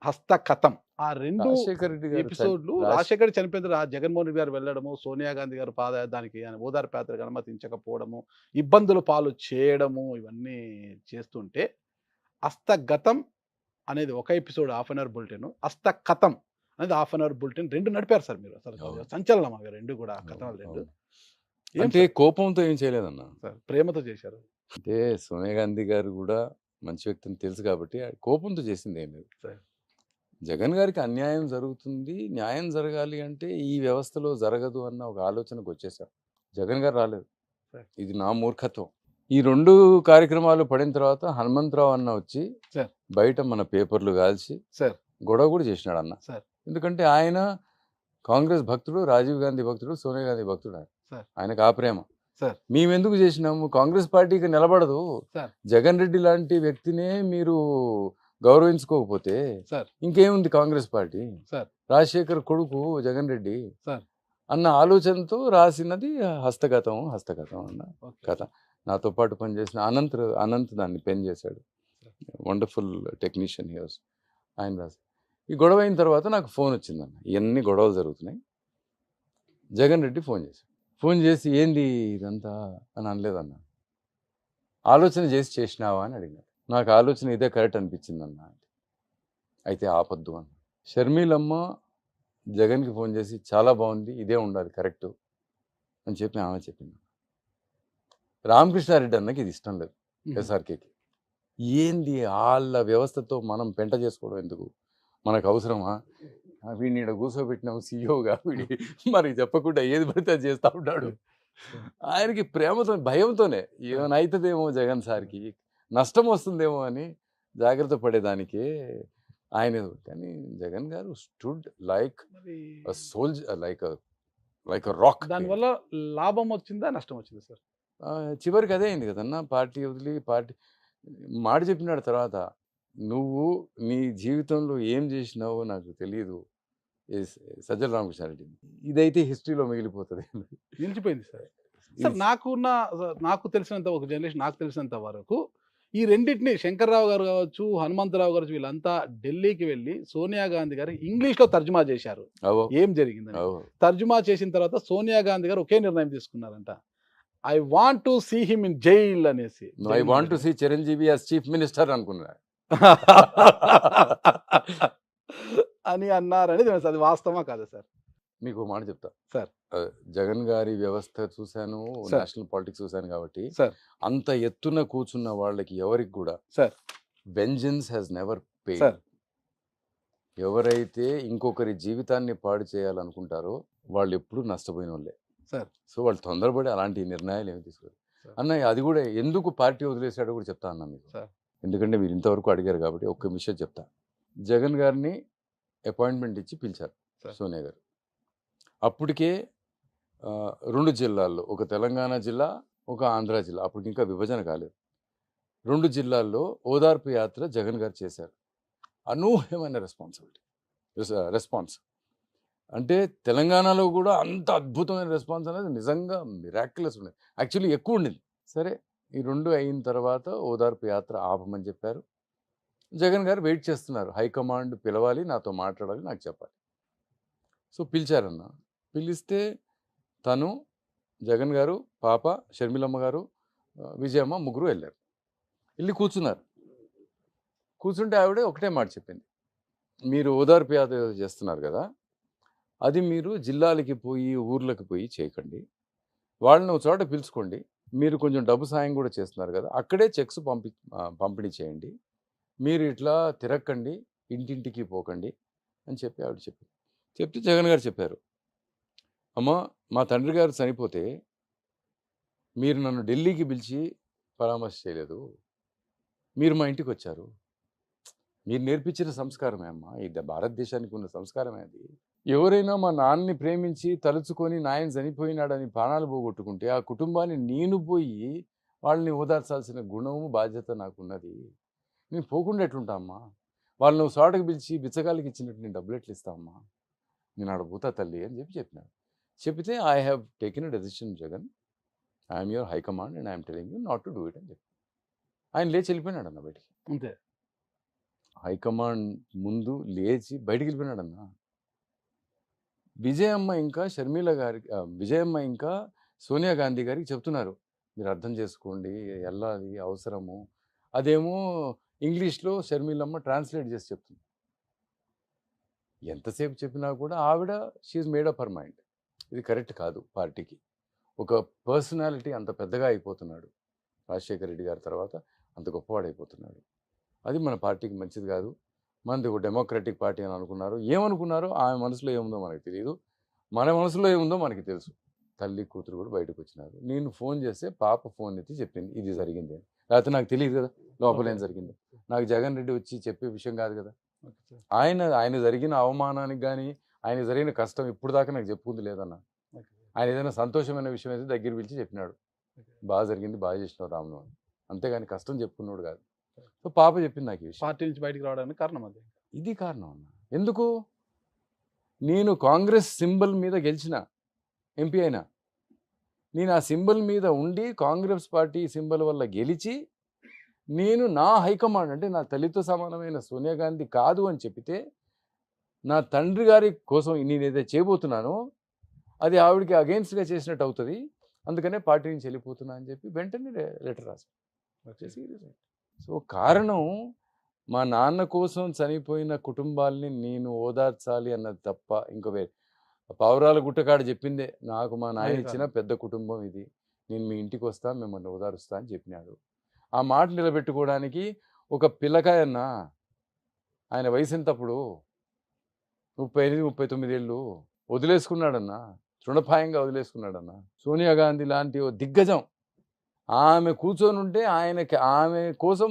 హస్తకథం, ఆ 2 రాజశేఖర రెడ్డి గారు ఎపిసోడ్లు రాజశేఖర్ చనిపోయిన తర్వాత జగన్మోహన్ రెడ్డి గారు వెళ్ళడము, సోనియా గాంధీ గారు దానికి ఓదార్పు యాత్రకు అనుమతించకపోవడము, ఇబ్బందులు పాలు చేయడము, ఇవన్నీ చేస్తుంటే హస్తగతం అనేది ఒక episode half an hour bulletin, హస్తకథం అనేది హాఫ్ అన్ అవర్ బులెటిన్ 2 నడిపారు సార్ మీరు. అసలు అవును. సంచలనం అవి 2 కూడా, కథనాలు 2. ఏం అంటే కోపంతో ఏం చేయలేదన్న. సార్ ప్రేమతో చేశారు. అంటే సోనియా గాంధీ గారు కూడా మంచి వ్యక్తిని తెలుసు కాబట్టి కోపంతో చేసింది ఏం లేదు. సరే. జగన్ గారికి అన్యాయం జరుగుతుంది, న్యాయం జరగాలి అంటే ఈ వ్యవస్థలో జరగదు అన్న ఒక ఆలోచనకు వచ్చేసారు. జగన్ గారు రాలేదు. సరే. ఇది నా మూర్ఖత్వం. ఈ 2 కార్యక్రమాలు పడిన తర్వాత హనుమంతరావు అన్న వచ్చి సార్. బయట మన పేపర్లు కాల్చి సార్. గొడవ కూడా చేసినాడు అన్న. సార్. ఎందుకంటే ఆయన కాంగ్రెస్ భక్తుడు, రాజీవ్ గాంధీ భక్తుడు, సోనియా గాంధీ భక్తుడు. సార్. ఆయనకు ఆ ప్రేమ. సార్. మేమెందుకు చేసినాము, కాంగ్రెస్ పార్టీకి నిలబడదు. సార్. జగన్ రెడ్డి లాంటి వ్యక్తినే మీరు గౌరవించుకోకపోతే సార్. ఇంకేముంది కాంగ్రెస్ పార్టీ. సార్. రాజశేఖర్ కొడుకు జగన్ రెడ్డి సార్. అన్న ఆలోచనతో రాసినది హస్తగతం అన్న ఓకే. కథ. నాతో పాటు పనిచేసిన అనంత్ దాన్ని పెన్ చేశాడు. Wonderful technician here's. ఆయన రాసి ఈ గొడవ అయిన తర్వాత నాకు ఫోన్ వచ్చిందన్న. ఇవన్నీ గొడవలు జరుగుతున్నాయి. జగన్ రెడ్డి ఫోన్ చేసి ఏంది ఇదంతా అని అనలేదన్న. ఆలోచన చేసినావా అని అడిగినాడు. నాకు ఆలోచన ఇదే కరెక్ట్ అనిపించిందన్న. అయితే ఆపద్దు అన్న. షర్మిలమ్మ జగన్కి ఫోన్ చేసి చాలా బాగుంది, ఇదే ఉండాలి కరెక్ట్ అని చెప్పి ఆమె చెప్పింది. రామకృష్ణారెడ్డి అన్నకి ఇది ఇష్టం లేదు. ఎస్ఆర్కేకి ఏంది వాళ్ళ వ్యవస్థతో మనం పెంట చేసుకోవడం ఎందుకు, మనకు అవసరమా, వీడిని ఇక్కడ కూర్చోబెట్టినాము సీఈఓగా, వీడి మరి చెప్పకుండా ఏది పడితే అది చేస్తూ ఉంటాడు. ఆయనకి ప్రేమతో భయంతోనే ఏమైనా అవుతుందేమో జగన్ సార్కి, నష్టం వస్తుందేమో అని జాగ్రత్త పడేదానికే ఆయన. కానీ జగన్ గారు stood like soldier, like rock. దానివల్ల లాభం వచ్చిందా, నష్టం వచ్చిందా సార్? చివరికి అదే అయింది కదన్నా. పార్టీ వదిలి మాట చెప్పినాడు తర్వాత, నువ్వు నీ జీవితంలో ఏం చేసినావో నాకు తెలియదు సజ్జల రామకృష్ణారెడ్డి. ఇదైతే హిస్టరీలో మిగిలిపోతుంది. నిలిచిపోయింది సార్. సార్ నాకు తెలిసినంత, ఒక జర్నలిస్ట్ నాకు తెలిసినంత వరకు ఈ రెండింటిని శంకర్రావు గారు కావచ్చు, హనుమంతరావు గారు, వీళ్ళంతా ఢిల్లీకి వెళ్ళి సోనియా గాంధీ గారు ఇంగ్లీష్లో తర్జుమా చేశారు ఏం జరిగిందని. తర్జుమా చేసిన తర్వాత సోనియా గాంధీ గారు ఒకే నిర్ణయం తీసుకున్నారంట, I want to see him in jail అనేసి. I want to see Chiranjeevi as chief minister అనుకున్నా. అని అన్నారని తెలుసు. అది వాస్తవమా కాదా సార్? మీకు ఒక మాట చెప్తా సార్. జగన్ గారి వ్యవస్థ చూశాను, సార్. నేషనల్ పాలిటిక్స్ చూశాను కాబట్టి సార్. అంత ఎత్తున కూర్చున్న వాళ్ళకి ఎవరికి కూడా sir. Vengeance has never pay. Sir. ఎవరైతే ఇంకొకరి జీవితాన్ని పాడు చేయాలనుకుంటారో వాళ్ళు ఎప్పుడు నష్టపోయిన వాళ్ళే సార్. సో వాళ్ళు తొందరపడి అలాంటి నిర్ణయాలు ఏమి తీసుకోరు. సార్. అన్న అది కూడా ఎందుకు పార్టీ వదిలేసాడో కూడా చెప్తా అన్న మీకు. సార్. ఎందుకంటే మీరు ఇంతవరకు అడిగారు కాబట్టి ఒక్క విషయం చెప్తా. జగన్ గారిని అపాయింట్మెంట్ ఇచ్చి పిలిచారు సార్. సోనియా గారు. అప్పటికే 2 జిల్లాల్లో, ఒక తెలంగాణ జిల్లా, ఒక ఆంధ్ర జిల్లా, అప్పటికి ఇంకా విభజన కాలేదు. 2 జిల్లాల్లో ఓదార్పు యాత్ర జగన్ గారు చేశారు. అనూహ్యమైన రెస్పాన్స్ అంటే తెలంగాణలో కూడా అంత అద్భుతమైన రెస్పాన్స్ అనేది నిజంగా మిరాక్యులస్ ఉండేది. యాక్చువల్లీ ఎక్కువ ఉండింది. సరే ఈ 2 అయిన తర్వాత ఓదార్పు యాత్ర ఆపమని చెప్పారు. జగన్ గారు వెయిట్ చేస్తున్నారు. హైకమాండ్ పిలవాలి, నాతో మాట్లాడాలి, నాకు చెప్పాలి. సో పిలిచారన్న. పిలిస్తే తను, జగన్ గారు, పాప షర్మిలమ్మ గారు, విజయమ్మ ముగ్గురు వెళ్ళారు. వెళ్ళి కూర్చున్నారు. కూర్చుంటే ఆవిడ ఒకటే మాట చెప్పింది, మీరు ఓదార్పు యాత్ర చేస్తున్నారు కదా, అది మీరు జిల్లాలకి పోయి ఊర్లకు పోయి చేయకండి, వాళ్ళని ఒక చోట పిలుచుకోండి, మీరు కొంచెం డబ్బు సాయం కూడా చేస్తున్నారు కదా, అక్కడే చెక్స్ పంపిణీ చేయండి, మీరు ఇట్లా తిరక్కండి, ఇంటింటికి పోకండి అని చెప్పి ఆవిడ చెప్పింది. చెప్తే జగన్ గారు చెప్పారు, అమ్మ మా తండ్రి గారు చనిపోతే మీరు నన్ను ఢిల్లీకి పిలిచి పరామర్శ చేయలేదు, మీరు మా ఇంటికి వచ్చారు, మీరు నేర్పించిన సంస్కారమే అమ్మ, ఇది భారతదేశానికి ఉన్న సంస్కారమే అది. ఎవరైనా మా నాన్నని ప్రేమించి తలుచుకొని నాయన చనిపోయినాడని ప్రాణాలు పోగొట్టుకుంటే ఆ కుటుంబాన్ని నేను పోయి వాళ్ళని ఓదార్చాల్సిన గుణము బాధ్యత నాకున్నది. నేను పోకుండా ఎట్లుంటా అమ్మా, వాళ్ళని చోటకి పిలిచి బిచ్చగాళ్ళకి ఇచ్చినట్టు నేను డబ్బులు ఎట్లా ఇస్తా అమ్మా, నేను ఆడ పోతా తల్లి అని చెప్పినాడు. చెప్తే I have taken a decision Jagan, I'm your high command and I'm telling you not to do it అని చెప్పి ఆయన లేచి వెళ్ళిపోయినాడు అన్న బయటికి. అంతే. హైకమాండ్ ముందు లేచి బయటికి వెళ్ళిపోయినాడు అన్న. విజయమ్మ ఇంకా విజయమ్మ ఇంకా సోనియా గాంధీ గారికి చెప్తున్నారు, మీరు అర్థం చేసుకోండి, వెళ్ళాలి అవసరము. అదేమో ఇంగ్లీష్లో షర్మిలమ్మ ట్రాన్స్లేట్ చేసి చెప్తుంది. ఎంతసేపు చెప్పినా కూడా ఆవిడ she made up her mind, ఇది కరెక్ట్ కాదు పార్టీకి. ఒక పర్సనాలిటీ అంత పెద్దగా అయిపోతున్నాడు రాజశేఖర రెడ్డి గారి తర్వాత, అంత గొప్పవాడైపోతున్నాడు, అది మన పార్టీకి మంచిది కాదు. మనది ఒక డెమోక్రటిక్ పార్టీ అని అనుకున్నారు. ఏమనుకున్నారో ఆమె మనసులో ఏముందో మనకు తెలియదు, మన మనసులో ఏముందో మనకి తెలుసు. తల్లి కూతురు కూడా బయటకు వచ్చినారు. నేను ఫోన్ చేస్తే పాప ఫోన్ ఎత్తి చెప్పింది ఇది జరిగింది అని. లేకపోతే నాకు తెలియదు కదా లోపల ఏం జరిగిందో. నాకు జగన్ రెడ్డి వచ్చి చెప్పే విషయం కాదు కదా. ఆయన జరిగిన అవమానానికి కానీ ఆయన జరిగిన కష్టం ఇప్పుడు దాకా నాకు చెప్పుకుంది లేదన్న. ఆయన ఏదైనా సంతోషమైన విషయం అయితే దగ్గర పిలిచి చెప్పినాడు, బాగా జరిగింది, బాగా చేసినావు రాములు అని. అంతేగాని కష్టం చెప్పుకున్నాడు కాదు. సో పాప చెప్పింది నాకు ఈ విషయం. పార్టీ నుంచి బయటికి రావడానికి కారణం అది. ఇది కారణం అన్న. ఎందుకు? నేను కాంగ్రెస్ సింబల్ మీద గెలిచిన ఎంపీ అయినా, నేను ఆ సింబల్ మీద ఉండి కాంగ్రెస్ పార్టీ సింబల్ వల్ల గెలిచి నేను నా హైకమాండ్ అంటే నా తల్లితో సమానమైన సోనియా గాంధీ కాదు అని చెప్పితే నా తండ్రి గారి కోసం నేను ఏదైతే చేయబోతున్నానో అది ఆవిడకి అగెయిన్స్ట్గా చేసినట్టు అవుతుంది, అందుకనే పార్టీ నుంచి వెళ్ళిపోతున్నా అని చెప్పి వెంటనే లెటర్ రాశాను. సో కారణం మా నాన్న కోసం చనిపోయిన కుటుంబాలని నేను ఓదార్చాలి అన్నది తప్ప ఇంకో వేరే. పావురాల గుట్టకాడ చెప్పిందే, నాకు మా నాయన ఇచ్చిన పెద్ద కుటుంబం ఇది, నేను మీ ఇంటికి వస్తా, మిమ్మల్ని ఓదారుస్తా అని చెప్పినాడు. ఆ మాట నిలబెట్టుకోవడానికి ఒక పిల్లకాయన్న, ఆయన వయసు ఎంతప్పుడు 38-39 ఏళ్ళు, వదిలేసుకున్నాడన్నా, తృణపాయంగా వదిలేసుకున్నాడన్నా. సోనియా గాంధీ లాంటి ఓ దిగ్గజం ఆమె కూర్చొని ఉంటే ఆమె కోసం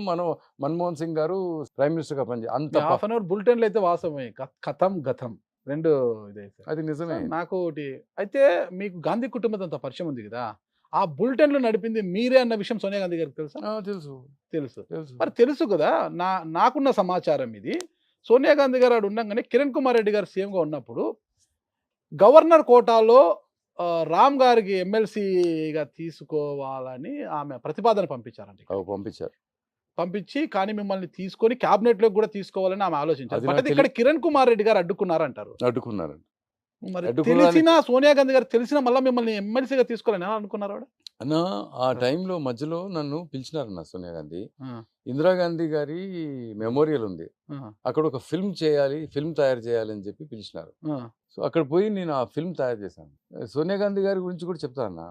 మన్మోహన్ సింగ్ గారు ప్రైమ్ మినిస్టర్గా పనిచేయాలి. అంత హాఫ్ అన్ అవర్ బులెటిన్లు అయితే వాస్తవమే, కథం గతం రెండు ఇదైతే అది నిజమే. నాకు ఒకటి అయితే, మీకు గాంధీ కుటుంబంతో అంత పరిచయం ఉంది కదా, ఆ బులెటిన్లు నడిపింది మీరే అన్న విషయం సోనియా గాంధీ గారికి తెలుసా? తెలుసు తెలుసు తెలుసు మరి తెలుసు కదా. నాకున్న సమాచారం ఇది, సోనియా గాంధీ గారు ఉండగానే కిరణ్ కుమార్ రెడ్డి గారు సీఎంగా ఉన్నప్పుడు గవర్నర్ కోటాలో రామ్ గారికి ఎమ్మెల్సీగా తీసుకోవాలని ఆమె ప్రతిపాదన పంపించారండి. పంపించి కానీ మిమ్మల్ని తీసుకొని క్యాబినెట్లోకి కూడా తీసుకోవాలని ఆమె ఆలోచించారు. బట్ ఇక్కడ కిరణ్ కుమార్ రెడ్డి గారు అడ్డుకున్నారంటారు. అడ్డుకున్నారు. మరి తెలిసిన సోనియా గాంధీ గారు తెలిసిన మళ్ళీ మిమ్మల్ని ఎమ్మెల్సీగా తీసుకోవాలని ఎలా అనుకున్నారు? అన్న ఆ టైంలో మధ్యలో నన్ను పిలిచినారన్న సోనియా గాంధీ. ఆ, ఇందిరాగాంధీ గారి మెమోరియల్ ఉంది. ఆ, అక్కడ ఒక ఫిల్మ్ చేయాలి, ఫిల్మ్ తయారు చేయాలి అని చెప్పి పిలిచినారు. ఆ, సో అక్కడ పోయి నేను ఆ ఫిల్మ్ తయారు చేశాను. సోనియా గాంధీ గారి గురించి కూడా చెప్తాను.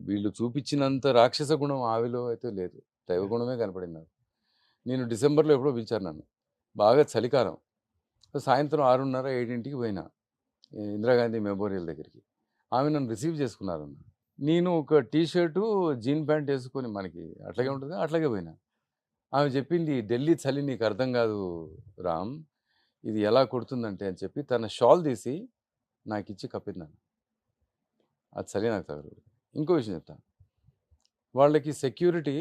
వీళ్ళు చూపించినంత రాక్షస గుణం ఆవిలో అయితే లేదు. దైవ గుణమే కనపడింది నాకు. నేను డిసెంబర్లో ఎప్పుడో పిలిచారు నన్ను. బాగా చలికాలం. సో సాయంత్రం 6:30, 7కి పోయినా ఇందిరాగాంధీ మెమోరియల్ దగ్గరికి. ఆమె నన్ను రిసీవ్ చేసుకున్నారు. నేను ఒక టీ షర్టు, జీన్ ప్యాంట్ వేసుకొని మనకి అట్లాగే ఉంటుంది, అట్లాగే పోయినా. ఆమె చెప్పింది, ఢిల్లీ చలి నీకు అర్థం కాదు రామ్, ఇది ఎలా కొడుతుందంటే అని చెప్పి తన షాల్ తీసి నాకు ఇచ్చి కప్పిందాను. అది చలి నాకు తగలదు. ఇంకో విషయం చెప్తాను. వాళ్ళకి సెక్యూరిటీ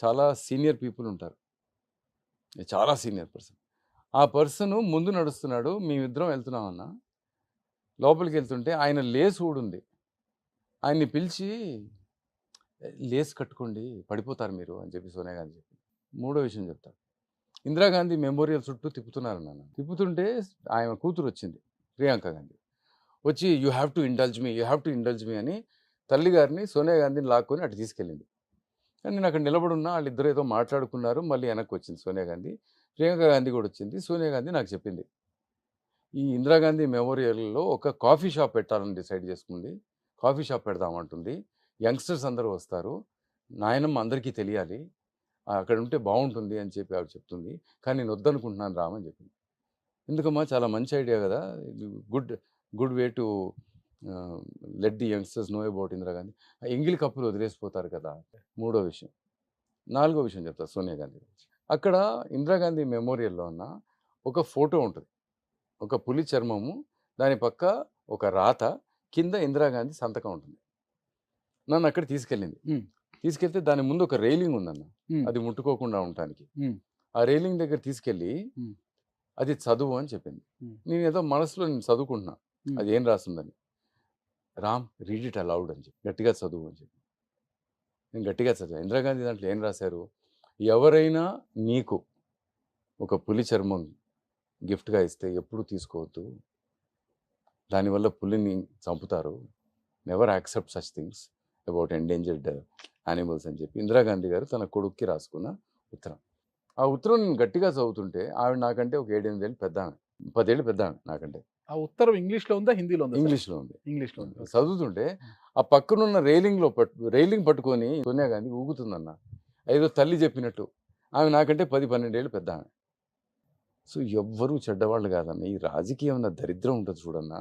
చాలా సీనియర్ పీపుల్ ఉంటారు, చాలా సీనియర్ పర్సన్. ఆ పర్సన్ ముందు నడుస్తున్నాడు, మేమిద్దరం వెళ్తున్నామన్నా. లోపలికి వెళ్తుంటే ఆయన లేస్ ఊడుంది. ఆయన్ని పిలిచి లేస్ కట్టుకోండి పడిపోతారు మీరు అని చెప్పి సోనియా గాంధీ చెప్పి. మూడో విషయం చెప్తా. ఇందిరాగాంధీ మెమోరియల్ చుట్టూ తిప్పుతున్నారు నన్ను. తిప్పుతుంటే ఆయన కూతురు వచ్చింది, ప్రియాంక గాంధీ. వచ్చి you have to indulge me, you have to indulge me అని తల్లి గారిని సోనియా గాంధీని లాక్కొని అటు తీసుకెళ్ళింది. కానీ నేను అక్కడ నిలబడున్నా, వాళ్ళిద్దరు ఏదో మాట్లాడుకున్నారు. మళ్ళీ వెనక్కి వచ్చింది సోనియా గాంధీ. ప్రియాంక గాంధీ కూడా వచ్చింది. సోనియా గాంధీ నాకు చెప్పింది, ఈ ఇందిరాగాంధీ మెమోరియల్లో ఒక కాఫీ షాప్ పెట్టాలని డిసైడ్ చేసుకుంది. Coffee shop పెడదామంటుంది. యంగ్స్టర్స్ అందరూ వస్తారు, నాయనమ్మ అందరికీ తెలియాలి, అక్కడ ఉంటే బాగుంటుంది అని చెప్పి ఆవిడ చెప్తుంది. కానీ నేను వద్దనుకుంటున్నాను రామ్ అని చెప్పింది. ఎందుకమ్మా, చాలా మంచి ఐడియా కదా, good way to let the youngsters know about Indira Gandhi. ఎంగిలి కప్పులు వదిలేసిపోతారు కదా. మూడో విషయం. నాలుగో విషయం చెప్తా సోనియా గాంధీ గురించి. అక్కడ ఇందిరాగాంధీ మెమోరియల్లో ఉన్న ఒక ఫోటో ఉంటుంది, ఒక పులి చర్మము, దాని పక్క ఒక రాత, కింద ఇందిరాగాంధీ సంతకం ఉంటుంది. నన్ను అక్కడ తీసుకెళ్ళింది. తీసుకెళ్తే దాని ముందు ఒక రైలింగ్ ఉందన్న, అది ముట్టుకోకుండా ఉండటానికి. ఆ రైలింగ్ దగ్గర తీసుకెళ్ళి అది చదువు అని చెప్పింది. నేను ఏదో మనసులో నేను చదువుకుంటున్నా అది ఏం రాస్తుందని. రామ్ రీడ్ ఇట్ అలౌడ్ అని చెప్పి, గట్టిగా చదువు అని చెప్పి. నేను గట్టిగా చదివాను. ఇందిరాగాంధీ దాంట్లో ఏం రాశారు, ఎవరైనా నీకు ఒక పులి చర్మం గిఫ్ట్గా ఇస్తే ఎప్పుడు తీసుకోవద్దు, దానివల్ల పులిని చంపుతారు, never accept such things about endangered animals అని చెప్పి ఇందిరాగాంధీ గారు తన కొడుక్కి రాసుకున్న ఉత్తరం. ఆ ఉత్తరం నేను గట్టిగా చదువుతుంటే, ఆవిడ నాకంటే ఒక 7-8 ఏళ్ళు పెద్ద ఆమె, 10 ఏళ్ళు పెద్ద ఆమె నాకంటే. ఆ ఉత్తరం ఇంగ్లీష్లో ఉందా, హిందీలో ఉందా? ఇంగ్లీష్లో ఉంది. ఇంగ్లీష్లో ఉంది. చదువుతుంటే ఆ పక్కనున్న రైలింగ్ పట్టుకొని సోనియా గాంధీ ఊగుతుందన్న, ఏదో తల్లి చెప్పినట్టు. ఆమె నాకంటే 10-12 ఏళ్ళు పెద్ద ఆమె. సో ఎవ్వరూ చెడ్డవాళ్ళు కాదన్న, ఈ రాజకీయం అన్న దరిద్రం ఉంటుంది చూడన్నా,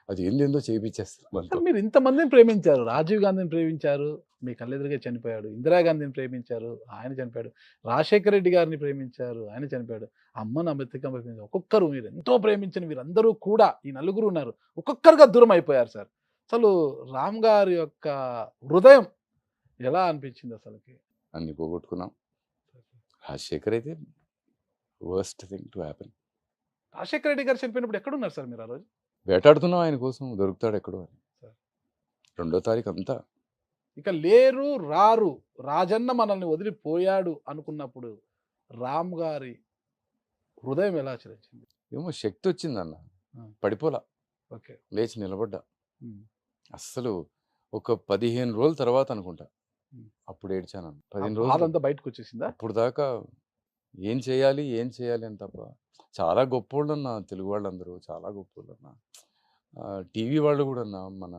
అది ఏందేందో చేయించేస్తారు. మీరు ఇంతమందిని ప్రేమించారు, రాజీవ్ గాంధీని ప్రేమించారు, మీ కళ్ళెదురుగా చనిపోయాడు. ఇందిరాగాంధీని ప్రేమించారు, ఆయన చనిపోయాడు. రాజశేఖర రెడ్డి గారిని ప్రేమించారు, ఆయన చనిపోయాడు. అమ్మను అమెరికా ప్రేమించారు. ఒక్కొక్కరు, మీరు ఎంతో ప్రేమించిన వీరందరూ కూడా, ఈ నలుగురు ఉన్నారు, ఒక్కొక్కరుగా దూరం అయిపోయారు సార్. అసలు రామ్ గారి యొక్క హృదయం ఎలా అనిపించింది అసలుకి? అన్ని పోగొట్టుకున్నాం. రాజశేఖర్ అయితే worst thing to happen. Rajasekhara Reddy గారు చనిపోయినప్పుడు ఎక్కడున్నారు సార్ మీరు ఆ రోజు? వేటాడుతున్నాం ఆయన కోసం, దొరుకుతాడు ఎక్కడో అని. 2వ తారీఖు అంతా ఇక లేరు రారు, రాజన్న మనల్ని వదిలిపోయాడు అనుకున్నప్పుడు రామ్ గారి హృదయం ఎలా చలించింది? ఏమో శక్తి వచ్చిందన్న, పడిపోలా, ఓకే, లేచి నిలబడ్డా. అస్సలు ఒక 15 రోజుల తర్వాత అనుకుంటా అప్పుడు ఏడ్చాను. 15 రోజులు అదంతా బయటకు వచ్చేసిందా? అప్పుడు దాకా ఏం చేయాలి అని తప్ప. చాలా గొప్పోళ్ళు అన్న, తెలుగు వాళ్ళందరూ చాలా గొప్పోళ్ళు అన్న. టీవీ వాళ్ళు కూడా అన్న, మన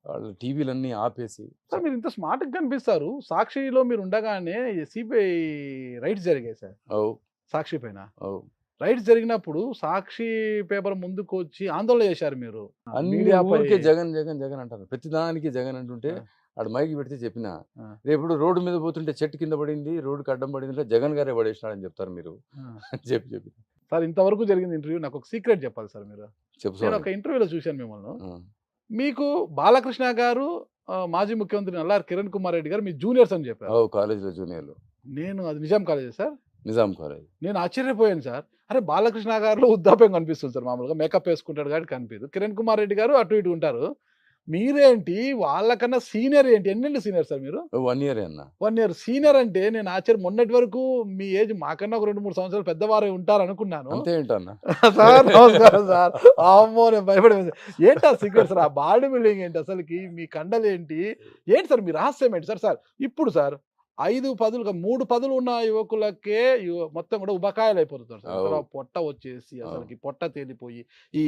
వాళ్ళు టీవీలన్నీ ఆపేసి. సార్ మీరు ఇంత స్మార్ట్గా కనిపిస్తారు. సాక్షిలో మీరు ఉండగానే సిబిఐ రైట్స్ జరిగాయి సార్. సాక్షి పైన రైట్స్ జరిగినప్పుడు సాక్షి పేపర్ ముందుకు వచ్చి ఆందోళన చేశారు మీరు. ఊరికే జగన్ జగన్ జగన్ అంటారు, ప్రతి దానికి జగన్ అంటుంటే ఆడు మైకి పెడితే చెప్పిన, రేపు రోడ్డు మీద పోతుంటే చెట్టు కింద పడింది, రోడ్డుకి అడ్డం పడింది, జగన్ గారే పడేసినాడని చెప్తారు మీరు అని చెప్పి. సార్ ఇంతవరకు జరిగింది ఇంటర్వ్యూ, నాకు ఒక సీక్రెట్ చెప్పాలి సార్ మీరు. నేను ఒక ఇంటర్వ్యూలో చూశాను మిమ్మల్ని, మీకు బాలకృష్ణ గారు, మాజీ ముఖ్యమంత్రి నల్లారి కిరణ్ కుమార్ రెడ్డి గారు మీ జూనియర్స్ అని చెప్పారు. కాలేజీలో జూనియర్లు. నేను అది Nizam college sir, Nizam college. నేను ఆశ్చర్యపోయాను సార్. అరే బాలకృష్ణ గారిలో వృద్ధాప్యం కనిపిస్తుంది సార్, మామూలుగా మేకప్ వేసుకుంటాడు కాబట్టి కనిపించదు. కిరణ్ కుమార్ రెడ్డి గారు అటు ఇటు ఉంటారు, మీరేంటి వాళ్ళకన్నా సీనియర్ ఏంటి? ఎన్నేళ్ళు సీనియర్ సార్ మీరు? 1 ఇయర్ అన్న. 1 ఇయర్ సీనియర్ అంటే నేను మొన్నటి వరకు మీ ఏజ్ మాకన్నా ఒక 2, 3 సంవత్సరాలు పెద్దవారే ఉంటారనుకున్నాను. అంతే ఏంటన్నా? సార్ నమస్కారం సార్. అమ్మో! నేను భయపడిపోయాను. ఏంటి ఆ సీక్రెట్ సార్? ఆ బాడీ బిల్డింగ్ ఏంటి అసలకి? మీ కండలేంటి? ఏంటి సార్ మీ రహస్యం ఏంటి సార్? సార్ ఇప్పుడు సార్ 5 పదులుగా 3 పదులు ఉన్న యువకులకే మొత్తం కూడా ఉబకాయాలు అయిపోతున్నారు సార్. అసలు ఆ పొట్ట వచ్చేసి అసలకి పొట్ట తేలిపోయి ఈ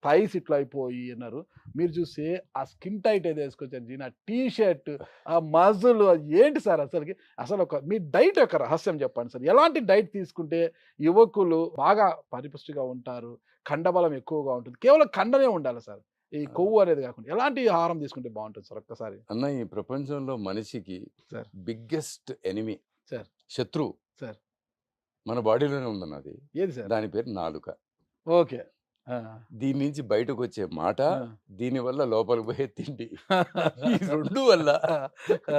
థైస్ ఇట్లా అయిపోయి అన్నారు. మీరు చూస్తే ఆ స్కిన్ టైట్ ఏదో వేసుకొచ్చారు జీన్, ఆ టీ షర్ట్, ఆ మజులు ఏంటి సార్ అసలుకి? అసలు మీ డైట్ యొక్క రహస్యం చెప్పండి సార్. ఎలాంటి డైట్ తీసుకుంటే యువకులు బాగా పరిపుష్టిగా ఉంటారు, కండబలం ఎక్కువగా ఉంటుంది? కేవలం కండనే ఉండాలి సార్, ఈ కొవ్వు అనేది కాకుండా. ఎలాంటి ఆహారం తీసుకుంటే బాగుంటుంది సార్ ఒక్కసారి? అన్న, ఈ ప్రపంచంలో మనిషికి సార్ బిగ్గెస్ట్ ఎనిమి, సార్ శత్రువు సార్ మన బాడీలోనే ఉందన్న. అది ఏది సార్? దాని పేరు నాలుక. ఓకే. ఆ, దీని నుంచి బయటకు వచ్చే మాట, ఆ. దీని వల్ల లోపలికి పోయే తిండి, ఈ రెండు వల్ల ఆ,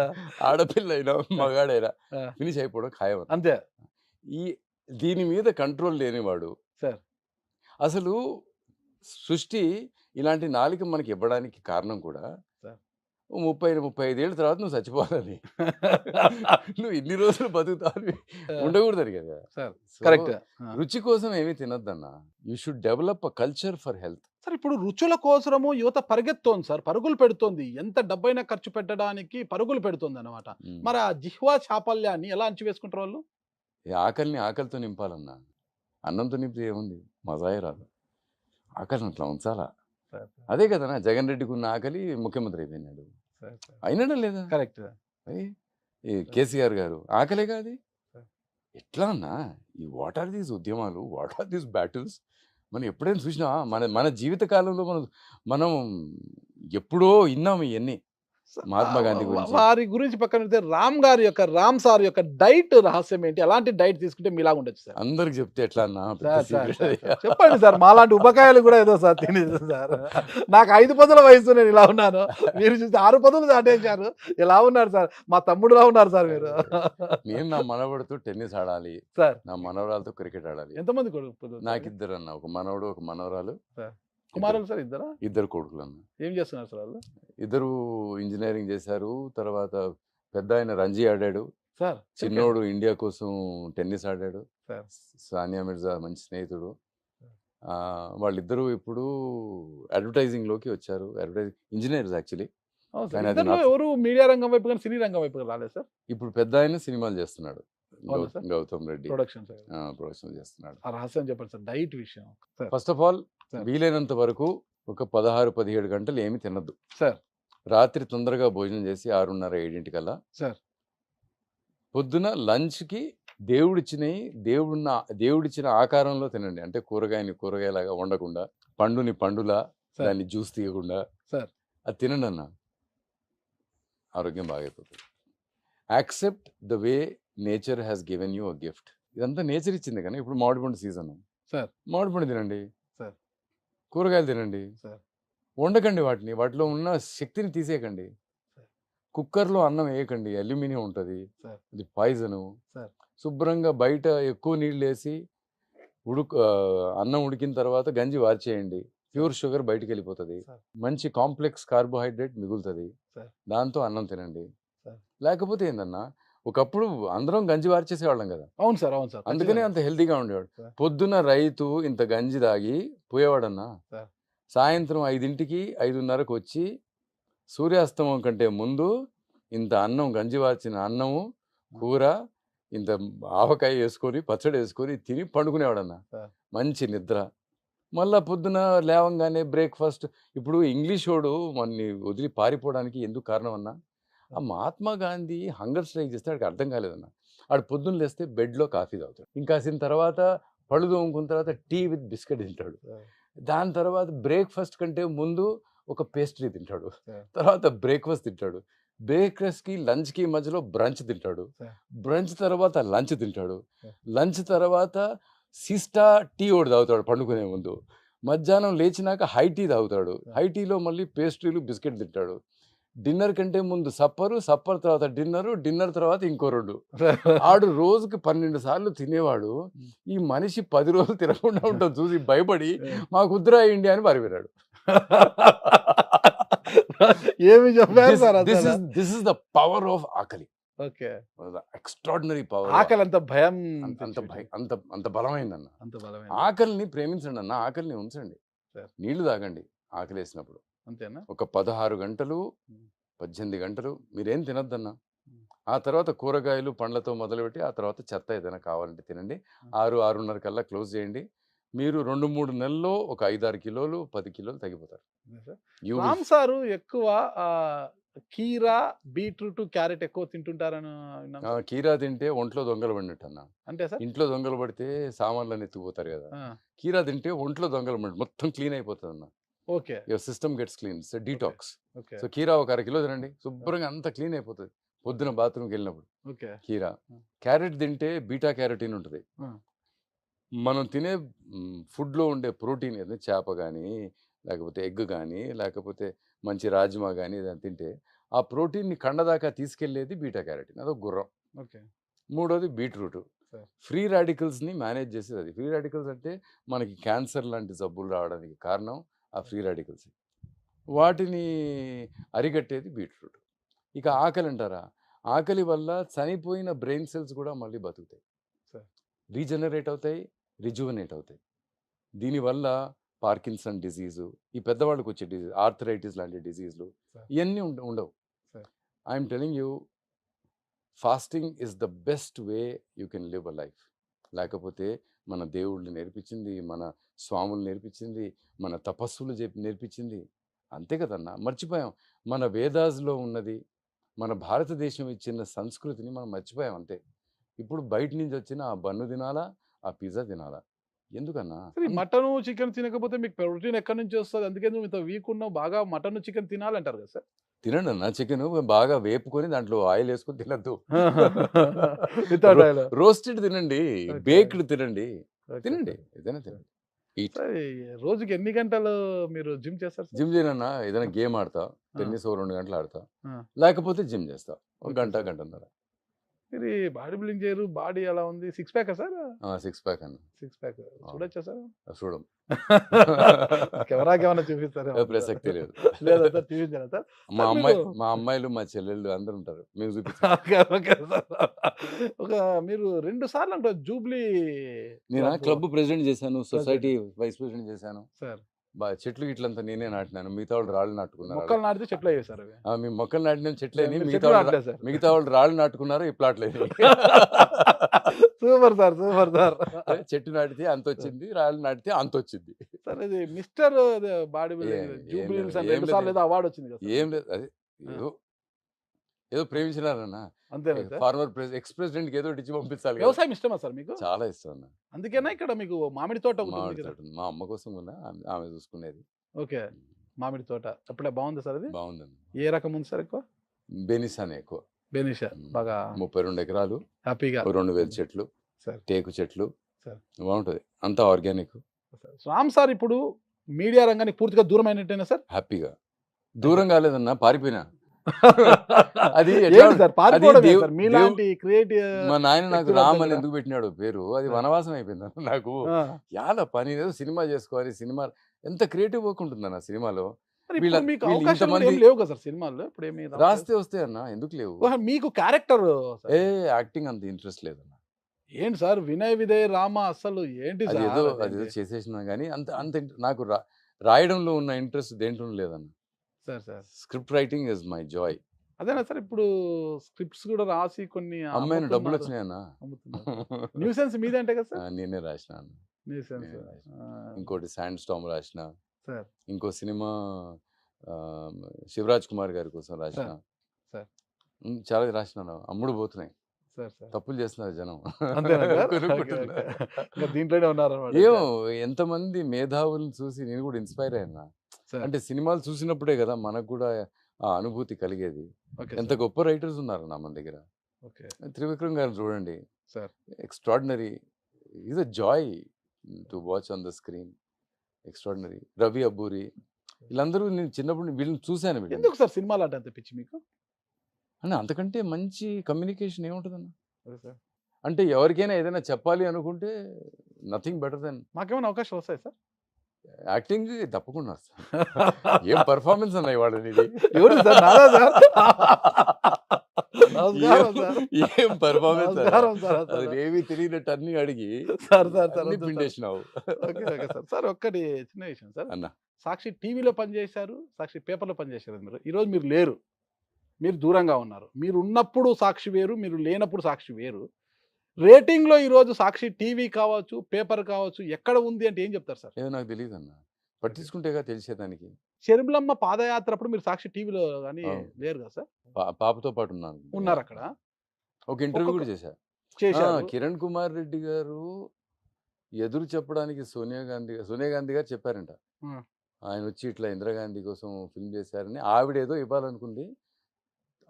ఆడపిల్లైనా మగాడైనా ఆ. ఫినిష్ అయిపోవడం ఖాయం అన్న. అంతే ఈ దీని మీద కంట్రోల్ లేనివాడు సార్. అసలు సృష్టి ఇలాంటి నాలుక మనకి ఇవ్వడానికి కారణం కూడా సార్. 30-35 ఏళ్ళ తర్వాత నువ్వు చచ్చిపోవాలని. నువ్వు ఇన్ని రోజులు బతుకుతావు ఉండకూడదు కదా సార్ సో కరెక్ట్. రుచి కోసం ఏమీ తినద్దన్న. You should develop a culture for health. Sir ఇప్పుడు రుచుల కోసము యువత పరిగెత్తోంది సార్, పరుగులు పెడుతోంది. ఎంత డబ్బైనా ఖర్చు పెట్టడానికి పరుగులు పెడుతోంది అనమాట. మరి ఆ జిహ్వా చాపల్యాన్ని ఎలా అంచివేసుకుంటారు వాళ్ళు? ఈ ఆకలిని ఆకలితో నింపాలన్నా. అన్నంతో నింపితే ఏముంది, మజాయే రాదు. ఆకలిని అట్లా ఉంచాలా. అదే కదన్నా జగన్ రెడ్డికి ఉన్న ఆకలి ముఖ్యమంత్రి అయిపోయినాడు. అయినాడా లేదా? కరెక్ట్. ఈ కేసీఆర్ గారు ఆకలే కాదు. ఎట్లా అన్నా, ఈ వాట్ ఆర్ దీస్ ఉద్యమాలు, వాట్ ఆర్ దీస్ బ్యాటిల్స్ మనం ఎప్పుడైనా చూసినా మన జీవిత కాలంలో మనం ఎప్పుడో విన్నాము ఇవన్నీ. మహాత్మా గాంధీ గురించి. వారి గురించి పక్కన పెడితే రామ్ సార్ యొక్క డైట్ రహస్యం ఏంటి? ఎలాంటి డైట్ తీసుకుంటే మీలాగా ఉండొచ్చు సార్? అందరికి చెప్తే ఎట్లా అన్నా, పెద్ద సార్, secret సార్, అది. సార్, చెప్పండి సార్. మాలాంటి ఉపకాయాలు కూడా ఏదో సార్ తినేది సార్. నాకు 5 పదుల వయసు, నేను ఇలా ఉన్నాను. మీరు చూస్తే 6 పదులు దాటేశారు. ఇలా ఉన్నారు సార్, మా తమ్ముడులా ఉన్నారు సార్ మీరు. నేను నా మనవడితో టెన్నిస్ ఆడాలి, సార్ నా మనవరాలతో క్రికెట్ ఆడాలి. ఎంతమంది కొడుకులు? నాకు ఇద్దరు అన్న, ఒక మనవడు ఒక మనవరాలు. కుమారులు సార్ ఇద్దరా? ఇద్దరు కొడుకులు అన్న. ఏం చేస్తున్నారు సార్ వాళ్ళు? ఇద్దరు ఇంజనీరింగ్ చేశారు. తర్వాత పెద్ద ఆయన రంజీ ఆడాడు, సార్ చిన్నోడు ఇండియా కోసం టెన్నిస్ ఆడాడు. సార్. సానియా మిర్జా మంచి స్నేహితుడు. వాళ్ళిద్దరూ ఇప్పుడు అడ్వర్టైజింగ్ లోకి వచ్చారు. Engineers actually. అవును సార్. కానీ అది ఇద్దరిలో not- ఎవరు మీడియా రంగం వైపు కానీ సినీ రంగం వైపు రాలేదు సార్? ఇప్పుడు పెద్ద ఆయన సినిమాలు చేస్తున్నాడు, అవునా sir? Gautam Reddy production sir. Production చేస్తున్నాడు. ఆ రహస్యం చెప్పండి సార్, డైట్ విషయం sir. First of all sir. వీలైనంత వరకు ఒక 16-17 గంటలు ఏమి తినద్దు. సార్. రాత్రి తొందరగా భోజనం చేసి 6:30-7 కల్లా సార్. పొద్దున లంచ్కి దేవుడిచ్చిన ఆకారంలో తినండి. అంటే కూరగాయలాగా వండకుండా, పండుని పండులా, సార్. దాన్ని జ్యూస్ తీయకుండా సార్. అది తినండి అన్న. ఆరోగ్యం బాగైపోతుంది. Accept the way nature has given you a gift. ఇదంతా నేచర్ ఇచ్చింది. కానీ ఇప్పుడు మామిడిపండు సీజన్. సార్. మామిడిపండు తినండి, సార్. కూరగాయలు తినండి, సార్. వండకండి వాటిలో ఉన్న శక్తిని తీసేయకండి. కుక్కర్లో అన్నం వేయకండి, అల్యూమినియం ఉంటుంది, సార్. అది పాయిజను. సార్. శుభ్రంగా బయట ఎక్కువ నీళ్ళు వేసి అన్నం ఉడికిన తర్వాత గంజి వార్చేయండి, ప్యూర్ షుగర్ బయటికి వెళ్ళిపోతుంది, సార్. మంచి మంచి కాంప్లెక్స్ కార్బోహైడ్రేట్ మిగులుతుంది. సార్. దాంతో అన్నం తినండి. సార్. లేకపోతే ఏందన్నా, ఒకప్పుడు అందరం గంజి వార్చేసేవాళ్ళం కదా, అవును సార్. అవును సార్. అందుకనే అంత హెల్తీగా ఉండేవాడు. సార్. పొద్దున్న రైతు ఇంత గంజి తాగి పోయేవాడన్నా. సార్. సాయంత్రం 5కి 5:30కు వచ్చి సూర్యాస్తమం కంటే ముందు ఇంత అన్నం, గంజి వార్చిన అన్నము, కూర, ఇంత ఆవకాయ వేసుకొని పచ్చడి వేసుకొని తిని పండుకునేవాడన్నా. సార్. మంచి నిద్ర. మళ్ళా పొద్దున లేవంగానే బ్రేక్ఫాస్ట్. ఇప్పుడు ఇంగ్లీష్ వాడు మనని వదిలి పారిపోవడానికి ఎందుకు కారణం అన్నా, ఆ మహాత్మా గాంధీ హంగర్ స్ట్రైక్ చేస్తే వాడికి అర్థం కాలేదన్న. వాడు పొద్దున్న లేస్తే బెడ్లో కాఫీ తాగుతాడు, ఇంకాసిన తర్వాత పళ్ళు తోముకున్న తర్వాత టీ విత్ బిస్కెట్ తింటాడు, సార్. దాని తర్వాత బ్రేక్ఫాస్ట్ కంటే ముందు ఒక పేస్ట్రీ తింటాడు, సార్. తర్వాత బ్రేక్ఫాస్ట్ తింటాడు, బ్రేక్ఫాస్ట్కి లంచ్కి మధ్యలో బ్రంచ్ తింటాడు, సార్. బ్రంచ్ తర్వాత లంచ్ తింటాడు, సార్. లంచ్ తర్వాత సిస్టా టీ ఒకటి తాగుతాడు పండుకునే ముందు, మధ్యాహ్నం లేచినాక హై టీ తాగుతాడు, హై టీలో మళ్ళీ పేస్ట్రీలు బిస్కెట్ తింటాడు, డిన్నర్ కంటే ముందు సప్పర్ తర్వాత డిన్నర్ తర్వాత ఇంకో 2. ఆడు రోజుకి 12 సార్లు తినేవాడు. ఈ మనిషి 10 రోజులు తినకుండా ఉంటాం చూసి భయపడి మా కుద్రా ఇండియా అని పారిపోయాడు. ఏమి చెప్పారు సార్ అసలు? This is the power of ఆకలి, ఓకే. Extraordinary power. ఆకలి అంత భయం అంత అంత అంత బలమైందన్న. అంత బలమైన ఆకలిని ప్రేమించండి అన్న, ఆకలిని ఉంచండి. సార్. నీళ్లు తాగండి ఆకలేసినప్పుడు. అంతేనా? ఒక 16 గంటలు 18 గంటలు మీరేం తినొద్దన్న. ఆ తర్వాత కూరగాయలు పండ్లతో మొదలుపెట్టి ఆ తర్వాత చెత్త ఏదైనా కావాలంటే తినండి. 6-6:30 కల్లా క్లోజ్ చేయండి. మీరు 2-3 నెలల్లో ఒక 5-6 కిలోలు 10 కిలోలు తగ్గిపోతారు. You will- రామ్ సారు ఎక్కువ కీరా, బీట్రూట్, క్యారెట్ ఎక్కువ తింటుంటారని విన్నాను. కీరా తింటే ఒంట్లో దొంగలు పడినట్టు అన్న. అంటే సార్? ఇంట్లో దొంగలు పడితే సామాన్లన్నీ ఎత్తుకుపోతారు కదా. కీరా తింటే ఒంట్లో దొంగలు పడినట్టు మొత్తం క్లీన్ అయిపోతుంది అన్న. Okay. Your system gets clean, it's detox. Okay. So కీరా ఒక 1/2 కిలో తినండి, శుభ్రంగా అంతా క్లీన్ అయిపోతుంది పొద్దున బాత్రూమ్కి వెళ్ళినప్పుడు. ఓకే. కీరా. క్యారెట్ తింటే బీటా క్యారోటీన్ ఉంటుంది. మనం తినే ఫుడ్లో ఉండే ప్రోటీన్ ఏదైనా చేప కానీ లేకపోతే ఎగ్ కానీ లేకపోతే మంచి రాజ్మా కానీ ఏదైనా తింటే ఆ ప్రోటీన్ని కండదాకా తీసుకెళ్లేది బీటా క్యారోటీన్, అదొక గుర్రం. ఓకే. మూడోది బీట్రూట్. సరే. ఫ్రీ రాడికల్స్ని మేనేజ్ చేసేది అది. ఫ్రీ రాడికల్స్ అంటే మనకి క్యాన్సర్ లాంటి జబ్బులు రావడానికి కారణం ఆ ఫ్రీ రాడికల్స్. వాటిని అరికట్టేది బీట్రూట్. ఇక ఆకలి అంటారా, ఆకలి వల్ల చనిపోయిన బ్రెయిన్ సెల్స్ కూడా మళ్ళీ బతుకుతాయి, సరే. రీజనరేట్ అవుతాయి, రిజువనేట్ అవుతాయి. దీనివల్ల పార్కిన్సన్ డిజీజు, ఈ పెద్దవాళ్ళకి వచ్చే డిజీజ్, ఆర్థరైటిస్ లాంటి డిజీజులు సరే. ఇవన్నీ ఉండవు. సరే. I'm telling you, fasting is the best way you can live a life. లేకపోతే మన దేవుళ్ళు నేర్పించింది, మన స్వాములు నేర్పించింది, మన తపస్సులు నేర్పించింది. అంతే కదన్నా, మర్చిపోయాం. మన వేదాస్లో ఉన్నది, మన భారతదేశం ఇచ్చిన సంస్కృతిని మనం మర్చిపోయాం అంతే. ఇప్పుడు బయట నుంచి వచ్చిన ఆ బన్ను తినాలా, ఆ పిజ్జా తినాలా, ఎందుకన్నా? మటన్ చికెన్ తినకపోతే మీకు ప్రోటీన్ ఎక్కడి నుంచి వస్తుంది? అందుకే నువ్వు ఇంత వీక్ ఉన్నావు, బాగా మటన్ చికెన్ తినాలంటారు కదా సార్. తినండి అన్న, చికెన్ బాగా వేపుకొని దాంట్లో ఆయిల్ వేసుకొని తినద్దు. రోస్టెడ్ తినండి, బేక్డ్ తినండి, తినండి, ఏదైనా తినండి. రోజుకి ఎన్ని గంటలు మీరు జిమ్ చేస్తారు? జిమ్ చేయనన్నా, ఏదైనా గేమ్ ఆడతా, టెన్నిస్ 2 గంటలు ఆడతా, లేకపోతే జిమ్ చేస్తా 1 గంట గంటన్నర. మీరు బాడీ బిల్డింగ్ చేయరు, బాడీ ఎలా ఉంది? 6 ప్యాక్ సార్? 6 ప్యాక్ అన్న. 6 ప్యాక్ చూడొచ్చా సార్? చూడం. కెమెరాకి ఏమైనా చూపిస్తారా? ప్రసక్తి లేదు. లేదా సార్, చూపించారా సార్? మా అమ్మాయిలు మా చెల్లెళ్ళు అందరూ ఉంటారు, మేము చూపిస్తాం. ఒక మీరు 2 సార్లు అంటే జూబ్లీ, నేను క్లబ్ ప్రెసిడెంట్ చేశాను, సొసైటీ వైస్ ప్రెసిడెంట్ చేశాను. సార్ చెట్లు ఇట్లంతా నేనే నాటినాను, మిగతా వాళ్ళు రాళ్ళు నాటుకున్నారు. మొక్కలు నాటితే చెట్లు అయ్యాయి సార్ అవి. మేము మొక్కలు నాటిన చెట్లే, చెట్లు మిగతా వాళ్ళు రాళ్ళు నాటుకున్నారు, ఈ ప్లాట్లేదు. Super sir, super sir. చెట్టు నాటితే అంత వచ్చింది, రాళ్ళు నాటితే అంత వచ్చింది. సార్ ఇది mister body building Jubilee hills అంటే 2 సార్లు ఏదో అవార్డు వచ్చింది కదా? ఏం లేదు, అదే ఏదో ప్రేమించినారన్న. అంతేనా? ఫార్మర్ ఎక్స్ ప్రెసిడెంట్ ఏదో ఇచ్చి పంపించాలి. వ్యవసాయం ఇష్టమా సార్ మీకు? చాలా ఇష్టం అన్న. అందుకేనా ఇక్కడ మీకు మామిడి తోట ఒకటి ఉంది మామిడి కదా? తోట ఉంది. మా అమ్మ కోసం కూడా ఆమె చూసుకునేది. ఓకే. మామిడి తోట అప్పుడే బాగుంది సార్ అది? బాగుందండి. ఏ రకం ఉంది సార్ ఎక్కువ? బెనిసానే ఎక్కువ. బెనిషా బాగా 32 ఎకరాలు, హ్యాపీగా 2000 చెట్లు, సార్. టేకు చెట్లు, సార్. బాగుంటుంది, అంతా ఆర్గానిక్. రామ్ సార్ ఇప్పుడు మీడియా రంగానికి పూర్తిగా దూరం అయినట్టేనా సార్? హ్యాపీగా దూరం కాలేదన్నా, పారిపోయినా. అది సార్ పారిపోవడమే సార్ మీలాంటి క్రియేటివ్. మా నాయన నాకు రామ్ అని ఎందుకు పెట్టినాడు పేరు, అది వనవాసం అయిపోయింది నాకు. యాల పని ఏదో సినిమా చేసుకోవాలి, సినిమా ఎంత క్రియేటివ్ వర్క్ ఉంటుందన్న సినిమాలో. మీకు అవకాశాలు ఏం లేవు కదా సార్ సినిమాల్లో? ఇప్పుడు ఏమి రాస్తే వస్తే అన్న, ఎందుకు లేవు? మీకు క్యారెక్టర్ యాక్టింగ్ అంత ఇంట్రెస్ట్ లేదన్న. ఏంటి సార్ వినయ్ విజయ్ రామ అసలు ఏంటి అది ఏదో చేసేసినా కానీ అంత అంత నాకు రాయడంలో ఉన్న ఇంట్రెస్ట్ దేంట్లో లేదన్న. Sir sir script writing is my Joy. అదేనా సార్, ఇప్పుడు స్క్రిప్ట్స్ కూడా రాసి కొన్ని అమ్మాయిన డబ్బులు వచ్చినాయన్న. న్యూసెన్స్ మీదే అంటే కదా సార్? నేనే రాసినాను. న్యూసెన్స్. ఇంకోటి శాండ్ స్టామ్ రాసిన సార్. ఇంకో సినిమా శివరాజ్ కుమార్ గారి కోసం రాసిన సార్. చాలా రాసినాను, అమ్ముడు పోతున్నాయి. సార్ సార్ తప్పులు చేస్తున్నారు జనం. దీంట్లోనే ఉన్నారు. ఏమో ఎంతమంది మేధావులను చూసి నేను కూడా ఇన్స్పైర్ అయినా. అంటే సినిమాలు చూసినప్పుడే కదా మనకు కూడా ఆ అనుభూతి కలిగేది. ఎంత గొప్ప రైటర్స్ ఉన్నారు నా మన దగ్గర. త్రివిక్రమ్ గారు చూడండి, extraordinary, is a Joy to watch on the screen, extraordinary. Ravi Abburi, వీళ్ళందరూ నేను చిన్నప్పుడు వీళ్ళని చూశాను. ఎందుకు సార్ సినిమాలు అంటే అంత పిచ్చి మీకు? అన్న అంతకంటే మంచి కమ్యూనికేషన్ ఏముంటుందన్న. అంటే ఎవరికైనా ఏదైనా చెప్పాలి అనుకుంటే నథింగ్ బెటర్ దెన్. మాకేమైనా అవకాశం వస్తాయి సార్? యాక్టింగ్ తప్పకుండా వస్తాను. ఏం పర్ఫార్మెన్స్ అన్నాయి వాడు నీది. ఎవరు సార్? నాదా సార్? నమస్కారం సార్. ఏం పర్ఫార్మెన్స్ నమస్కారం సార్. అది ఏమీ తెలియనట్టు అన్ని అడిగి సార్ సార్ సార్ అన్ని వద్దు సార్. పిండేసినావు ఓకే ఓకే సార్. సార్ ఒక్కటి చిన్న విషయం సార్. అన్న. సాక్షి టీవీలో పనిచేశారు, సాక్షి పేపర్లో పనిచేశారు మీరు. ఈరోజు మీరు లేరు, మీరు దూరంగా ఉన్నారు. మీరు ఉన్నప్పుడు సాక్షి వేరు, మీరు లేనప్పుడు సాక్షి వేరు. రేటింగ్లో ఈరోజు సాక్షి టీవీ కావచ్చు, పేపర్ కావచ్చు, ఎక్కడ ఉంది అంటే ఏం చెప్తారు సార్? ఏదో నాకు తెలియదు అన్న, పట్టించుకుంటేగా తెలిసేదానికి. షర్మిలమ్మ పాదయాత్ర అప్పుడు మీరు సాక్షి టీవీలో కానీ అవును. లేరు కదా సార్? పాపతో పాటు ఉన్నాను. ఉన్నారు అక్కడ, ఒక ఇంటర్వ్యూ కూడా చేశా. చేశారు. కిరణ్ కుమార్ రెడ్డి గారు ఎదురు చెప్పడానికి సోనియా గాంధీ గారు చెప్పారంట. ఉం. ఆయన వచ్చి ఇట్లా ఇందిరాగాంధీ కోసం ఫిల్మ్ చేశారని ఆవిడ ఏదో ఇవ్వాలనుకుంది.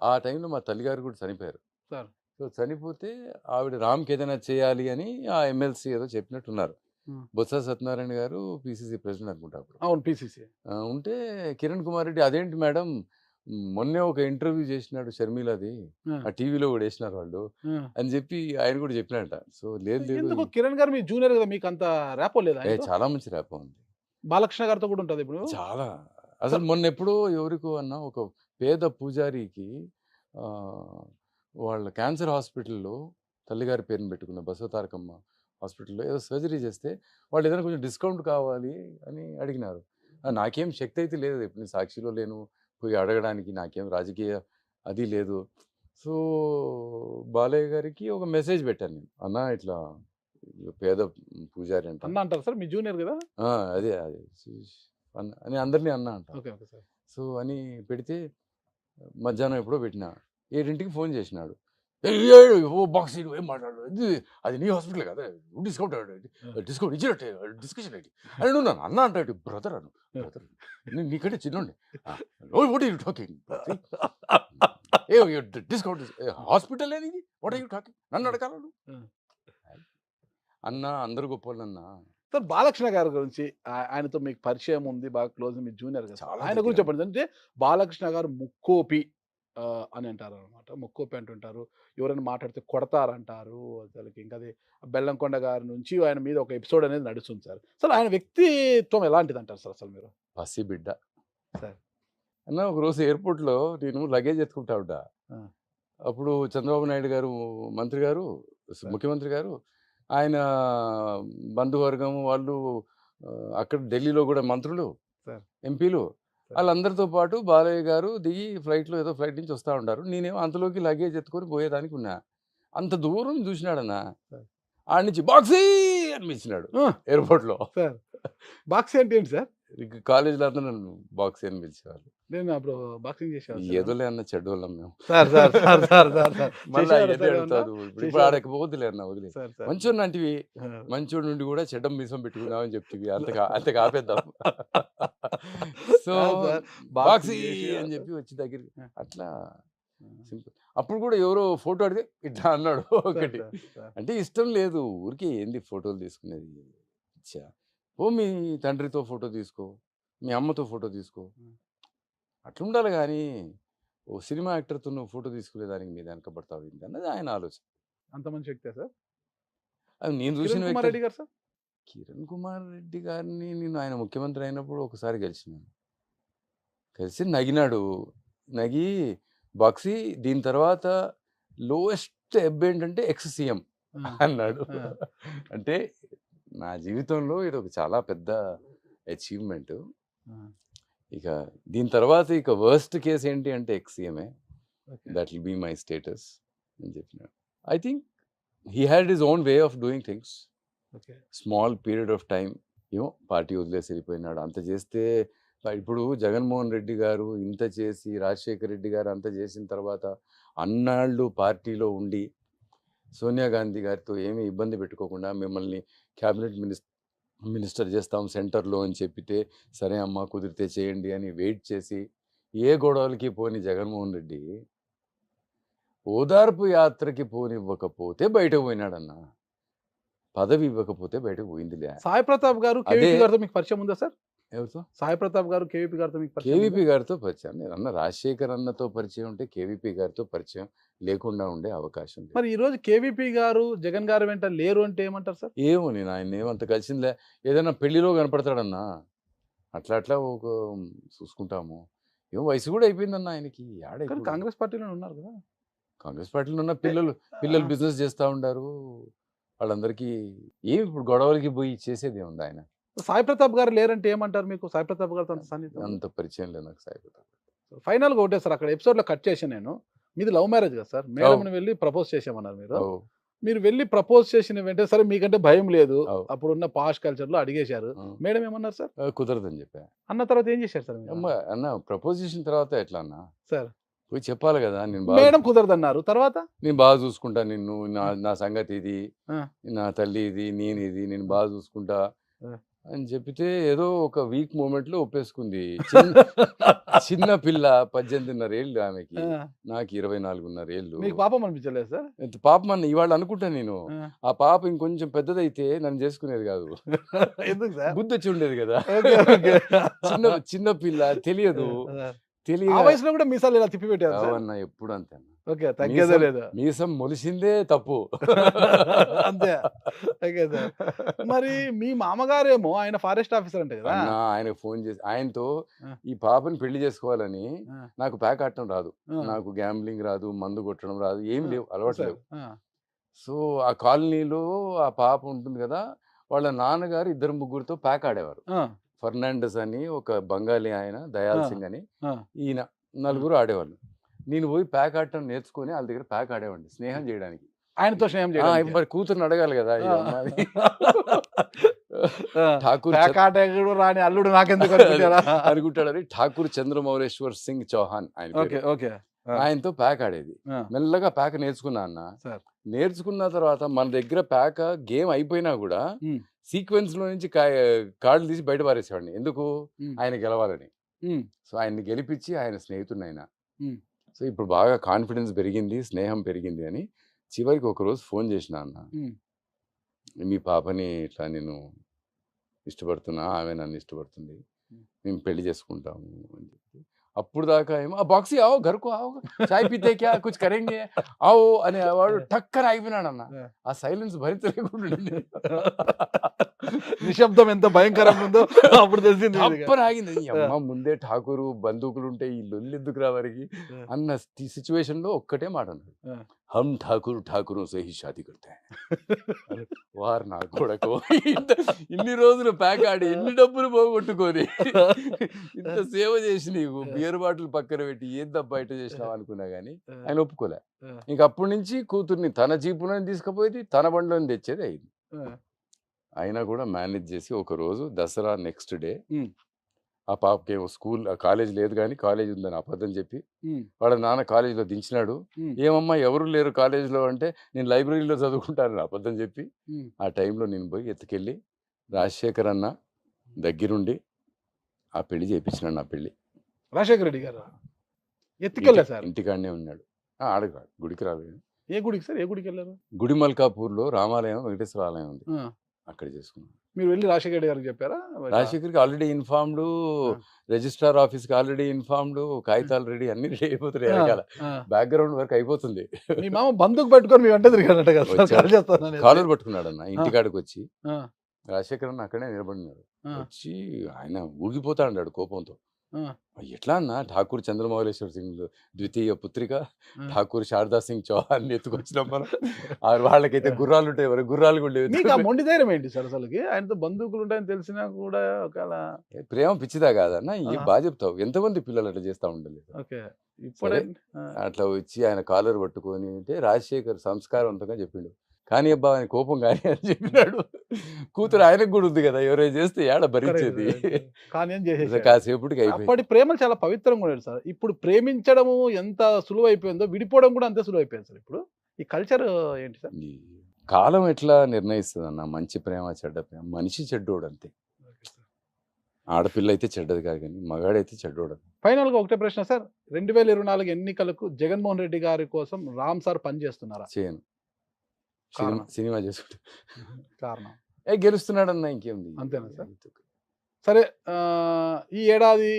ఆ టైంలో మా తల్లిగారు కూడా చనిపోయారు. సార్. సో చనిపోతే ఆవిడ రామ్కి ఏదైనా చేయాలి అని ఆ ఎమ్మెల్సీ ఏదో చెప్పినట్టున్నారు. ఉం. బొత్స సత్యనారాయణ గారు పిసిసి ప్రెసిడెంట్ అనుకుంటా అప్పుడు. అవును, పీసీసీ. ఉంటే కిరణ్ కుమార్ రెడ్డి అదేంటి మేడం, మొన్నే ఒక ఇంటర్వ్యూ చేసినాడు షర్మిలది, ఆ టీవీలో కూడా వేసినారు వాళ్ళు అని చెప్పి ఆయన కూడా చెప్పినట్ట. సో లేదు ఎందుకు లేదు, కిరణ్ గారు మీ జూనియర్ కదా, మీకు అంత ర్యాపో లేదా? చాలా మంచి ర్యాప్ ఉంది. బాలకృష్ణ గారితో కూడా ఉంటుంది ఇప్పుడు. చాలా. అసలు మొన్న ఎప్పుడో ఎవరికో అన్న ఒక పేద పూజారికి వాళ్ళ క్యాన్సర్ హాస్పిటల్లో తల్లిగారి పేరుని పెట్టుకున్న బసవతారకమ్మ హాస్పిటల్లో ఏదో సర్జరీ చేస్తే వాళ్ళు ఏదైనా కొంచెం డిస్కౌంట్ కావాలి అని అడిగినారు. నాకేం శక్తి అయితే లేదు, ఎప్పుడు నేను సాక్షిలో లేను పోయి అడగడానికి, నాకేం రాజకీయ అది లేదు. సో బాలయ్య గారికి ఒక మెసేజ్ పెట్టాను నేను, అన్న ఇట్లా పేద పూజారి అంట అన్న అంటారు సార్, మీ జూనియర్ కదా? అదే అని అందరినీ అన్నా అంట. Okay okay sir. సో అని పెడితే మధ్యాహ్నం ఎప్పుడో పెట్టిన 7ంటికి ఫోన్ చేసినాడు. బాక్స్ ఏం మాట్లాడు, అది నీ హాస్పిటల్ కదా, డిస్కౌంట్ ఇచ్చినట్టే డిస్కషన్ ఏంటి అని ఉన్నాను. అన్న అంటే బ్రదర్ నీకంటే చిన్నండి, what are you talking, discount hospital అనేది, వాట్ ఆర్ యూ టాకింగ్, నన్ను అడగాలను అన్న. అందరు గొప్పవాళ్ళు అన్న. సార్ బాలకృష్ణ గారి గురించి ఆయనతో మీకు పరిచయం ఉంది, బాగా క్లోజ్, మీ జూనియర్ కదా, చాలా ఆయన గురించి చెప్పండి. అంటే బాలకృష్ణ గారు ముక్కోపి అని అంటారు అనమాట. ముక్కోపి అంటుంటారు, ఎవరైనా మాట్లాడితే కొడతారంటారు. అసలుకి ఇంకా అది బెల్లంకొండ గారి నుంచి ఆయన మీద ఒక ఎపిసోడ్ అనేది నడుస్తుంది సార్. సార్ ఆయన వ్యక్తిత్వం ఎలాంటిది అంటారు సార్ అసలు మీరు? పసి బిడ్డ సార్. అన్న ఒకరోజు ఎయిర్పోర్ట్లో నేను లగేజ్ ఎత్తుకుంటా ఉంటా. అప్పుడు చంద్రబాబు నాయుడు గారు మంత్రి గారు, ముఖ్యమంత్రి గారు, ఆయన బంధువర్గం వాళ్ళు, అక్కడ ఢిల్లీలో కూడా మంత్రులు, ఎంపీలు, వాళ్ళందరితో పాటు బాలయ్య గారు దిగి ఫ్లైట్లో ఏదో ఫ్లైట్ నుంచి వస్తూ ఉంటారు. నేనేమో అంతలోకి లగేజ్ ఎత్తుకొని పోయేదానికి ఉన్నా. అంత దూరం చూసినాడన్న, ఆడ నుంచి బాక్సీ అనిపించినాడు ఎయిర్పోర్ట్లో. సార్ బాక్సీ అంటే ఏంటి సార్? కాలేజీలో అందరూ నన్ను బాక్సీ అని పిలిచేవాళ్ళు. నేను అప్పుడు బాక్సింగ్ చేసేవాళ్ళు. ఏదోలే అన్న, చెడ్డోళ్ళం మేము. మళ్ళీ ఇప్పుడు ఆడకపోవద్దులే అన్న, వదిలే. మంచోడు అంటివి, మంచోడు నుండి కూడా చెడ్డం మీసం పెట్టుకున్నావు అని చెప్తివి, అంతగా ఆపేద్దాం. సో బాక్సీ అని చెప్పి వచ్చి దగ్గరికి అట్లా సింపుల్. అప్పుడు కూడా ఎవరో ఫోటో అడిగితే ఇట్లా అన్నాడు ఒకటి. అంటే ఇష్టం లేదు ఊరికే ఏంది ఫోటోలు తీసుకునేది. ఓ మీ తండ్రితో ఫోటో తీసుకో, మీ అమ్మతో ఫోటో తీసుకో, అట్లా ఉండాలి. కానీ ఓ సినిమా యాక్టర్తో నువ్వు ఫోటో తీసుకునేదానికి మీద వెనకబడతావు ఏంటి అన్నది ఆయన ఆలోచన. అంత మంచి వ్యక్తే సార్ అది నేను చూసిన కిరణ్ కుమార్ రెడ్డి గారు. సార్ కిరణ్ కుమార్ రెడ్డి గారిని నేను ఆయన ముఖ్యమంత్రి అయినప్పుడు ఒకసారి కలిసినాను. కలిసి నగినాడు, నగి బాక్సీ దీని తర్వాత లోయెస్ట్ ఎబ్ ఏంటంటే ఎక్స్ సీఎం అన్నాడు. అంటే నా జీవితంలో ఇది ఒక చాలా పెద్ద అచీవ్మెంట్. ఇక దీని తర్వాత ఇక వర్స్ట్ కేసు ఏంటి అంటే ex CM, that will be my status అని చెప్పినాడు. I think he had his own way of doing things. Small period of time ఏమో పార్టీ వదిలేసి వెళ్ళిపోయినాడు. అంత చేస్తే ఇప్పుడు జగన్మోహన్ రెడ్డి గారు ఇంత చేసి, రాజశేఖర రెడ్డి గారు అంత చేసిన తర్వాత అన్నాళ్ళు పార్టీలో ఉండి సోనియా గాంధీ గారితో ఏమీ ఇబ్బంది పెట్టుకోకుండా మిమ్మల్ని క్యాబినెట్ మినిస్టర్ చేస్తాం సెంటర్లో అని చెప్పితే, సరే అమ్మ కుదిరితే చేయండి అని వెయిట్ చేసి ఏ గొడవలకి పోని జగన్మోహన్ రెడ్డి ఓదార్పు యాత్రకి పోనివ్వకపోతే బయటకు పోయినాడన్న. పదవి ఇవ్వకపోతే బయటకు పోయిందిలే. సాయి ప్రతాప్ గారు కేవీ గారితో మీకు పరిచయం ఉందా సార్? ఎవరితో? సాయి ప్రతాప్ గారు కేవీపీ గారితో మీకు పరిచయం ఉందా? కేవీపీ గారితో పరిచయం. నేను అన్న రాజశేఖర్ అన్నతో పరిచయం ఉంటే కేవీపీ గారితో పరిచయం లేకుండా ఉండే అవకాశం లేదు. మరి ఈ రోజు కేవీపీ గారు జగన్ గారు వెంట లేరు అంటే ఏమంటారు సార్? ఏమో నేను ఆయన ఏమంత కలిసిందిలే. ఏదైనా పెళ్లిలో కనపడతాడన్నా అట్లా అట్లా ఒక చూసుకుంటాము. ఏమో వయసు కూడా అయిపోయిందన్న ఆయనకి. కానీ కాంగ్రెస్ పార్టీలో ఉన్నారు కదా. కాంగ్రెస్ పార్టీలో ఉన్న పిల్లలు బిజినెస్ చేస్తూ ఉంటారు. వాళ్ళందరికీ ఏమి ఇప్పుడు గొడవలకి పోయి చేసేది ఏముంది ఆయన. సాయి ప్రతాప్ గారు లేరంటే ఏమంటారు మీకు? సాయి ప్రతాప్ గారితో అంత సన్నిహితం అంత పరిచయం లేదు నాకు సాయి ప్రతాప్. ఫైనల్ గా ఒకటే సార్, అక్కడ ఎపిసోడ్ లో కట్ చేశాను నేను. మీది లవ్ మ్యారేజ్ కదా సార్, మేడం వెళ్ళి ప్రపోజ్ చేసామన్నారు మీరు. అవు, మీరు వెళ్ళి ప్రపోజ్ చేసిన వెంటనే సరే మీకంటే భయం లేదు, అవు. అప్పుడున్న పాష్ కల్చర్ లో అడిగేశారు. ఆ. మేడం ఏమన్నారు సార్? కుదరదని చెప్పా. అన్న తర్వాత ఏం చేశారు సార్ మీరు? అన్న ప్రపోజ్ చేసిన తర్వాత ఎట్లా అన్న సార్ పోయి చెప్పాలి కదా. మేడం కుదరదన్నారు. తర్వాత నేను బాగా చూసుకుంటా నిన్ను, నా సంగతి ఇది, ఆ. నా తల్లి ఇది, నేను బాగా చూసుకుంటా ఆ. అని చెప్పితే ఏదో ఒక వీక్ మూమెంట్ లో ఒప్పేసుకుంది. చిన్న పిల్ల 18.5 ఏళ్ళు ఆమెకి, ఆ. నాకు 24.5 ఏళ్ళు. మీకు పాపం అనిపించలేదు సార్? పాపం అన్న ఇవాళ అనుకుంటా నేను, ఆ. ఆ పాప ఇంకొంచెం పెద్దదైతే నన్ను చేసుకునేది కాదు. ఎందుకు సార్? బుద్ధి వచ్చి ఉండేది కదా. Okay, okay. చిన్న పిల్ల తెలియదు. ఆ వయసులో కూడా మీసాలు ఇలా తిప్పి పెట్టారు సార్? అవన్న ఎప్పుడు అంతే అన్న. ఓకే, తగ్గేదే లేదు. మీసం మొలిసిందే తప్పు. అంతే. Okay sir. మరి మీ మామగారేమో ఆయన ఫారెస్ట్ ఆఫీసర్ అంటే కదా. అన్న ఆయనకు ఫోన్ చేసి ఆయనతో ఆ. ఈ పాపని పెళ్లి చేసుకోవాలని, ఆ. నాకు ప్యాక్ ఆడటం రాదు, ఆ. నాకు గ్యాంబ్లింగ్ రాదు, మందు కొట్టడం రాదు, ఏం లేవు, అలవాటు సార్. లేవు. ఆ. సో ఆ కాలనీలో ఆ పాప ఉంటుంది కదా, వాళ్ళ నాన్నగారు 2-3 ప్యాక్ ఆడేవారు. ఆ. ఫర్నాండస్ అని ఒక బంగాలీ ఆయన, దయాల్ ఆ. సింగ్ అని, ఆ. ఈయన 4 ఆడేవాళ్ళు. నేను పోయి ప్యాక్ ఆడటం నేర్చుకుని వాళ్ళ దగ్గర ప్యాక్ ఆడేవాడిని స్నేహం చేయడానికి. ఆయనతో స్నేహం చేయడానికి. మరి కూతురుని అడగాలి కదా. ఈ ఆ. అమ్మాయి ఆ. ఠాకూర్ పేకాటగాడు రాని అల్లుడు నాకెందుకు అనుకుంటారా? అనుకుంటాడని ఠాకూర్ చంద్రమౌళేశ్వర్ సింగ్ చౌహాన్ ఆయన ఓకే, పేరు. ఓకే. ఆయనతో ప్యాక్ ఆడేది. ఆ. మెల్లగా ప్యాక్ నేర్చుకున్నా అన్న. సార్. నేర్చుకున్న తర్వాత మన దగ్గర ప్యాక్ గేమ్ అయిపోయినా కూడా ఉమ్. సీక్వెన్స్ లో నుంచి కార్డులు తీసి బయట పారేసేవాడిని. ఎందుకు? ఉమ్. ఆయన గెలవాలని. ఉమ్. సో ఆయన్ని గెలిపించి ఆయన స్నేహితుడిని ఆయన. ఉమ్. సో ఇప్పుడు బాగా కాన్ఫిడెన్స్ పెరిగింది, స్నేహం పెరిగింది అని చివరికి ఒకరోజు ఫోన్ చేసిన అన్న, ఉమ్. మీ పాపని ఇట్లా నేను ఇష్టపడుతున్నా, ఆమె నన్ను ఇష్టపడుతుంది, మేము పెళ్లి చేసుకుంటాము అని చెప్పి. అప్పుడు దాకా ఏమో ఆ బాక్సీ ఆవో ఘర్కు ఆవో చాయ్ పీతే క్యా కుచ్ కరేంగే ఆవో అనే వాడు టక్కన అయిపోయినాడు అన్న. ఆ సైలెన్స్ భరించలేకుండా నిశ్శబ్దం ఎంత భయంకరంగా ఉందో అప్పుడు తెలిసింది. తప్పన ఆగింది. అమ్మ ముందే ఠాకూరు బందూకులు ఉంటే ఈ లొల్లి ఎందుకు రా వారికి అన్న సిచ్యువేషన్ లో ఒక్కటే మాట అన్నాడు, హమ్ ఠాకూరు సే హీ షాదీ కర్తే హై. వారు నా కొడకు, ఇన్ని రోజులు ప్యాక్ ఆడి ఎన్ని డబ్బులు పోగొట్టుకొని ఇంత సేవ చేసి నీకు బియర్ బాటిల్ పక్కన పెట్టి ఏం తప్ప బయట చేసినావు అనుకున్నా గానీ ఆయన ఒప్పుకోలే. ఇంక అప్పటి నుంచి కూతుర్ని తన జీపులోనే తీసుకుపోయేది, తన బండిలోని తెచ్చేది అయింది. అయినా కూడా మేనేజ్ చేసి ఒక రోజు దసరా నెక్స్ట్ డే ఆ పాపకి ఏమో స్కూల్ కాలేజ్ లేదు కానీ కాలేజ్ ఉందని అబద్ధం చెప్పి వాళ్ళ నాన్న కాలేజీలో దించినాడు. ఏమమ్మా ఎవరు లేరు కాలేజీలో అంటే నేను లైబ్రరీలో చదువుకుంటానని అబద్ధం చెప్పి ఆ టైంలో నేను పోయి ఎత్తుకెళ్ళి రాజశేఖర్ అన్న దగ్గరుండి ఆ పెళ్లి చేయించినాడు. నా పెళ్లి రాజశేఖర రెడ్డి గారు ఎత్తుకెళ్ళా సార్? ఇంటికాడనే ఉన్నాడు. ఆడగా గుడికి రాలేదు. ఏ గుడికి సార్? ఏ గుడికి వెళ్ళారు? గుడి మల్కాపూర్లో రామాలయం, వెంకటేశ్వర ఆలయం ఉంది, అక్కడ చేసుకున్నాను. మీరు వెళ్ళి రాజశేఖర రెడ్డి గారికి చెప్పారా? రాజశేఖర్కి ఆల్రెడీ ఇన్ఫార్మ్డ్, రిజిస్ట్రార్ ఆఫీస్కి ఆల్రెడీ ఇన్ఫార్మ్డ్, కాగితాలు రెడీ, అన్ని రెడీ అయిపోతున్నాయి, వెనకాల బ్యాక్గ్రౌండ్ వర్క్ అయిపోతుంది. మీ మామ బందుకు పెట్టుకొని మీ వెంట తిరిగాడట కదా? కాలర్ పట్టుకున్నాడు అన్న. ఇంటికాడికి వచ్చి రాజశేఖర్ అన్న అక్కడే నిలబడినాడు. వచ్చి ఆయన ఊగిపోతా అన్నాడు కోపంతో. ఎట్లా అన్న, ఠాకూర్ చంద్రమౌళేశ్వర్ సింగ్ ద్వితీయ పుత్రిక ఠాకూర్ శారదా సింగ్ చౌహాన్ ఎత్తుకొచ్చినాం మనం. వాళ్ళకైతే గుర్రాలు ఉంటాయి, ఎవరు గుర్రాలు కూడా లేవు. మీకు ఆ మొండి ధైర్యం ఏంటి సార్ అసలుకి? ఆయనతో బంధువులు ఉంటాయని తెలిసినా కూడా ఒకవేళ ప్రేమ పిచ్చిదా కాదన్న? ఏం బాగా చెప్తావు, ఎంతమంది పిల్లలు అట్లా చేస్తా ఉండలేదు. ఓకే, ఇప్పుడే అట్లా వచ్చి ఆయన కాలర్ పట్టుకొని అంటే రాజశేఖర్ సంస్కారవంతంగా చెప్పిండు, కానీ అబ్బా ఆయన కోపం కానీ అని చెప్పినాడు. కూతురు ఆయనకు కూడా ఉంది కదా, ఎవరైనా చేస్తే ఏడ భరించేది. కానీ ఏం చేసేది కాసేపటికి అయిపోయింది. అప్పటి ప్రేమలు చాలా పవిత్రంగా ఉండేది సార్. ఇప్పుడు ప్రేమించడము ఎంత సులువు అయిపోయిందో విడిపోవడం కూడా అంతే సులువు అయిపోయింది సార్. ఇప్పుడు ఈ కల్చర్ ఏంటి సార్? ఈ కాలం ఎట్లా నిర్ణయిస్తుంది అన్న, మంచి ప్రేమ చెడ్డ ప్రేమ? మనిషి చెడ్డోడు అంతే. ఆడపిల్ల అయితే చెడ్డది కాదు కానీ మగాడైతే చెడ్డోడు. ఫైనల్ గా ఒకటే ప్రశ్న సార్, 2024 ఎన్నికలకు జగన్మోహన్ రెడ్డి గారి కోసం రామ్ సార్ పని చేస్తున్నారా? చేయను, సినిమా చేసుకుంటా. కారణం గెలుస్తున్నాడన్నా, ఇంకేముంది. అంతేనా సార్? సరే ఈ ఏడాది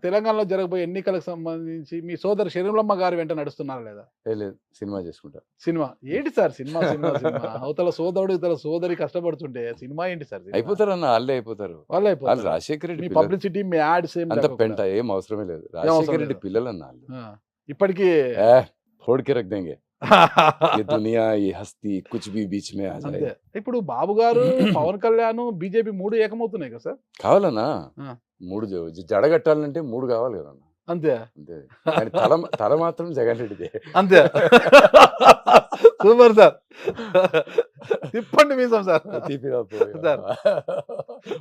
తెలంగాణలో జరగబోయే ఎన్నికలకు సంబంధించి మీ సోదరు శరీరమ్మ గారి వెంట నడుస్తున్నారా లేదా? లేదు, సినిమా చేసుకుంటా. సినిమా ఏంటి సార్? సినిమా సినిమా సినిమా అవతల సోదరుడు ఇతర సోదరి కష్టపడుతుంటే సినిమా ఏంటి సార్? అయిపోతారన్న, వాళ్ళే అయిపోతారు. వాళ్ళే వాళ్ళు అయిపోతారు. రాజశేఖర మీ రెడ్డి పిల్లలు. పబ్లిసిటీ మీ యాడ్స్ ఏం అంత లేకుండా. పెంట ఏం అవసరమే లేదు. రాజశేఖర రెడ్డి పిల్లలు అన్న వాళ్ళు. ఇప్పటికీ फोड़ के रख देंगे ये दुनिया ये हस्ती कुछ भी बीच में आ అంతే. जाए. ఇప్పుడు బాబు గారు పవన్ కళ్యాణ్ బీజేపీ 3 ఏకమవుతున్నాయి కదా సార్? కావాలన్నా ఆ. 3 జడగట్టాలంటే 3 కావాలి కదన్నా. అంతే అంతే. కానీ తల మాత్రం జగన్ రెడ్డిదే. అంతే. Super sir. తిప్పండి మీసం సార్. తీపిరా సార్.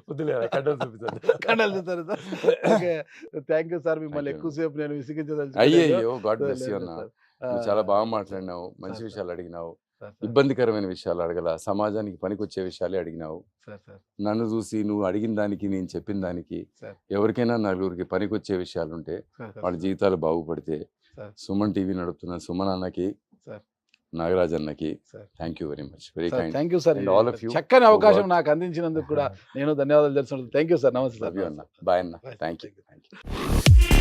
వద్దులేరా, కండలు చూపించండి. కండలు చూస్తారు sir. Okay, thank you sir. మిమ్మల్ని Thank you. ఎక్కువసేపు నేను విసిగించదలుచుకోలేదు. అయ్యో గాడ్ బ్లెస్ యూ అన్న. సార్. నువ్వు చాలా బాగా మాట్లాడినావు, మంచి సార్, విషయాలు అడిగినావు, సార్, సార్, ఇబ్బందికరమైన విషయాలు అడగల, సమాజానికి పనికొచ్చే విషయాలే అడిగినావు. సార్, సార్, నన్ను చూసి నువ్వు అడిగిన దానికి నేను చెప్పిన దానికి సార్, ఎవరికైనా నలుగురికి పనికొచ్చే విషయాలు ఉంటే సార్, సార్, వాళ్ళ జీవితాలు బాగుపడితే సార్. సుమన్ టీవీ నడుపుతున్న సుమన్ అన్నకి, సార్. నాగరాజ్ అన్నకి sir. Thank you very much. Very sir, kind. Thank you sir. And all of you చక్కని who అవకాశం got- నాకు అందించినందుకు కూడా నేను ధన్యవాదాలు తెలుసుకుంటాను. Thank you sir. నమస్తే లవ్ యూ సార్. అన్న. బాయ్ అన్న. Bye. Thank you. Thank you.